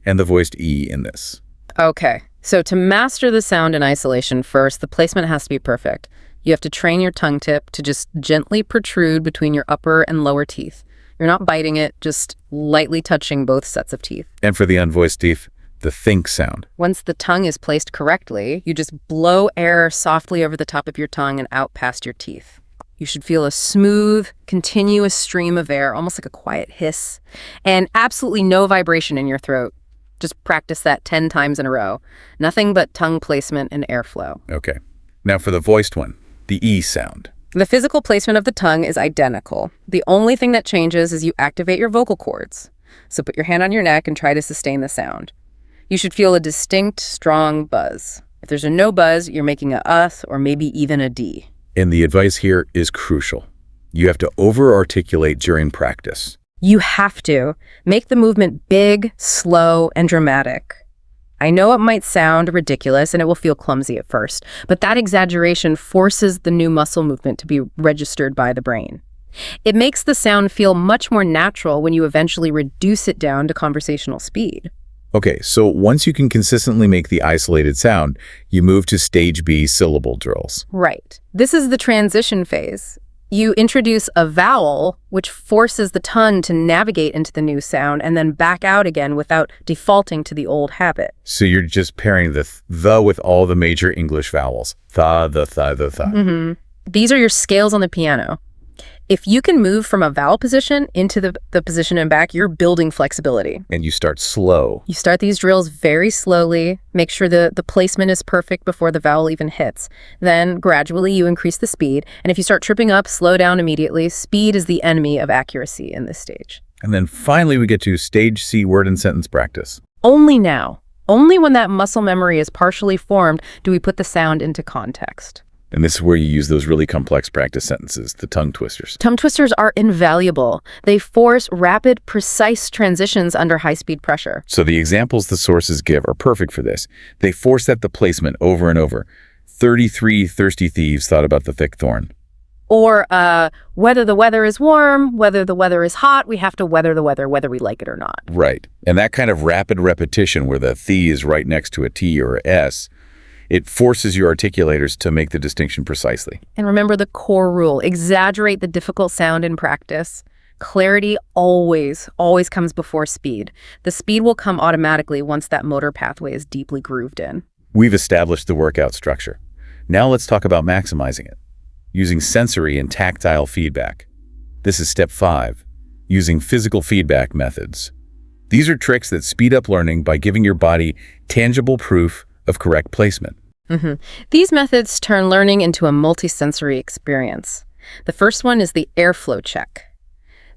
and the voiced E in this. Okay, so to master the sound in isolation first, the placement has to be perfect. You have to train your tongue tip to just gently protrude between your upper and lower teeth. You're not biting it, just lightly touching both sets of teeth. And for the unvoiced teeth, the think sound. Once the tongue is placed correctly, you just blow air softly over the top of your tongue and out past your teeth. You should feel a smooth, continuous stream of air, almost like a quiet hiss, and absolutely no vibration in your throat. Just practice that 10 times in a row. Nothing but tongue placement and airflow. Okay. Now for the voiced one, the E sound. The physical placement of the tongue is identical. The only thing that changes is you activate your vocal cords. So put your hand on your neck and try to sustain the sound. You should feel a distinct, strong buzz. If there's a no buzz, you're making a us or maybe even a D. And the advice here is crucial. You have to over-articulate during practice. You have to. Make the movement big, slow, and dramatic. I know it might sound ridiculous and it will feel clumsy at first, but that exaggeration forces the new muscle movement to be registered by the brain. It makes the sound feel much more natural when you eventually reduce it down to conversational speed. Okay, so once you can consistently make the isolated sound, you move to stage B syllable drills. Right. This is the transition phase. You introduce a vowel, which forces the tongue to navigate into the new sound and then back out again without defaulting to the old habit. So you're just pairing the with all the major English vowels. The. Mm-hmm. These are your scales on the piano. If you can move from a vowel position into the position and back, you're building flexibility. And you start slow. You start these drills very slowly, make sure the placement is perfect before the vowel even hits. Then gradually you increase the speed. And if you start tripping up, slow down immediately. Speed is the enemy of accuracy in this stage. And then finally we get to stage C word and sentence practice. Only now, only when that muscle memory is partially formed, do we put the sound into context. And this is where you use those really complex practice sentences, the tongue twisters. Tongue twisters are invaluable. They force rapid, precise transitions under high-speed pressure. So the examples the sources give are perfect for this. They force the placement over and over. 33 thirsty thieves thought about the thick thorn. Or whether the weather is warm, whether the weather is hot, we have to weather the weather, whether we like it or not. Right. And that kind of rapid repetition where the "the" is right next to a T or a S, it forces your articulators to make the distinction precisely. And remember the core rule, exaggerate the difficult sound in practice. Clarity always comes before speed. The speed will come automatically once that motor pathway is deeply grooved in. We've established the workout structure. Now let's talk about maximizing it, using sensory and tactile feedback. This is step 5, using physical feedback methods. These are tricks that speed up learning by giving your body tangible proof of correct placement. Mm-hmm. These methods turn learning into a multisensory experience. The first one is the airflow check.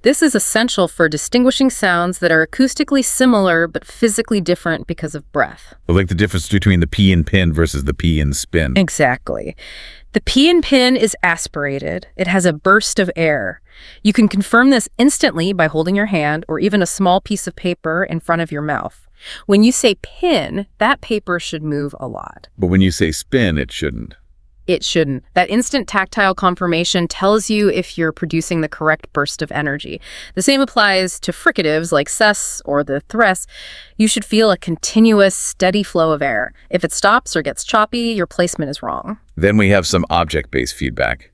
This is essential for distinguishing sounds that are acoustically similar but physically different because of breath. Like the difference between the P in pin versus the P in spin. Exactly. The P in pin is aspirated. It has a burst of air. You can confirm this instantly by holding your hand or even a small piece of paper in front of your mouth. When you say pin, that paper should move a lot. But when you say spin, it shouldn't. It shouldn't. That instant tactile confirmation tells you if you're producing the correct burst of energy. The same applies to fricatives like sus or the thress. You should feel a continuous, steady flow of air. If it stops or gets choppy, your placement is wrong. Then we have some object-based feedback.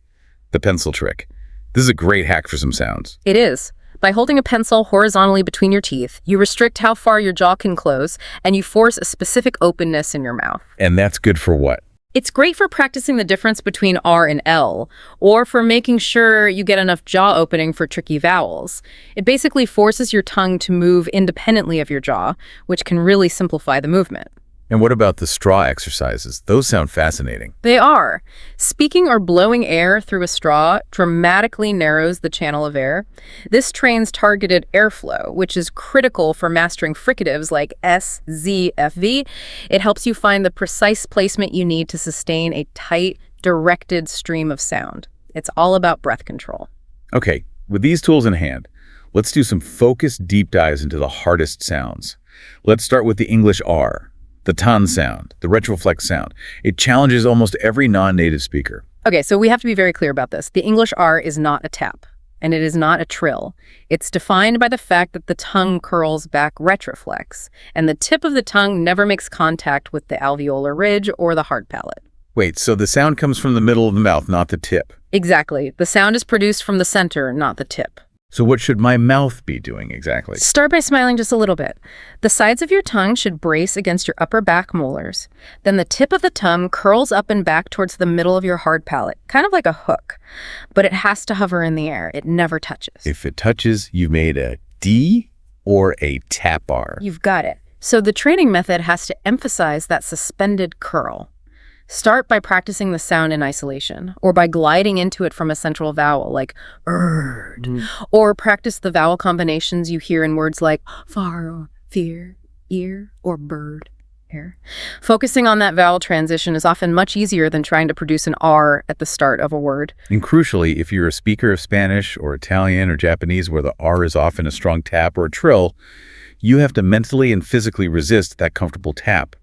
The pencil trick. This is a great hack for some sounds. It is. By holding a pencil horizontally between your teeth, you restrict how far your jaw can close, and you force a specific openness in your mouth. And that's good for what? It's great for practicing the difference between R and L, or for making sure you get enough jaw opening for tricky vowels. It basically forces your tongue to move independently of your jaw, which can really simplify the movement. And what about the straw exercises? Those sound fascinating. They are. Speaking or blowing air through a straw dramatically narrows the channel of air. This trains targeted airflow, which is critical for mastering fricatives like S, Z, F, V. It helps you find the precise placement you need to sustain a tight, directed stream of sound. It's all about breath control. Okay, with these tools in hand, let's do some focused deep dives into the hardest sounds. Let's start with the English R, the ton sound, the retroflex sound. It challenges almost every non-native speaker. Okay, so we have to be very clear about this. The English R is not a tap, and it is not a trill. It's defined by the fact that the tongue curls back retroflex, and the tip of the tongue never makes contact with the alveolar ridge or the hard palate. Wait, so the sound comes from the middle of the mouth, not the tip. Exactly. The sound is produced from the center, not the tip. So what should my mouth be doing exactly? Start by smiling just a little bit. The sides of your tongue should brace against your upper back molars. Then the tip of the tongue curls up and back towards the middle of your hard palate, kind of like a hook. But it has to hover in the air. It never touches. If it touches, you've made a D or a tap R. You've got it. So the training method has to emphasize that suspended curl. Start by practicing the sound in isolation, or by gliding into it from a central vowel, like erd. Or practice the vowel combinations you hear in words like far, or fear, ear, or bird, air. Focusing on that vowel transition is often much easier than trying to produce an R at the start of a word. And crucially, if you're a speaker of Spanish or Italian or Japanese where the R is often a strong tap or a trill, you have to mentally and physically resist that comfortable tap.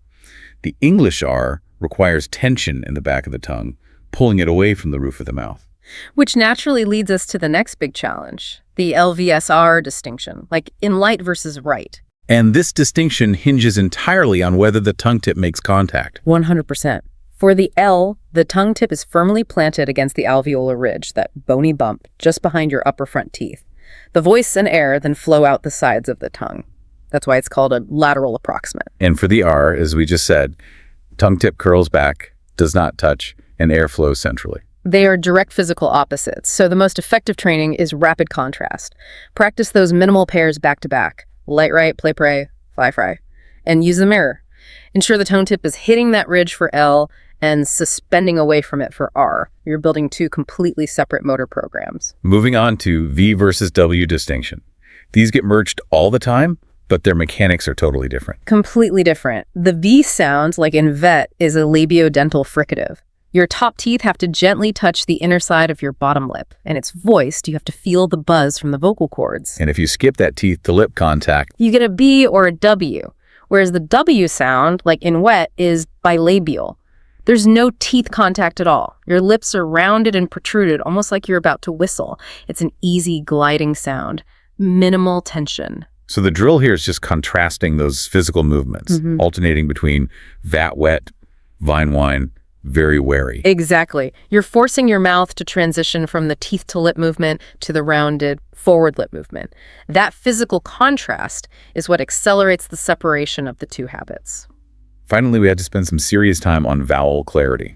The English R requires tension in the back of the tongue, pulling it away from the roof of the mouth. Which naturally leads us to the next big challenge, the LVSR distinction, like in light versus right. And this distinction hinges entirely on whether the tongue tip makes contact. 100%. For the L, the tongue tip is firmly planted against the alveolar ridge, that bony bump just behind your upper front teeth. The voice and air then flow out the sides of the tongue. That's why it's called a lateral approximant. And for the R, as we just said, tongue tip curls back, does not touch, and air flows centrally. They are direct physical opposites, so the most effective training is rapid contrast. Practice those minimal pairs back to back, light right, play pray, fly fry, and use the mirror. Ensure the tone tip is hitting that ridge for L and suspending away from it for R. You're building two completely separate motor programs. Moving on to V versus W distinction. These get merged all the time, but their mechanics are totally different. Completely different. The V sound, like in vet, is a labiodental fricative. Your top teeth have to gently touch the inner side of your bottom lip, and it's voiced. You have to feel the buzz from the vocal cords. And if you skip that teeth-to-lip contact, you get a B or a W, whereas the W sound, like in wet, is bilabial. There's no teeth contact at all. Your lips are rounded and protruded, almost like you're about to whistle. It's an easy, gliding sound. Minimal tension. So the drill here is just contrasting those physical movements, alternating between vat wet, vine wine, very wary. Exactly. You're forcing your mouth to transition from the teeth to lip movement to the rounded forward lip movement. That physical contrast is what accelerates the separation of the two habits. Finally, we had to spend some serious time on vowel clarity.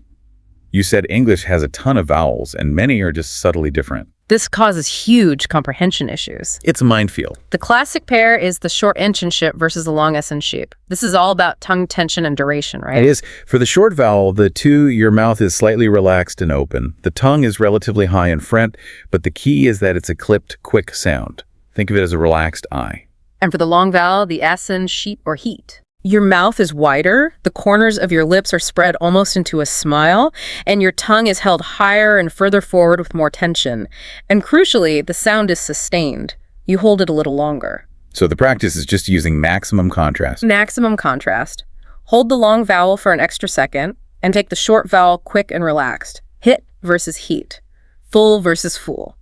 You said English has a ton of vowels, and many are just subtly different. This causes huge comprehension issues. It's a minefield. The classic pair is the short inch and ship versus the long S and sheep. This is all about tongue tension and duration, right? It is. For the short vowel, the two, your mouth is slightly relaxed and open. The tongue is relatively high in front, but the key is that it's a clipped, quick sound. Think of it as a relaxed I. And for the long vowel, the S and sheep or heat. Your mouth is wider, the corners of your lips are spread almost into a smile, and your tongue is held higher and further forward with more tension. And crucially, the sound is sustained. You hold it a little longer. So the practice is just using maximum contrast. Maximum contrast. Hold the long vowel for an extra second, and take the short vowel quick and relaxed. Hit versus heat. Full versus fool.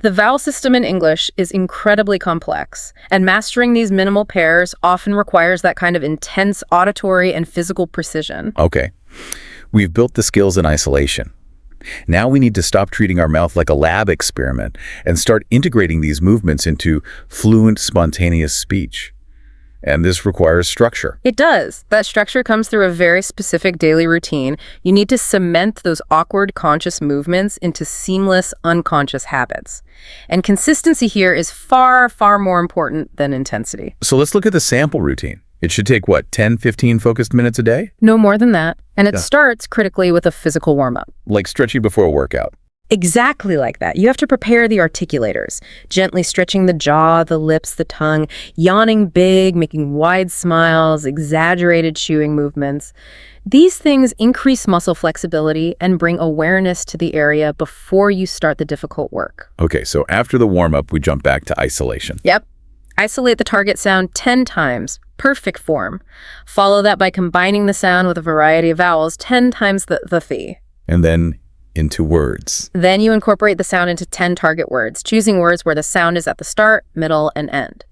The vowel system in English is incredibly complex, and mastering these minimal pairs often requires that kind of intense auditory and physical precision. Okay, we've built the skills in isolation. Now we need to stop treating our mouth like a lab experiment and start integrating these movements into fluent, spontaneous speech. And this requires structure. It does. That structure comes through a very specific daily routine. You need to cement those awkward conscious movements into seamless unconscious habits. And consistency here is far, far more important than intensity. So let's look at the sample routine. It should take, what, 10, 15 focused minutes a day? No more than that. And it starts critically with a physical warm-up. Like stretching before a workout. Exactly like that. You have to prepare the articulators, gently stretching the jaw, the lips, the tongue, yawning big, making wide smiles, exaggerated chewing movements. These things increase muscle flexibility and bring awareness to the area before you start the difficult work. Okay, so after the warm-up, we jump back to isolation. Yep. Isolate the target sound 10 times, perfect form. Follow that by combining the sound with a variety of vowels 10 times the th. And then into words. Then you incorporate the sound into 10 target words, choosing words where the sound is at the start, middle, and end.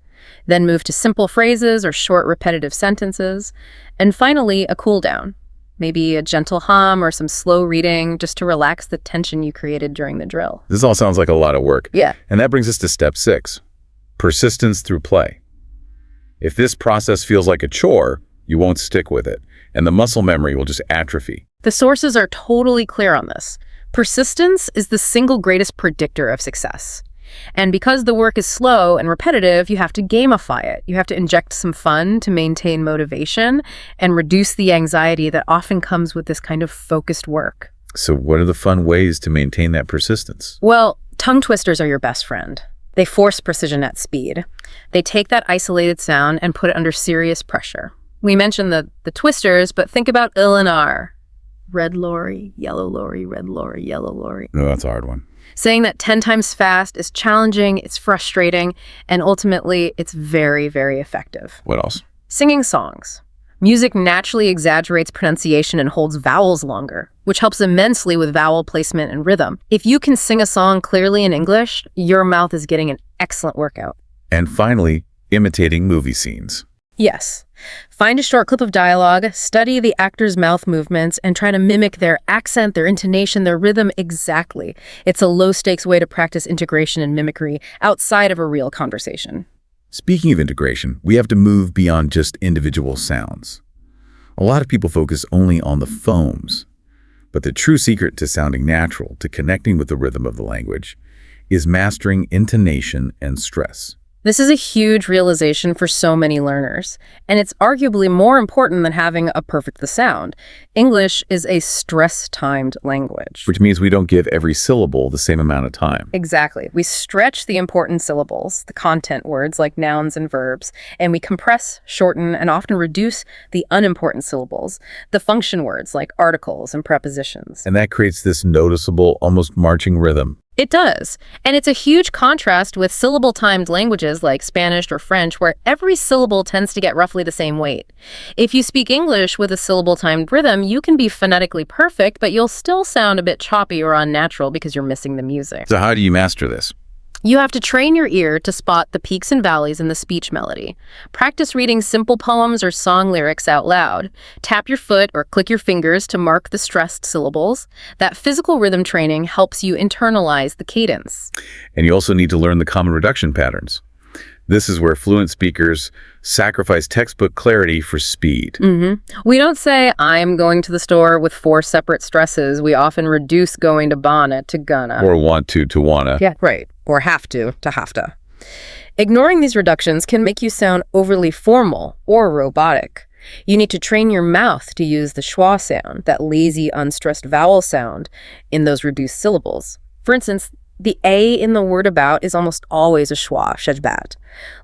Then move to simple phrases or short repetitive sentences. And finally, a cool down. Maybe a gentle hum or some slow reading just to relax the tension you created during the drill. This all sounds like a lot of work. Yeah. And that brings us to step 6, persistence through play. If this process feels like a chore, you won't stick with it, and the muscle memory will just atrophy. The sources are totally clear on this. Persistence is the single greatest predictor of success. And because the work is slow and repetitive, you have to gamify it. You have to inject some fun to maintain motivation and reduce the anxiety that often comes with this kind of focused work. So what are the fun ways to maintain that persistence? Well, tongue twisters are your best friend. They force precision at speed. They take that isolated sound and put it under serious pressure. We mentioned the twisters, but think about ill and r. Red lorry, yellow lorry, red lorry, yellow lorry. No, that's a hard one. Saying that 10 times fast is challenging, it's frustrating, and ultimately, it's very, very effective. What else? Singing songs. Music naturally exaggerates pronunciation and holds vowels longer, which helps immensely with vowel placement and rhythm. If you can sing a song clearly in English, your mouth is getting an excellent workout. And finally, imitating movie scenes. Yes. Find a short clip of dialogue, study the actor's mouth movements, and try to mimic their accent, their intonation, their rhythm exactly. It's a low-stakes way to practice integration and mimicry outside of a real conversation. Speaking of integration, we have to move beyond just individual sounds. A lot of people focus only on the phonemes, but the true secret to sounding natural, to connecting with the rhythm of the language, is mastering intonation and stress. This is a huge realization for so many learners, and it's arguably more important than having a perfect sound. English is a stress-timed language. Which means we don't give every syllable the same amount of time. Exactly. We stretch the important syllables, the content words like nouns and verbs, and we compress, shorten, and often reduce the unimportant syllables, the function words like articles and prepositions. And that creates this noticeable, almost marching rhythm. It does. And it's a huge contrast with syllable-timed languages like Spanish or French, where every syllable tends to get roughly the same weight. If you speak English with a syllable-timed rhythm, you can be phonetically perfect, but you'll still sound a bit choppy or unnatural because you're missing the music. So how do you master this? You have to train your ear to spot the peaks and valleys in the speech melody. Practice reading simple poems or song lyrics out loud. Tap your foot or click your fingers to mark the stressed syllables. That physical rhythm training helps you internalize the cadence. And you also need to learn the common reduction patterns. This is where fluent speakers sacrifice textbook clarity for speed. We don't say, I'm going to the store with 4 separate stresses. We often reduce going to Bonna to gonna. Or want to wanna. Yeah, right. Or have to have to. Ignoring these reductions can make you sound overly formal or robotic. You need to train your mouth to use the schwa sound, that lazy, unstressed vowel sound, in those reduced syllables. For instance, the A in the word about is almost always a schwa, shejbat.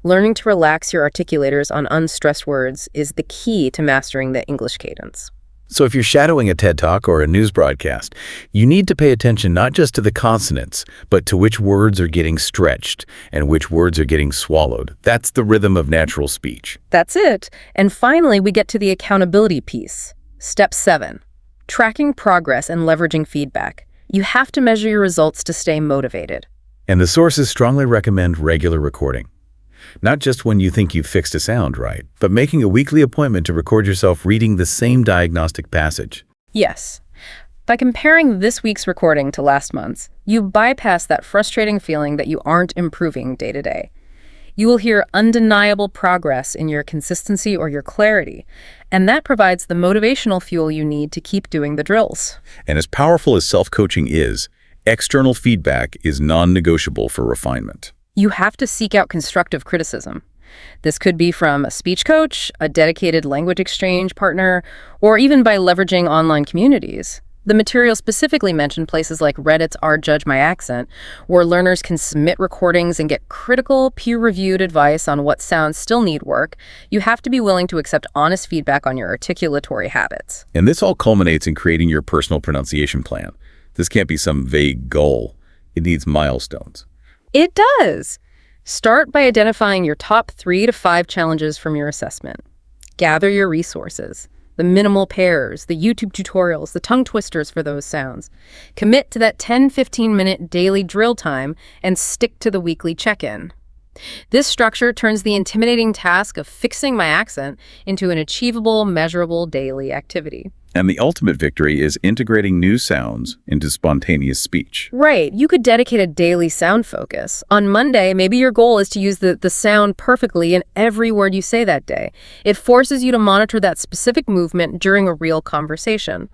Learning to relax your articulators on unstressed words is the key to mastering the English cadence. So if you're shadowing a TED Talk or a news broadcast, you need to pay attention not just to the consonants, but to which words are getting stretched and which words are getting swallowed. That's the rhythm of natural speech. That's it. And finally, we get to the accountability piece. Step 7, tracking progress and leveraging feedback. You have to measure your results to stay motivated. And the sources strongly recommend regular recording. Not just when you think you've fixed a sound right, but making a weekly appointment to record yourself reading the same diagnostic passage. Yes. By comparing this week's recording to last month's, you bypass that frustrating feeling that you aren't improving day to day. You will hear undeniable progress in your consistency or your clarity, and that provides the motivational fuel you need to keep doing the drills. And as powerful as self-coaching is, external feedback is non-negotiable for refinement. You have to seek out constructive criticism. This could be from a speech coach, a dedicated language exchange partner, or even by leveraging online communities. The material specifically mentioned places like Reddit's Judge My Accent, where learners can submit recordings and get critical, peer-reviewed advice on what sounds still need work. You have to be willing to accept honest feedback on your articulatory habits. And this all culminates in creating your personal pronunciation plan. This can't be some vague goal. It needs milestones. It does. Start by identifying your top 3 to 5 challenges from your assessment. Gather your resources, the minimal pairs, the YouTube tutorials, the tongue twisters for those sounds. Commit to that 10-15-minute daily drill time and stick to the weekly check-in. This structure turns the intimidating task of fixing my accent into an achievable, measurable daily activity. And the ultimate victory is integrating new sounds into spontaneous speech. Right. You could dedicate a daily sound focus. On Monday, maybe your goal is to use the sound perfectly in every word you say that day. It forces you to monitor that specific movement during a real conversation.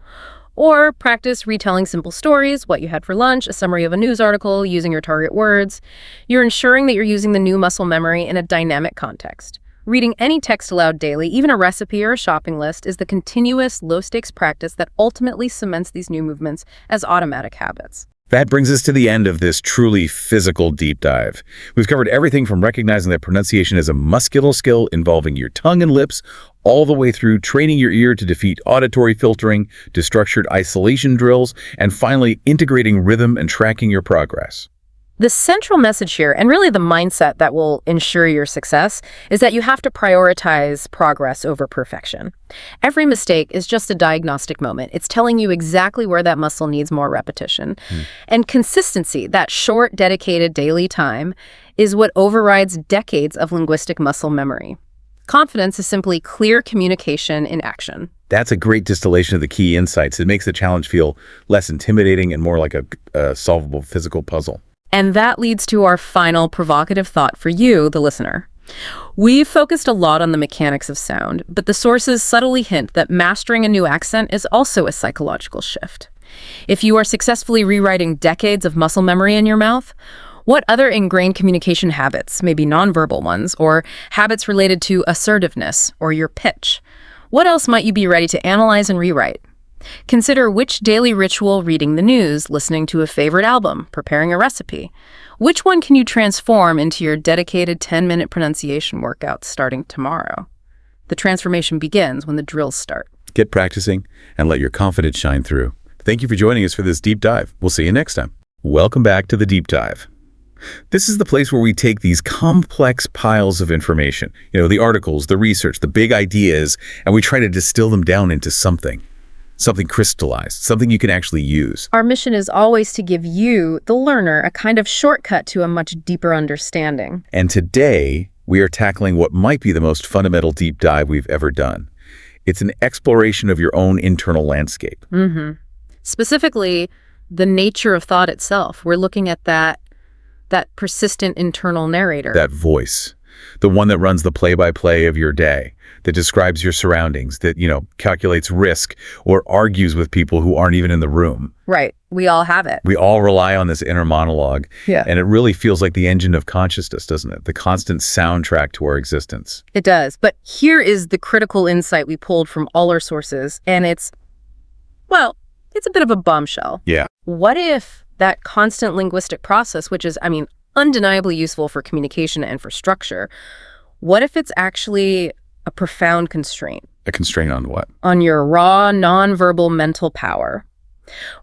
Or practice retelling simple stories, what you had for lunch, a summary of a news article, using your target words. You're ensuring that you're using the new muscle memory in a dynamic context. Reading any text aloud daily, even a recipe or a shopping list, is the continuous, low-stakes practice that ultimately cements these new movements as automatic habits. That brings us to the end of this truly physical deep dive. We've covered everything from recognizing that pronunciation is a muscular skill involving your tongue and lips, all the way through training your ear to defeat auditory filtering, to structured isolation drills, and finally integrating rhythm and tracking your progress. The central message here, and really the mindset that will ensure your success, is that you have to prioritize progress over perfection. Every mistake is just a diagnostic moment. It's telling you exactly where that muscle needs more repetition. And consistency, that short, dedicated daily time, is what overrides decades of linguistic muscle memory. Confidence is simply clear communication in action. That's a great distillation of the key insights. It makes the challenge feel less intimidating and more like a solvable physical puzzle. And that leads to our final provocative thought for you, the listener. We've focused a lot on the mechanics of sound, but the sources subtly hint that mastering a new accent is also a psychological shift. If you are successfully rewriting decades of muscle memory in your mouth, what other ingrained communication habits, maybe nonverbal ones, or habits related to assertiveness or your pitch, what else might you be ready to analyze and rewrite? Consider which daily ritual, reading the news, listening to a favorite album, preparing a recipe. Which one can you transform into your dedicated 10-minute pronunciation workout starting tomorrow? The transformation begins when the drills start. Get practicing and let your confidence shine through. Thank you for joining us for this deep dive. We'll see you next time. Welcome back to the deep dive. This is the place where we take these complex piles of information, the articles, the research, the big ideas, and we try to distill them down into something crystallized, something you can actually use. Our mission is always to give you, the learner, a kind of shortcut to a much deeper understanding. And today, we are tackling what might be the most fundamental deep dive we've ever done. It's an exploration of your own internal landscape. Specifically, the nature of thought itself. We're looking at that persistent internal narrator. That voice. The one that runs the play-by-play of your day, that describes your surroundings, that, calculates risk or argues with people who aren't even in the room. Right. We all have it. We all rely on this inner monologue. Yeah. And it really feels like the engine of consciousness, doesn't it? The constant soundtrack to our existence. It does. But here is the critical insight we pulled from all our sources, and it's a bit of a bombshell. Yeah. What if that constant linguistic process, which is, undeniably useful for communication and for structure, what if it's actually a profound constraint? A constraint on what? On your raw, nonverbal mental power.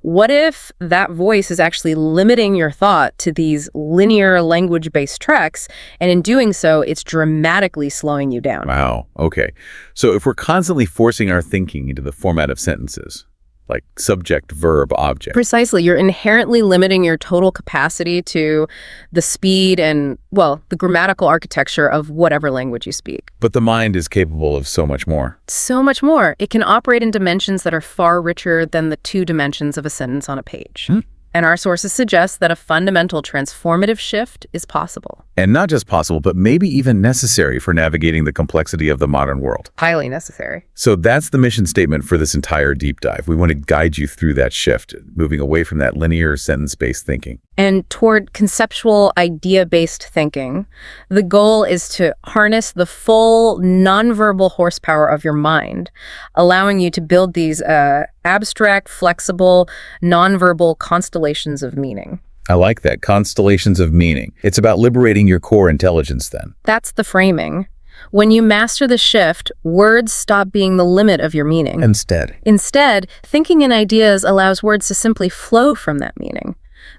What if that voice is actually limiting your thought to these linear language-based tracks, and in doing so, it's dramatically slowing you down? Wow. Okay. So if we're constantly forcing our thinking into the format of sentences, like subject, verb, object. Precisely. You're inherently limiting your total capacity to the speed and, the grammatical architecture of whatever language you speak. But the mind is capable of so much more. So much more. It can operate in dimensions that are far richer than the 2 dimensions of a sentence on a page. And our sources suggest that a fundamental transformative shift is possible. And not just possible, but maybe even necessary for navigating the complexity of the modern world. Highly necessary. So that's the mission statement for this entire deep dive. We want to guide you through that shift, moving away from that linear sentence-based thinking. And toward conceptual, idea-based thinking. The goal is to harness the full nonverbal horsepower of your mind, allowing you to build these abstract, flexible, nonverbal constellations of meaning. I like that. Constellations of meaning. It's about liberating your core intelligence then. That's the framing. When you master the shift, words stop being the limit of your meaning. Instead, thinking in ideas allows words to simply flow from that meaning.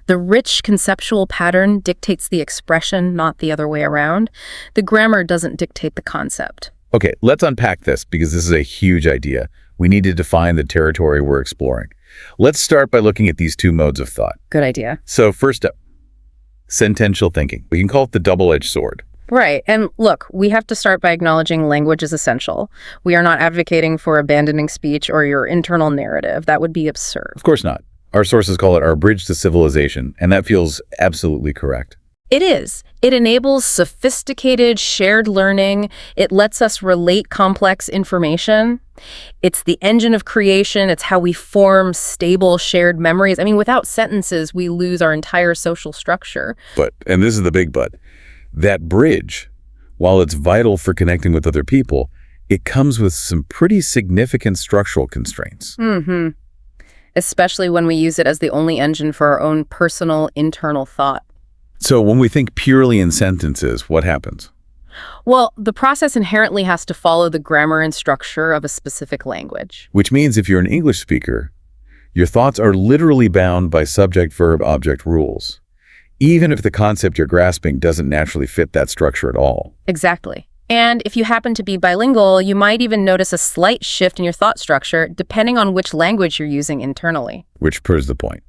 The rich conceptual pattern dictates the expression, not the other way around. The grammar doesn't dictate the concept. Okay, let's unpack this because this is a huge idea. We need to define the territory we're exploring. Let's start by looking at these two modes of thought. Good idea. So first up, sentential thinking. We can call it the double-edged sword. Right. And look, we have to start by acknowledging language is essential. We are not advocating for abandoning speech or your internal narrative. That would be absurd. Of course not. Our sources call it our bridge to civilization, and that feels absolutely correct. It is. It enables sophisticated shared learning. It lets us relate complex information. It's the engine of creation. It's how we form stable shared memories. I mean, without sentences, we lose our entire social structure. But, and this is the big but, that bridge, while it's vital for connecting with other people, it comes with some pretty significant structural constraints. Mm-hmm. Especially when we use it as the only engine for our own personal internal thought. So when we think purely in sentences, what happens? Well, the process inherently has to follow the grammar and structure of a specific language. Which means if you're an English speaker, your thoughts are literally bound by subject-verb-object rules, even if the concept you're grasping doesn't naturally fit that structure at all. Exactly. And if you happen to be bilingual, you might even notice a slight shift in your thought structure depending on which language you're using internally. Which proves the point.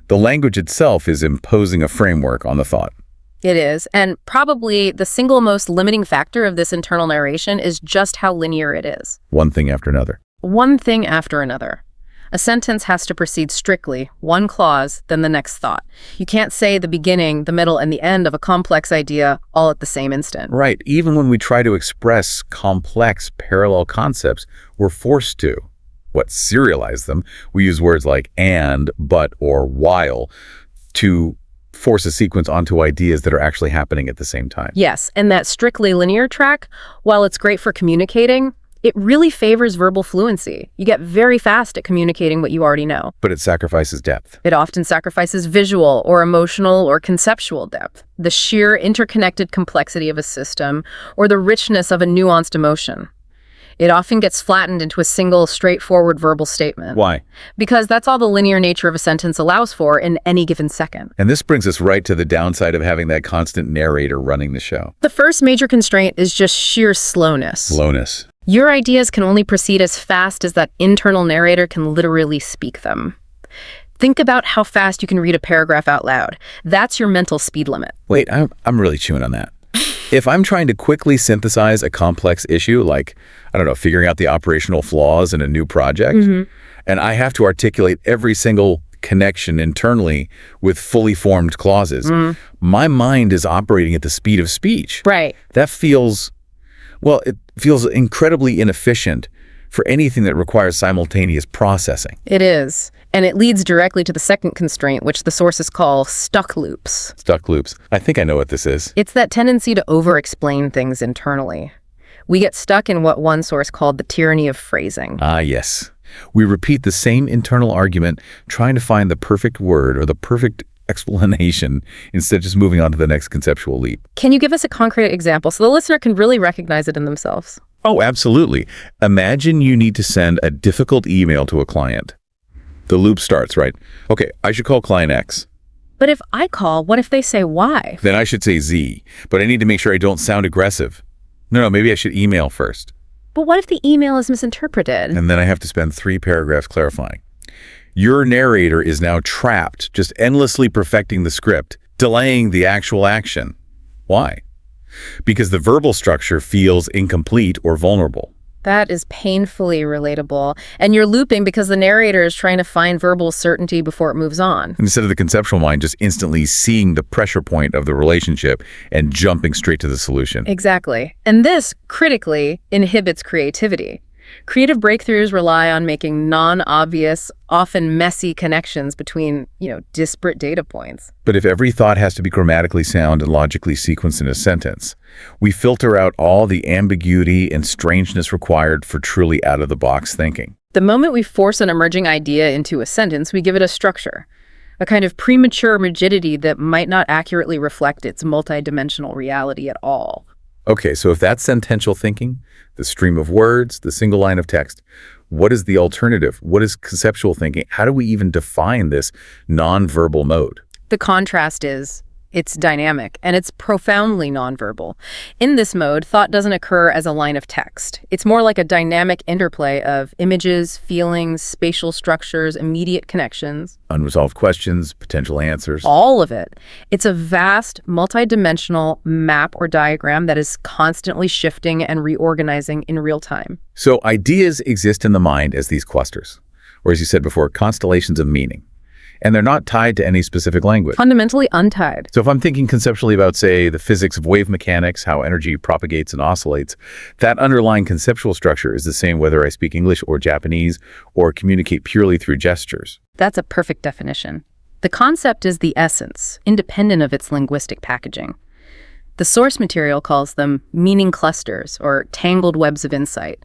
The language itself is imposing a framework on the thought. It is. And probably the single most limiting factor of this internal narration is just how linear it is. One thing after another. One thing after another. A sentence has to proceed strictly, one clause, then the next thought. You can't say the beginning, the middle, and the end of a complex idea all at the same instant. Right. Even when we try to express complex parallel concepts, we're forced to. Serialize them. We use words like and, but, or while to force a sequence onto ideas that are actually happening at the same time. Yes, and that strictly linear track, while it's great for communicating, it really favors verbal fluency. You get very fast at communicating what you already know. But it sacrifices depth. It often sacrifices visual or emotional or conceptual depth, the sheer interconnected complexity of a system, or the richness of a nuanced emotion. It often gets flattened into a single, straightforward verbal statement. Why? Because that's all the linear nature of a sentence allows for in any given second. And this brings us right to the downside of having that constant narrator running the show. The first major constraint is just sheer slowness. Slowness. Your ideas can only proceed as fast as that internal narrator can literally speak them. Think about how fast you can read a paragraph out loud. That's your mental speed limit. Wait, I'm really chewing on that. If I'm trying to quickly synthesize a complex issue, like, I don't know, figuring out the operational flaws in a new project, and I have to articulate every single connection internally with fully formed clauses, my mind is operating at the speed of speech. Right. That feels, well, it feels incredibly inefficient for anything that requires simultaneous processing. It is. And it leads directly to the second constraint, which the sources call stuck loops. Stuck loops. I think I know what this is. It's that tendency to over-explain things internally. We get stuck in what one source called the tyranny of phrasing. Ah, yes. We repeat the same internal argument, trying to find the perfect word or the perfect explanation instead of just moving on to the next conceptual leap. Can you give us a concrete example so the listener can really recognize it in themselves? Oh, absolutely. Imagine you need to send a difficult email to a client. The loop starts, right? Okay, I should call client X. But if I call, what if they say Y? Then I should say Z, but I need to make sure I don't sound aggressive. No, maybe I should email first. But what if the email is misinterpreted? And then I have to spend 3 paragraphs clarifying. Your narrator is now trapped, just endlessly perfecting the script, delaying the actual action. Why? Because the verbal structure feels incomplete or vulnerable. That is painfully relatable. And you're looping because the narrator is trying to find verbal certainty before it moves on. Instead of the conceptual mind just instantly seeing the pressure point of the relationship and jumping straight to the solution. Exactly. And this, critically, inhibits creativity. Creative breakthroughs rely on making non-obvious, often messy connections between, disparate data points. But if every thought has to be grammatically sound and logically sequenced in a sentence, we filter out all the ambiguity and strangeness required for truly out-of-the-box thinking. The moment we force an emerging idea into a sentence, we give it a structure, a kind of premature rigidity that might not accurately reflect its multidimensional reality at all. Okay, so if that's sentential thinking, the stream of words, the single line of text, what is the alternative? What is conceptual thinking? How do we even define this non-verbal mode? The contrast is it's dynamic, and it's profoundly nonverbal. In this mode, thought doesn't occur as a line of text. It's more like a dynamic interplay of images, feelings, spatial structures, immediate connections. Unresolved questions, potential answers. All of it. It's a vast, multidimensional map or diagram that is constantly shifting and reorganizing in real time. So ideas exist in the mind as these clusters, or as you said before, constellations of meaning. And they're not tied to any specific language. Fundamentally untied. So if I'm thinking conceptually about, say, the physics of wave mechanics, how energy propagates and oscillates, that underlying conceptual structure is the same whether I speak English or Japanese or communicate purely through gestures. That's a perfect definition. The concept is the essence, independent of its linguistic packaging. The source material calls them meaning clusters or tangled webs of insight.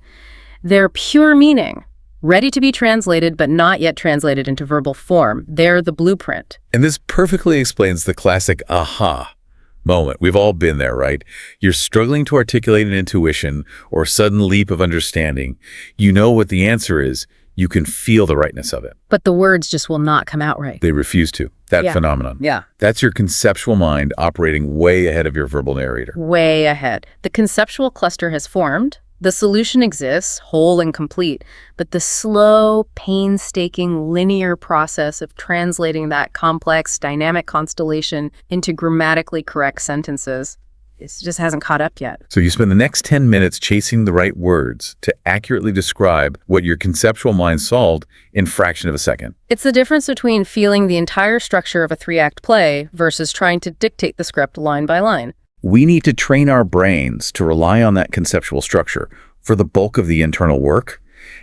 They're pure meaning, ready to be translated, but not yet translated into verbal form. They're the blueprint. And this perfectly explains the classic aha moment. We've all been there, right? You're struggling to articulate an intuition or sudden leap of understanding. You know what the answer is. You can feel the rightness of it. But the words just will not come out right. They refuse to. That phenomenon. Yeah. That's your conceptual mind operating way ahead of your verbal narrator. Way ahead. The conceptual cluster has formed. The solution exists, whole and complete, but the slow, painstaking, linear process of translating that complex, dynamic constellation into grammatically correct sentences, it just hasn't caught up yet. So you spend the next 10 minutes chasing the right words to accurately describe what your conceptual mind solved in a fraction of a second. It's the difference between feeling the entire structure of a 3-act play versus trying to dictate the script line by line. We need to train our brains to rely on that conceptual structure for the bulk of the internal work,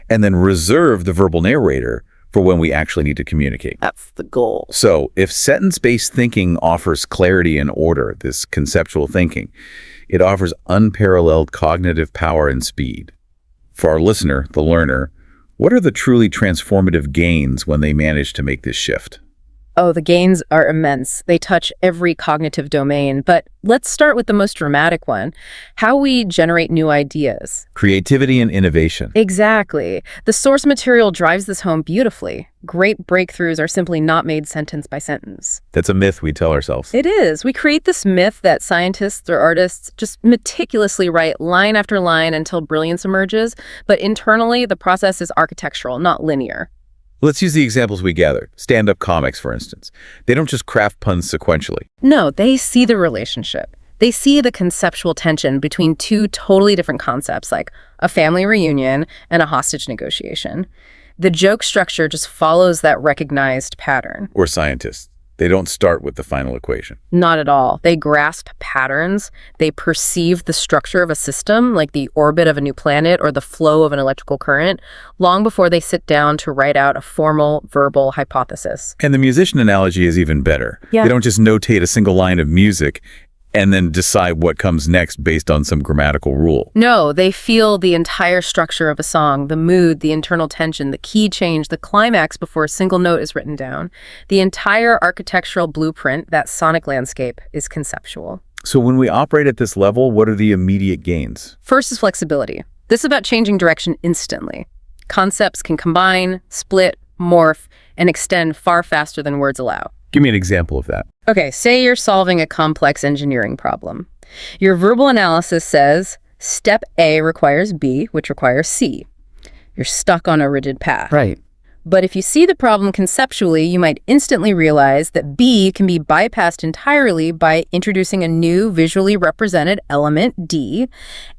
and then reserve the verbal narrator for when we actually need to communicate. That's the goal. So if sentence-based thinking offers clarity and order, this conceptual thinking, it offers unparalleled cognitive power and speed. For our listener, the learner, what are the truly transformative gains when they manage to make this shift? Oh, the gains are immense. They touch every cognitive domain. But let's start with the most dramatic one, how we generate new ideas. Creativity and innovation. Exactly. The source material drives this home beautifully. Great breakthroughs are simply not made sentence by sentence. That's a myth we tell ourselves. It is. We create this myth that scientists or artists just meticulously write line after line until brilliance emerges. But internally, the process is architectural, not linear. Let's use the examples we gathered. Stand-up comics, for instance. They don't just craft puns sequentially. No, they see the relationship. They see the conceptual tension between two totally different concepts, like a family reunion and a hostage negotiation. The joke structure just follows that recognized pattern. Or scientists. They don't start with the final equation. Not at all. They grasp patterns. They perceive the structure of a system, like the orbit of a new planet or the flow of an electrical current, long before they sit down to write out a formal verbal hypothesis. And the musician analogy is even better. Yeah. They don't just notate a single line of music and then decide what comes next based on some grammatical rule. No, they feel the entire structure of a song, the mood, the internal tension, the key change, the climax before a single note is written down. The entire architectural blueprint, that sonic landscape, is conceptual. So when we operate at this level, what are the immediate gains? First is flexibility. This is about changing direction instantly. Concepts can combine, split, morph, and extend far faster than words allow. Give me an example of that. Okay, say you're solving a complex engineering problem. Your verbal analysis says, step A requires B, which requires C. You're stuck on a rigid path. Right. But if you see the problem conceptually, you might instantly realize that B can be bypassed entirely by introducing a new visually represented element, D,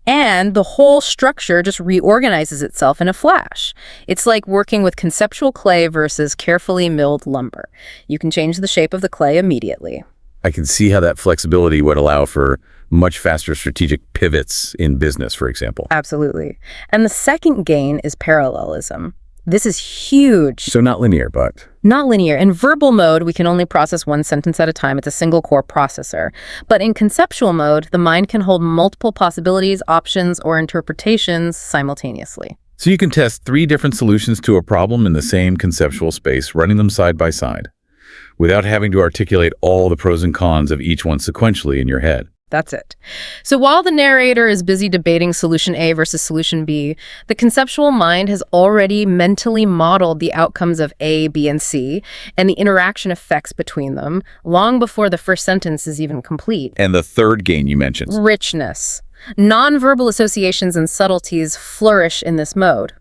and the whole structure just reorganizes itself in a flash. It's like working with conceptual clay versus carefully milled lumber. You can change the shape of the clay immediately. I can see how that flexibility would allow for much faster strategic pivots in business, for example. Absolutely. And the second gain is parallelism. This is huge. So not linear, but... Not linear. In verbal mode, we can only process one sentence at a time. It's a single core processor. But in conceptual mode, the mind can hold multiple possibilities, options, or interpretations simultaneously. So you can test 3 different solutions to a problem in the same conceptual space, running them side by side, without having to articulate all the pros and cons of each one sequentially in your head. That's it. So while the narrator is busy debating solution A versus solution B, the conceptual mind has already mentally modeled the outcomes of A, B, and C, and the interaction effects between them, long before the first sentence is even complete. And the third gain you mentioned. Richness. Nonverbal associations and subtleties flourish in this mode.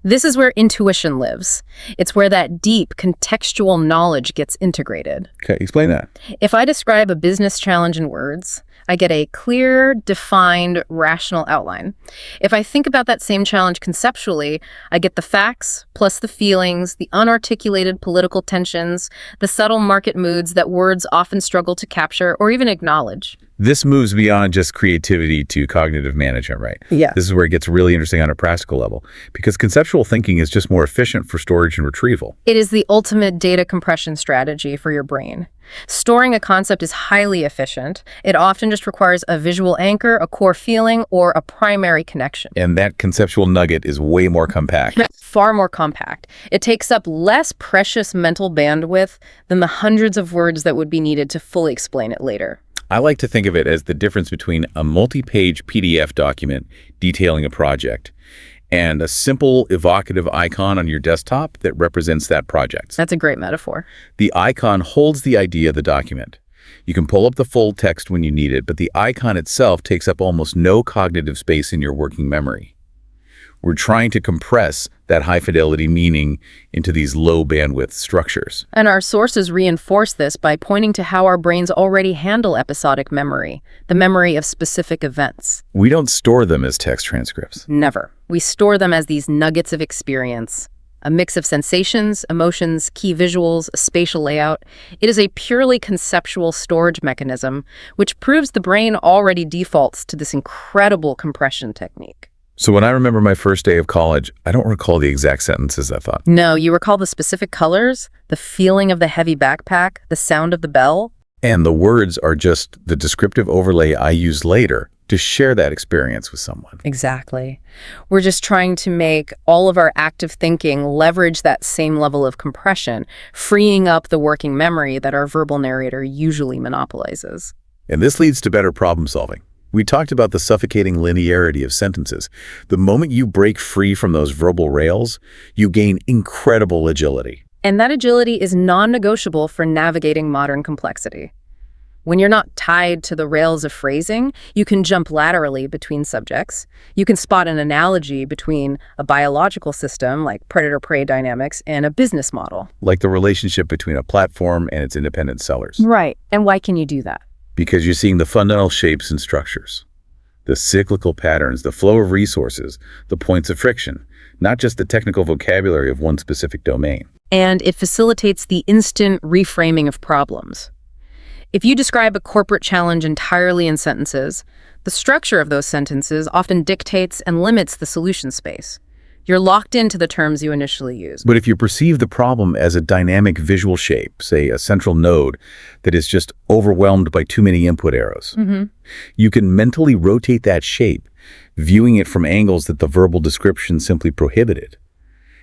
This is where intuition lives. It's where that deep contextual knowledge gets integrated. Okay, explain that. If I describe a business challenge in words, I get a clear, defined, rational outline. If I think about that same challenge conceptually, I get the facts, plus the feelings, the unarticulated political tensions, the subtle market moods that words often struggle to capture or even acknowledge. This moves beyond just creativity to cognitive management, right? Yeah. This is where it gets really interesting on a practical level, because conceptual thinking is just more efficient for storage and retrieval. It is the ultimate data compression strategy for your brain. Storing a concept is highly efficient. It often just requires a visual anchor, a core feeling, or a primary connection. And that conceptual nugget is way more compact. Far more compact. It takes up less precious mental bandwidth than the hundreds of words that would be needed to fully explain it later. I like to think of it as the difference between a multi-page PDF document detailing a project and a simple evocative icon on your desktop that represents that project. That's a great metaphor. The icon holds the idea of the document. You can pull up the full text when you need it, but the icon itself takes up almost no cognitive space in your working memory. We're trying to compress that high-fidelity meaning into these low-bandwidth structures. And our sources reinforce this by pointing to how our brains already handle episodic memory, the memory of specific events. We don't store them as text transcripts. Never. We store them as these nuggets of experience, a mix of sensations, emotions, key visuals, a spatial layout. It is a purely conceptual storage mechanism, which proves the brain already defaults to this incredible compression technique. So when I remember my first day of college, I don't recall the exact sentences I thought. No, you recall the specific colors, the feeling of the heavy backpack, the sound of the bell? And the words are just the descriptive overlay I use later to share that experience with someone. Exactly. We're just trying to make all of our active thinking leverage that same level of compression, freeing up the working memory that our verbal narrator usually monopolizes. And this leads to better problem solving. We talked about the suffocating linearity of sentences. The moment you break free from those verbal rails, you gain incredible agility. And that agility is non-negotiable for navigating modern complexity. When you're not tied to the rails of phrasing, you can jump laterally between subjects. You can spot an analogy between a biological system, like predator-prey dynamics, and a business model. Like the relationship between a platform and its independent sellers. Right. And why can you do that? Because you're seeing the fundamental shapes and structures, the cyclical patterns, the flow of resources, the points of friction, not just the technical vocabulary of one specific domain. And it facilitates the instant reframing of problems. If you describe a corporate challenge entirely in sentences, the structure of those sentences often dictates and limits the solution space. You're locked into the terms you initially used. But if you perceive the problem as a dynamic visual shape, say a central node that is just overwhelmed by too many input arrows, you can mentally rotate that shape, viewing it from angles that the verbal description simply prohibited.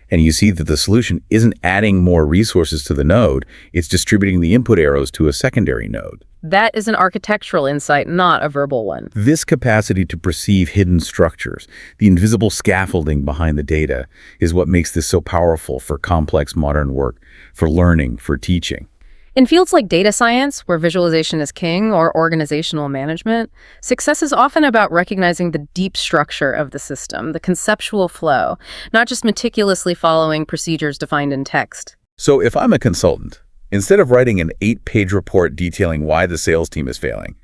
And you see that the solution isn't adding more resources to the node, it's distributing the input arrows to a secondary node. That is an architectural insight, not a verbal one. This capacity to perceive hidden structures, the invisible scaffolding behind the data, is what makes this so powerful for complex modern work, for learning, for teaching. In fields like data science, where visualization is king, or organizational management, success is often about recognizing the deep structure of the system, the conceptual flow, not just meticulously following procedures defined in text. So if I'm a consultant, instead of writing an 8-page report detailing why the sales team is failing,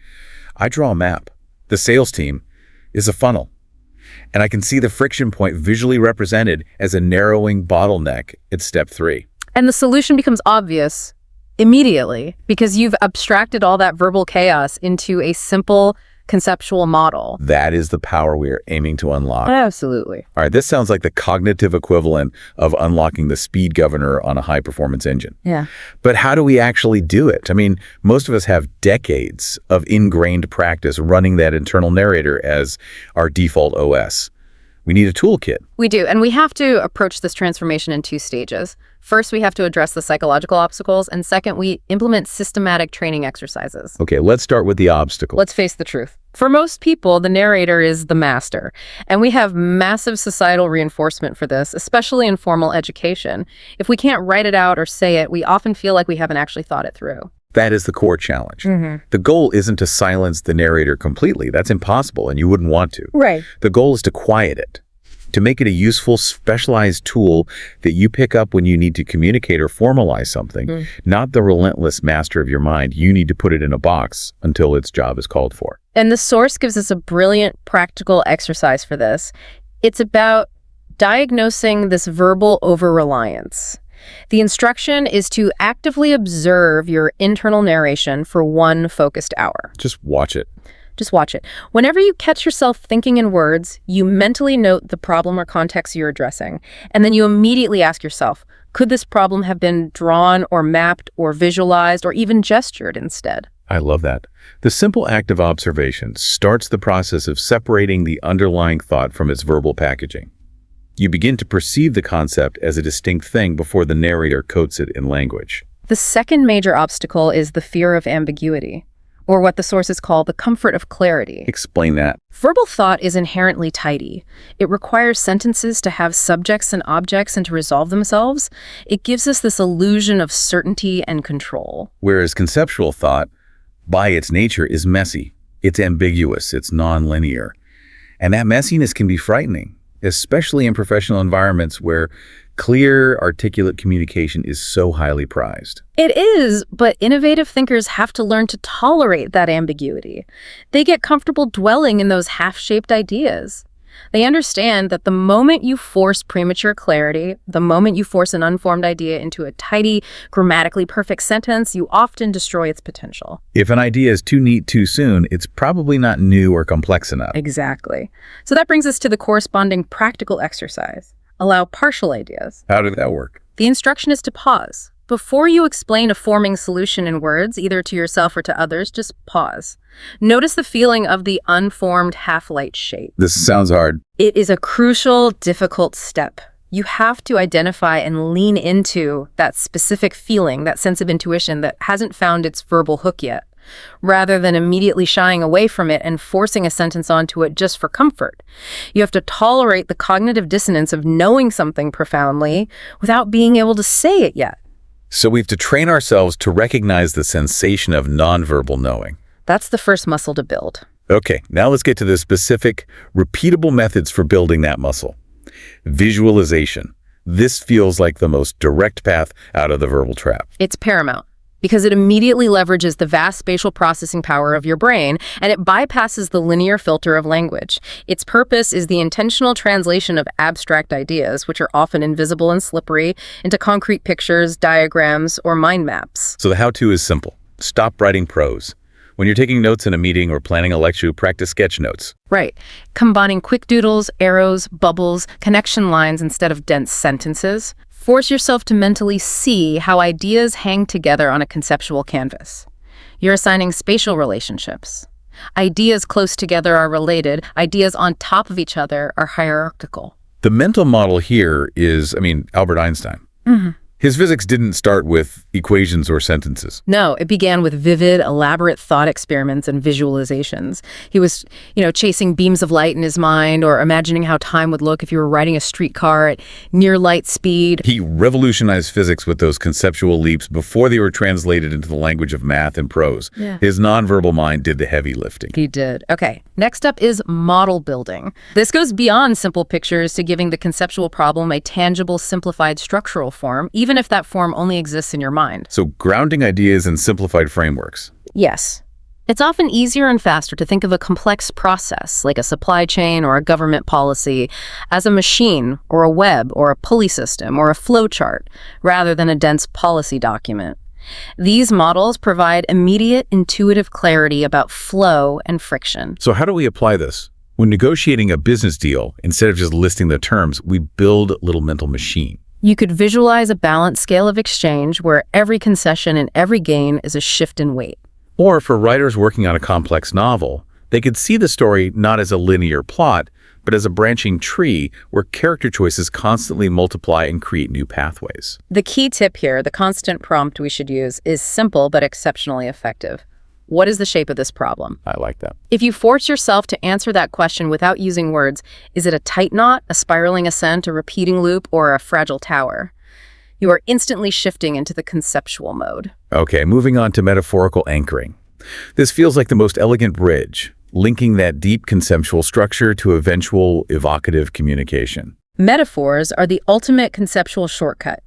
I draw a map. The sales team is a funnel, and I can see the friction point visually represented as a narrowing bottleneck at step 3. And the solution becomes obvious immediately, because you've abstracted all that verbal chaos into a simple conceptual model. That is the power we are aiming to unlock. Absolutely. All right, this sounds like the cognitive equivalent of unlocking the speed governor on a high-performance engine. Yeah. But how do we actually do it? I mean, most of us have decades of ingrained practice running that internal narrator as our default OS. We need a toolkit. We do, and we have to approach this transformation in 2 stages. First, we have to address the psychological obstacles, and second, we implement systematic training exercises. Okay, let's start with the obstacle. Let's face the truth. For most people, the narrator is the master, and we have massive societal reinforcement for this, especially in formal education. If we can't write it out or say it, we often feel like we haven't actually thought it through. That is the core challenge. The goal isn't to silence the narrator completely. That's impossible, and you wouldn't want to. Right. The goal is to quiet it, to make it a useful, specialized tool that you pick up when you need to communicate or formalize something, not the relentless master of your mind. You need to put it in a box until its job is called for. And the source gives us a brilliant practical exercise for this. It's about diagnosing this verbal over-reliance. The instruction is to actively observe your internal narration for 1 focused hour. Just watch it. Just watch it. Whenever you catch yourself thinking in words, you mentally note the problem or context you're addressing, and then you immediately ask yourself, could this problem have been drawn or mapped or visualized or even gestured instead? I love that. The simple act of observation starts the process of separating the underlying thought from its verbal packaging. You begin to perceive the concept as a distinct thing before the narrator coats it in language. The second major obstacle is the fear of ambiguity, or what the sources call the comfort of clarity. Explain that. Verbal thought is inherently tidy. It requires sentences to have subjects and objects and to resolve themselves. It gives us this illusion of certainty and control. Whereas conceptual thought, by its nature, is messy. It's ambiguous. It's nonlinear. And that messiness can be frightening, especially in professional environments where clear, articulate communication is so highly prized. It is, but innovative thinkers have to learn to tolerate that ambiguity. They get comfortable dwelling in those half-shaped ideas. They understand that the moment you force premature clarity, the moment you force an unformed idea into a tidy, grammatically perfect sentence, you often destroy its potential. If an idea is too neat too soon, it's probably not new or complex enough. Exactly. So that brings us to the corresponding practical exercise. Allow partial ideas. How did that work? The instruction is to pause. Before you explain a forming solution in words, either to yourself or to others, just pause. Notice the feeling of the unformed half-light shape. This sounds hard. It is a crucial, difficult step. You have to identify and lean into that specific feeling, that sense of intuition that hasn't found its verbal hook yet, rather than immediately shying away from it and forcing a sentence onto it just for comfort. You have to tolerate the cognitive dissonance of knowing something profoundly without being able to say it yet. So we have to train ourselves to recognize the sensation of nonverbal knowing. That's the first muscle to build. Okay, now let's get to the specific, repeatable methods for building that muscle. Visualization. This feels like the most direct path out of the verbal trap. It's paramount because it immediately leverages the vast spatial processing power of your brain, and it bypasses the linear filter of language. Its purpose is the intentional translation of abstract ideas, which are often invisible and slippery, into concrete pictures, diagrams, or mind maps. So the how-to is simple. Stop writing prose. When you're taking notes in a meeting or planning a lecture, practice sketch notes. Right. Combining quick doodles, arrows, bubbles, connection lines instead of dense sentences. Force yourself to mentally see how ideas hang together on a conceptual canvas. You're assigning spatial relationships. Ideas close together are related. Ideas on top of each other are hierarchical. The mental model here is, Albert Einstein. His physics didn't start with equations or sentences. No, it began with vivid, elaborate thought experiments and visualizations. He was, chasing beams of light in his mind or imagining how time would look if you were riding a streetcar at near light speed. He revolutionized physics with those conceptual leaps before they were translated into the language of math and prose. Yeah. His nonverbal mind did the heavy lifting. He did. Okay, next up is model building. This goes beyond simple pictures to giving the conceptual problem a tangible, simplified structural form, even if that form only exists in your mind. So grounding ideas in simplified frameworks. Yes. It's often easier and faster to think of a complex process, like a supply chain or a government policy, as a machine or a web or a pulley system or a flow chart, rather than a dense policy document. These models provide immediate, intuitive clarity about flow and friction. So how do we apply this? When negotiating a business deal, instead of just listing the terms, we build a little mental machine. You could visualize a balanced scale of exchange where every concession and every gain is a shift in weight. Or for writers working on a complex novel, they could see the story not as a linear plot, but as a branching tree where character choices constantly multiply and create new pathways. The key tip here, the constant prompt we should use, is simple but exceptionally effective. What is the shape of this problem? I like that. If you force yourself to answer that question without using words, is it a tight knot, a spiraling ascent, a repeating loop, or a fragile tower? You are instantly shifting into the conceptual mode. Okay, moving on to metaphorical anchoring. This feels like the most elegant bridge, linking that deep conceptual structure to eventual evocative communication. Metaphors are the ultimate conceptual shortcut.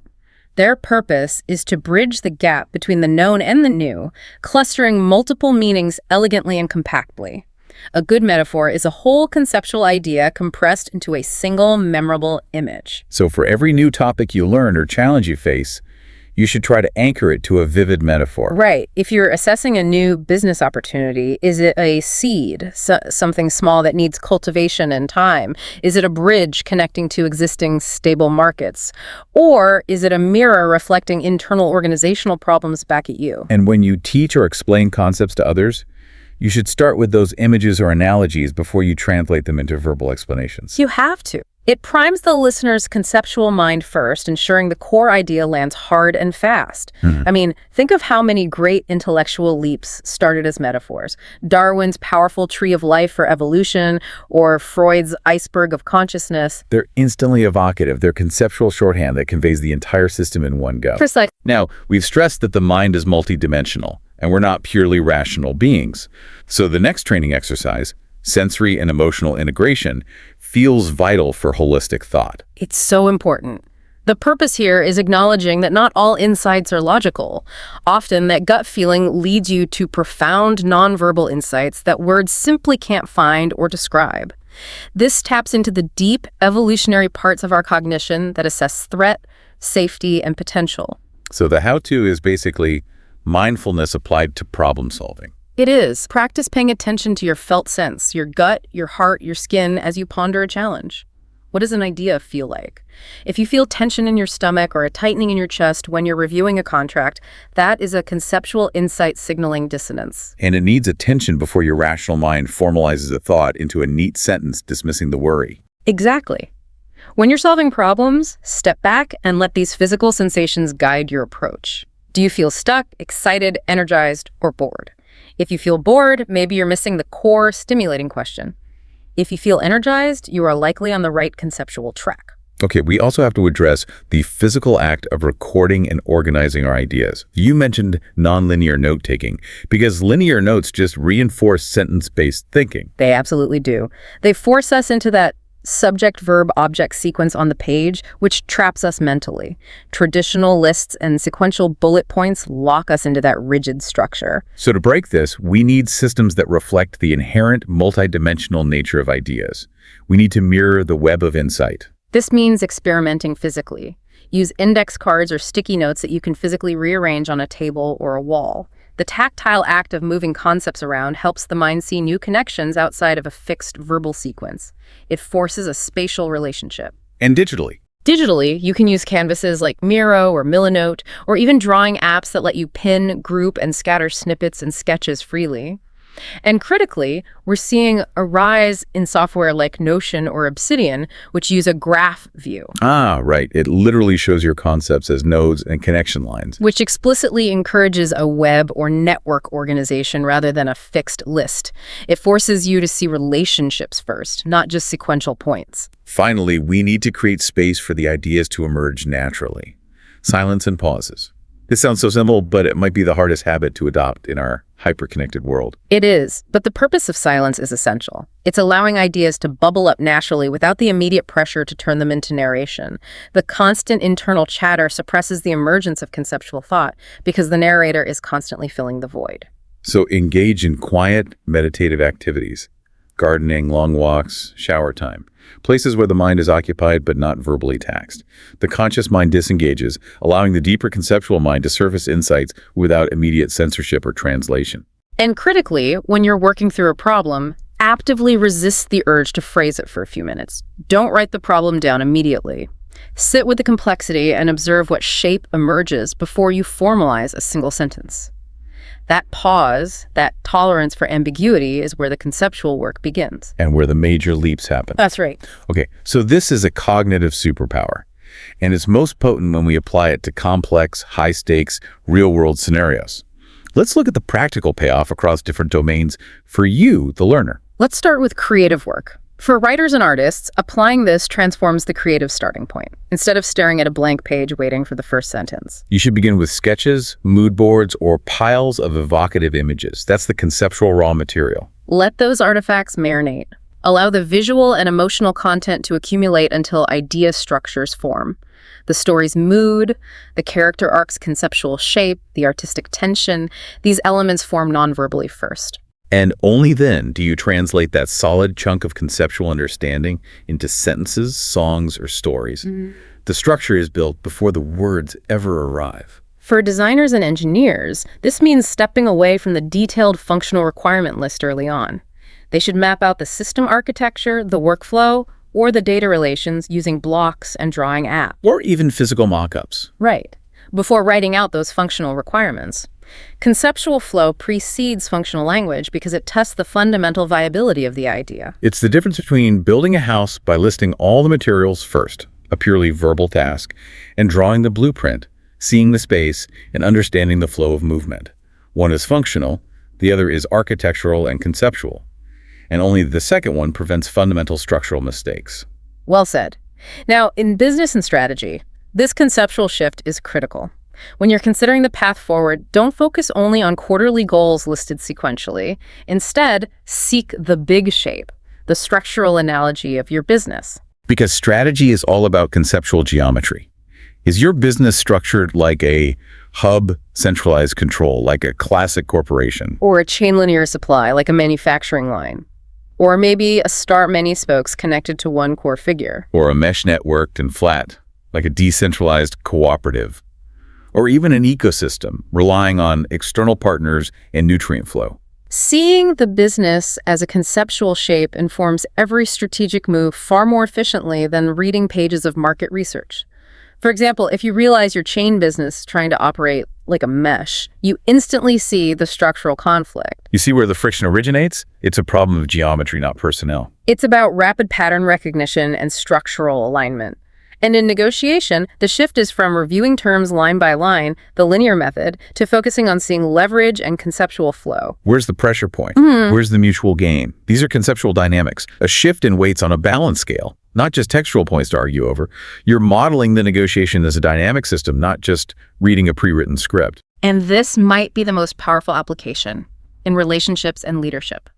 Their purpose is to bridge the gap between the known and the new, clustering multiple meanings elegantly and compactly. A good metaphor is a whole conceptual idea compressed into a single memorable image. So for every new topic you learn or challenge you face, you should try to anchor it to a vivid metaphor. Right. If you're assessing a new business opportunity, is it a seed, something small that needs cultivation and time? Is it a bridge connecting to existing stable markets? Or is it a mirror reflecting internal organizational problems back at you? And when you teach or explain concepts to others, you should start with those images or analogies before you translate them into verbal explanations. You have to. It primes the listener's conceptual mind first, ensuring the core idea lands hard and fast. I mean, think of how many great intellectual leaps started as metaphors. Darwin's powerful tree of life for evolution, or Freud's iceberg of consciousness. They're instantly evocative. They're conceptual shorthand that conveys the entire system in one go. Precisely. Now, we've stressed that the mind is multidimensional, and we're not purely rational beings. So the next training exercise, sensory and emotional integration, feels vital for holistic thought. It's so important. The purpose here is acknowledging that not all insights are logical. Often, that gut feeling leads you to profound nonverbal insights that words simply can't find or describe. This taps into the deep evolutionary parts of our cognition that assess threat, safety, and potential. So the how-to is basically mindfulness applied to problem solving. It is. Practice paying attention to your felt sense, your gut, your heart, your skin as you ponder a challenge. What does an idea feel like? If you feel tension in your stomach or a tightening in your chest when you're reviewing a contract, that is a conceptual insight signaling dissonance. And it needs attention before your rational mind formalizes a thought into a neat sentence dismissing the worry. Exactly. When you're solving problems, step back and let these physical sensations guide your approach. Do you feel stuck, excited, energized, or bored? If you feel bored, maybe you're missing the core stimulating question. If you feel energized, you are likely on the right conceptual track. Okay, we also have to address the physical act of recording and organizing our ideas. You mentioned nonlinear note-taking, because linear notes just reinforce sentence-based thinking. They absolutely do. They force us into that subject-verb-object sequence on the page, which traps us mentally. Traditional lists and sequential bullet points lock us into that rigid structure. So to break this, we need systems that reflect the inherent multidimensional nature of ideas. We need to mirror the web of insight. This means experimenting physically. Use index cards or sticky notes that you can physically rearrange on a table or a wall. The tactile act of moving concepts around helps the mind see new connections outside of a fixed verbal sequence. It forces a spatial relationship. And digitally. Digitally, you can use canvases like Miro or Milanote, or even drawing apps that let you pin, group, and scatter snippets and sketches freely. And critically, we're seeing a rise in software like Notion or Obsidian, which use a graph view. Ah, right. It literally shows your concepts as nodes and connection lines. Which explicitly encourages a web or network organization rather than a fixed list. It forces you to see relationships first, not just sequential points. Finally, we need to create space for the ideas to emerge naturally. Silence and pauses. This sounds so simple, but it might be the hardest habit to adopt in our hyper-connected world. It is, but the purpose of silence is essential. It's allowing ideas to bubble up naturally without the immediate pressure to turn them into narration. The constant internal chatter suppresses the emergence of conceptual thought because the narrator is constantly filling the void. So engage in quiet, meditative activities. Gardening, long walks, shower time. Places where the mind is occupied but not verbally taxed. The conscious mind disengages, allowing the deeper conceptual mind to surface insights without immediate censorship or translation. And critically, when you're working through a problem, actively resist the urge to phrase it for a few minutes. Don't write the problem down immediately. Sit with the complexity and observe what shape emerges before you formalize a single sentence. That pause, that tolerance for ambiguity is where the conceptual work begins. And where the major leaps happen. That's right. Okay, so this is a cognitive superpower, and it's most potent when we apply it to complex, high-stakes, real-world scenarios. Let's look at the practical payoff across different domains for you, the learner. Let's start with creative work. For writers and artists, applying this transforms the creative starting point, instead of staring at a blank page waiting for the first sentence. You should begin with sketches, mood boards, or piles of evocative images. That's the conceptual raw material. Let those artifacts marinate. Allow the visual and emotional content to accumulate until idea structures form. The story's mood, the character arc's conceptual shape, the artistic tension, these elements form nonverbally first. And only then do you translate that solid chunk of conceptual understanding into sentences, songs, or stories. The structure is built before the words ever arrive. For designers and engineers, this means stepping away from the detailed functional requirement list early on. They should map out the system architecture, the workflow, or the data relations using blocks and drawing apps. Or even physical mock-ups. Right, before writing out those functional requirements. Conceptual flow precedes functional language because it tests the fundamental viability of the idea. It's the difference between building a house by listing all the materials first, a purely verbal task, and drawing the blueprint, seeing the space, and understanding the flow of movement. One is functional, the other is architectural and conceptual. And only the second one prevents fundamental structural mistakes. Well said. Now, in business and strategy, this conceptual shift is critical. When you're considering the path forward, don't focus only on quarterly goals listed sequentially. Instead, seek the big shape, the structural analogy of your business. Because strategy is all about conceptual geometry. Is your business structured like a hub centralized control, like a classic corporation? Or a chain linear supply, like a manufacturing line. Or maybe a star many spokes connected to one core figure. Or a mesh networked and flat, like a decentralized cooperative. Or even an ecosystem relying on external partners and nutrient flow. Seeing the business as a conceptual shape informs every strategic move far more efficiently than reading pages of market research. For example, if you realize your chain business trying to operate like a mesh, you instantly see the structural conflict. You see where the friction originates? It's a problem of geometry, not personnel. It's about rapid pattern recognition and structural alignment. And in negotiation, the shift is from reviewing terms line by line, the linear method, to focusing on seeing leverage and conceptual flow. Where's the pressure point? Where's the mutual gain? These are conceptual dynamics, a shift in weights on a balance scale, not just textual points to argue over. You're modeling the negotiation as a dynamic system, not just reading a pre-written script. And this might be the most powerful application in relationships and leadership.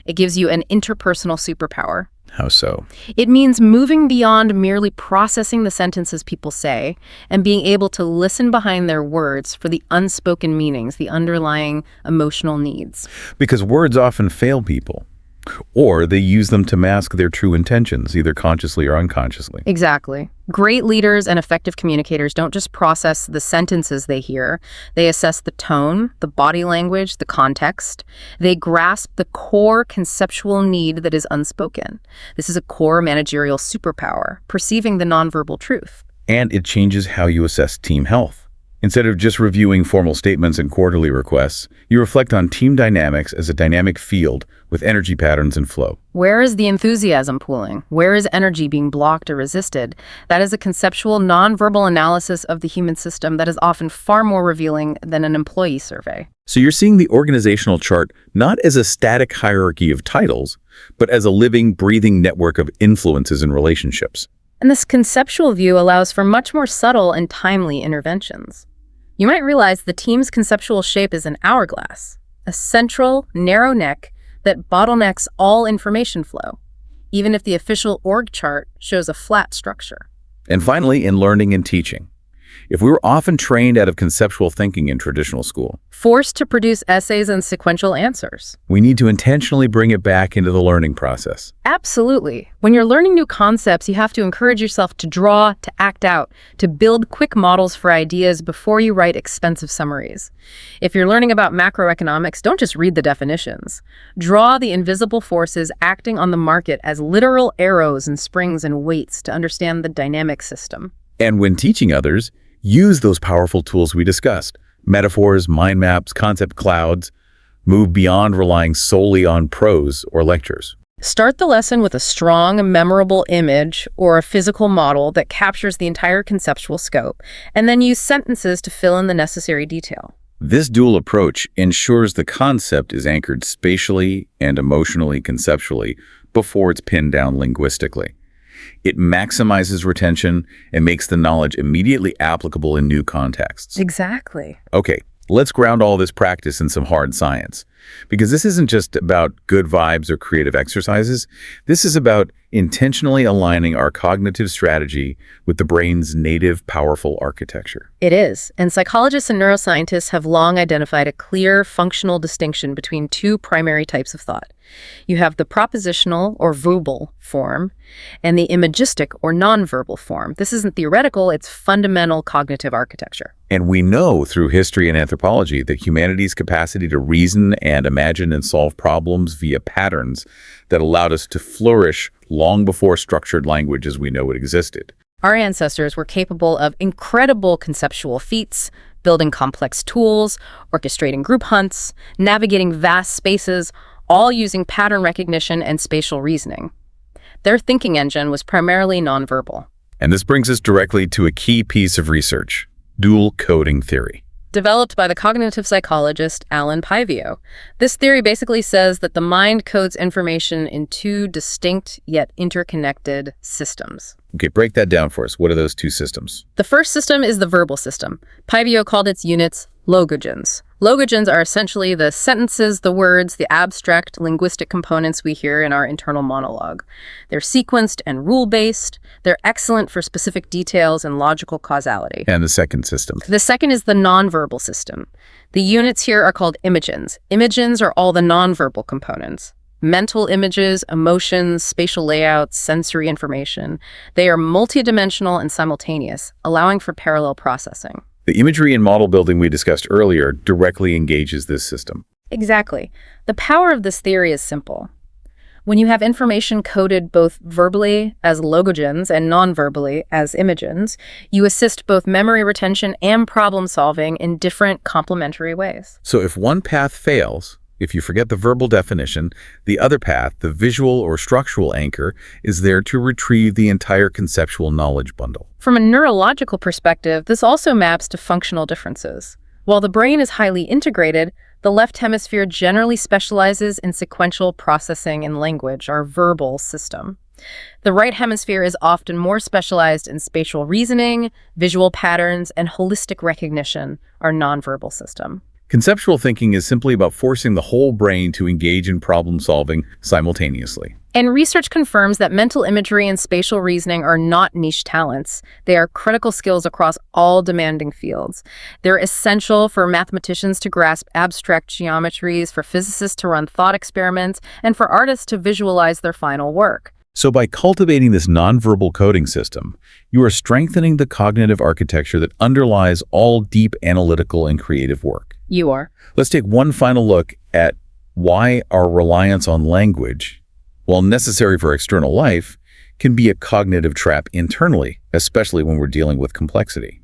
It gives you an interpersonal superpower. How so? It means moving beyond merely processing the sentences people say and being able to listen behind their words for the unspoken meanings, the underlying emotional needs. Because words often fail people, or they use them to mask their true intentions, either consciously or unconsciously. Exactly. Great leaders and effective communicators don't just process the sentences they hear. They assess the tone, the body language, the context. They grasp the core conceptual need that is unspoken. This is a core managerial superpower, perceiving the nonverbal truth. And it changes how you assess team health. Instead of just reviewing formal statements and quarterly requests, you reflect on team dynamics as a dynamic field with energy patterns and flow. Where is the enthusiasm pooling? Where is energy being blocked or resisted? That is a conceptual, nonverbal analysis of the human system that is often far more revealing than an employee survey. So you're seeing the organizational chart not as a static hierarchy of titles, but as a living, breathing network of influences and relationships. And this conceptual view allows for much more subtle and timely interventions. You might realize the team's conceptual shape is an hourglass, a central, narrow neck that bottlenecks all information flow, even if the official org chart shows a flat structure. And finally, in learning and teaching. If we were often trained out of conceptual thinking in traditional school, Forced to produce essays and sequential answers. we need to intentionally bring it back into the learning process. Absolutely. When you're learning new concepts, you have to encourage yourself to draw, to act out, to build quick models for ideas before you write expensive summaries. If you're learning about macroeconomics, don't just read the definitions. Draw the invisible forces acting on the market as literal arrows and springs and weights to understand the dynamic system. And when teaching others, use those powerful tools we discussed. Metaphors, mind maps, concept clouds move beyond relying solely on prose or lectures. Start the lesson with a strong, memorable image or a physical model that captures the entire conceptual scope, and then use sentences to fill in the necessary detail. This dual approach ensures the concept is anchored spatially and emotionally conceptually before it's pinned down linguistically. It maximizes retention and makes the knowledge immediately applicable in new contexts. Exactly. Okay, let's ground all this practice in some hard science. Because this isn't just about good vibes or creative exercises. This is about intentionally aligning our cognitive strategy with the brain's native, powerful architecture. It is, and psychologists and neuroscientists have long identified a clear functional distinction between two primary types of thought. You have the propositional or verbal form and the imagistic or nonverbal form. This isn't theoretical, it's fundamental cognitive architecture. And we know through history and anthropology that humanity's capacity to reason and imagine and solve problems via patterns that allowed us to flourish long before structured language as we know it existed. Our ancestors were capable of incredible conceptual feats, building complex tools, orchestrating group hunts, navigating vast spaces, all using pattern recognition and spatial reasoning. Their thinking engine was primarily nonverbal. And this brings us directly to a key piece of research, dual coding theory. Developed by the cognitive psychologist Alan Pivio. This theory basically says that the mind codes information in two distinct yet interconnected systems. Okay, break that down for us. What are those two systems? The first system is the verbal system. Pivio called its units logogens. Logogens are essentially the sentences, the words, the abstract linguistic components we hear in our internal monologue. They're sequenced and rule-based. They're excellent for specific details and logical causality. And the second system? The second is the nonverbal system. The units here are called imagens. Imagens are all the nonverbal components. Mental images, emotions, spatial layouts, sensory information. They are multidimensional and simultaneous, allowing for parallel processing. The imagery and model building we discussed earlier directly engages this system. Exactly. The power of this theory is simple. When you have information coded both verbally as logogens and non-verbally as imagens, you assist both memory retention and problem solving in different complementary ways. So if one path fails, if you forget the verbal definition, the other path, the visual or structural anchor, is there to retrieve the entire conceptual knowledge bundle. From a neurological perspective, this also maps to functional differences. While the brain is highly integrated, the left hemisphere generally specializes in sequential processing in language, our verbal system. The right hemisphere is often more specialized in spatial reasoning, visual patterns, and holistic recognition, our nonverbal system. Conceptual thinking is simply about forcing the whole brain to engage in problem solving simultaneously. And research confirms that mental imagery and spatial reasoning are not niche talents. They are critical skills across all demanding fields. They're essential for mathematicians to grasp abstract geometries, for physicists to run thought experiments, and for artists to visualize their final work. So by cultivating this nonverbal coding system, you are strengthening the cognitive architecture that underlies all deep analytical and creative work. You are. Let's take one final look at why our reliance on language, while necessary for external life, can be a cognitive trap internally, especially when we're dealing with complexity.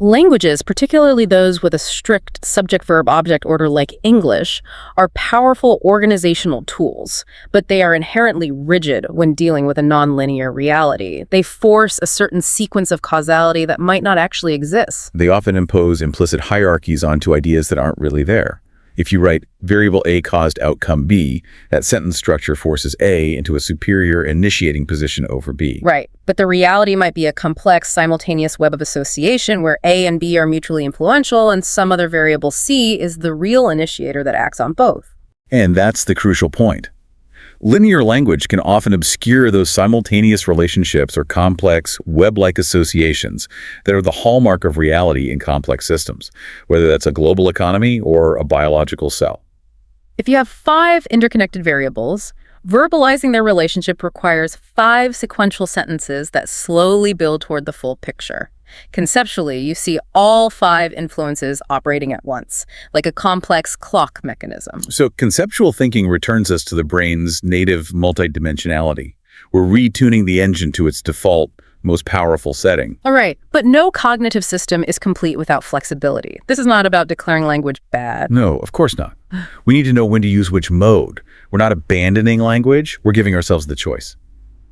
Languages, particularly those with a strict subject-verb-object order like English, are powerful organizational tools, but they are inherently rigid when dealing with a nonlinear reality. They force a certain sequence of causality that might not actually exist. They often impose implicit hierarchies onto ideas that aren't really there. If you write variable A caused outcome B, that sentence structure forces A into a superior initiating position over B. Right, but the reality might be a complex simultaneous web of association where A and B are mutually influential and some other variable C is the real initiator that acts on both. And that's the crucial point. Linear language can often obscure those simultaneous relationships or complex web-like associations that are the hallmark of reality in complex systems, whether that's a global economy or a biological cell. If you have 5 interconnected variables, verbalizing their relationship requires 5 sequential sentences that slowly build toward the full picture. Conceptually, you see all 5 influences operating at once, like a complex clock mechanism. So conceptual thinking returns us to the brain's native multidimensionality. We're retuning the engine to its default most powerful setting. All right, but no cognitive system is complete without flexibility. This is not about declaring language bad. No, of course not. We need to know when to use which mode. We're not abandoning language, we're giving ourselves the choice.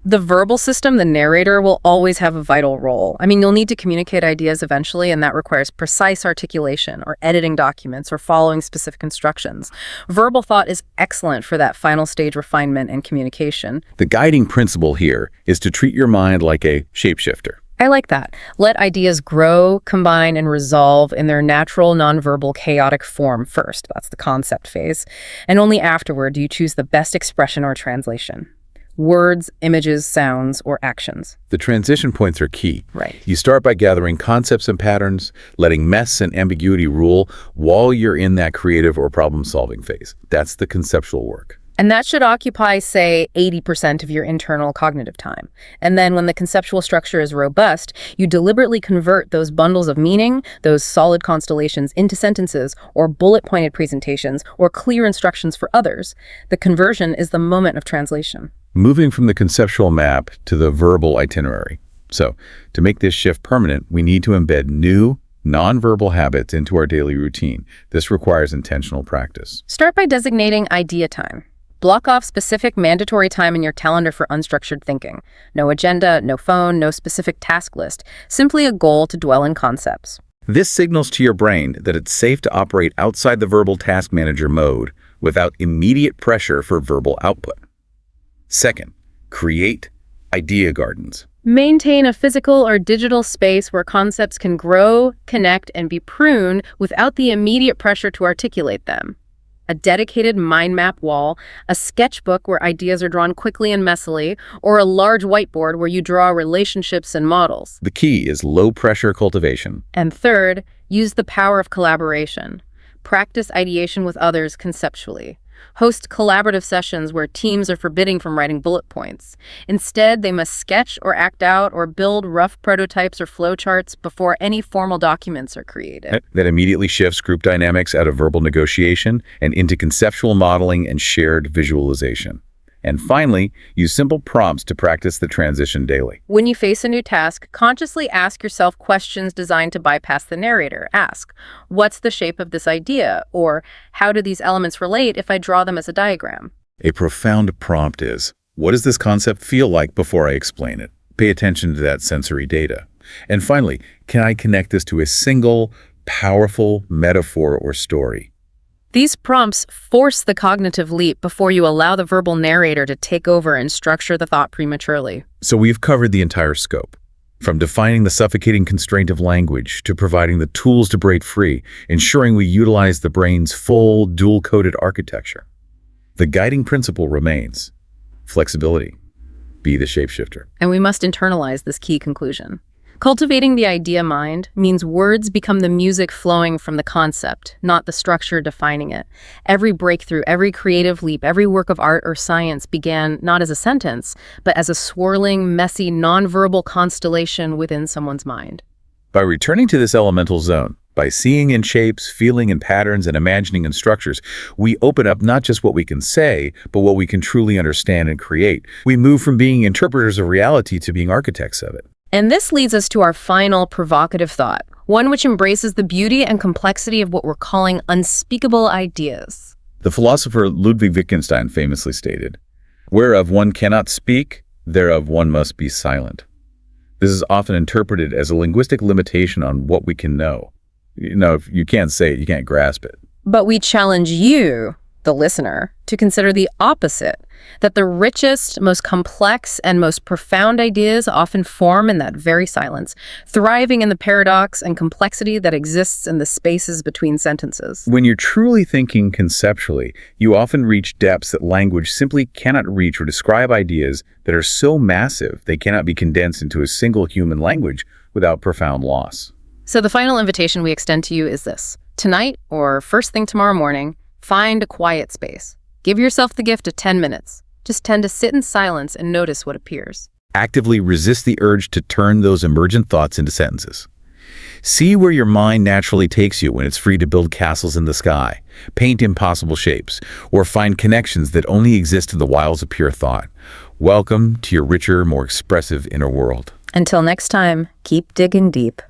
The verbal system, the narrator, will always have a vital role. I mean, you'll need to communicate ideas eventually, and that requires precise articulation or editing documents or following specific instructions. Verbal thought is excellent for that final stage refinement and communication. The guiding principle here is to treat your mind like a shapeshifter. I like that. Let ideas grow, combine, and resolve in their natural, nonverbal, chaotic form first. That's the concept phase. And only afterward do you choose the best expression or translation. Words, images, sounds, or actions. The transition points are key. Right. You start by gathering concepts and patterns, letting mess and ambiguity rule while you're in that creative or problem-solving phase. That's the conceptual work. And that should occupy, say, 80% of your internal cognitive time. And then when the conceptual structure is robust, you deliberately convert those bundles of meaning, those solid constellations, into sentences or bullet-pointed presentations or clear instructions for others. The conversion is the moment of translation. Moving from the conceptual map to the verbal itinerary. So, to make this shift permanent, we need to embed new, nonverbal habits into our daily routine. This requires intentional practice. Start by designating idea time. Block off specific mandatory time in your calendar for unstructured thinking. No agenda, no phone, no specific task list. Simply a goal to dwell in concepts. This signals to your brain that it's safe to operate outside the verbal task manager mode without immediate pressure for verbal output. Second, create idea gardens. Maintain a physical or digital space where concepts can grow, connect, and be pruned without the immediate pressure to articulate them. A dedicated mind map wall, a sketchbook where ideas are drawn quickly and messily, or a large whiteboard where you draw relationships and models. The key is low-pressure cultivation. And third, use the power of collaboration. Practice ideation with others conceptually. Host collaborative sessions where teams are forbidden from writing bullet points. Instead, they must sketch or act out or build rough prototypes or flowcharts before any formal documents are created. That immediately shifts group dynamics out of verbal negotiation and into conceptual modeling and shared visualization. And finally, use simple prompts to practice the transition daily. When you face a new task, consciously ask yourself questions designed to bypass the narrator. Ask, what's the shape of this idea? Or how do these elements relate if I draw them as a diagram? A profound prompt is, what does this concept feel like before I explain it? Pay attention to that sensory data. And finally, can I connect this to a single, powerful metaphor or story? These prompts force the cognitive leap before you allow the verbal narrator to take over and structure the thought prematurely. So we've covered the entire scope, from defining the suffocating constraint of language to providing the tools to break free, ensuring we utilize the brain's full dual-coded architecture. The guiding principle remains flexibility. Be the shapeshifter. And we must internalize this key conclusion. Cultivating the idea mind means words become the music flowing from the concept, not the structure defining it. Every breakthrough, every creative leap, every work of art or science began not as a sentence, but as a swirling, messy, nonverbal constellation within someone's mind. By returning to this elemental zone, by seeing in shapes, feeling in patterns, and imagining in structures, we open up not just what we can say, but what we can truly understand and create. We move from being interpreters of reality to being architects of it. And this leads us to our final provocative thought, one which embraces the beauty and complexity of what we're calling unspeakable ideas. The philosopher Ludwig Wittgenstein famously stated, "Whereof one cannot speak, thereof one must be silent." This is often interpreted as a linguistic limitation on what we can know. If you can't say it, you can't grasp it. But we challenge you, the listener, to consider the opposite, that the richest, most complex, and most profound ideas often form in that very silence, thriving in the paradox and complexity that exists in the spaces between sentences. When you're truly thinking conceptually, you often reach depths that language simply cannot reach, or describe ideas that are so massive they cannot be condensed into a single human language without profound loss. So the final invitation we extend to you is this. Tonight, or first thing tomorrow morning, find a quiet space. Give yourself the gift of 10 minutes. Just tend to sit in silence and notice what appears. Actively resist the urge to turn those emergent thoughts into sentences. See where your mind naturally takes you when it's free to build castles in the sky, paint impossible shapes, or find connections that only exist in the wilds of pure thought. Welcome to your richer, more expressive inner world. Until next time, keep digging deep.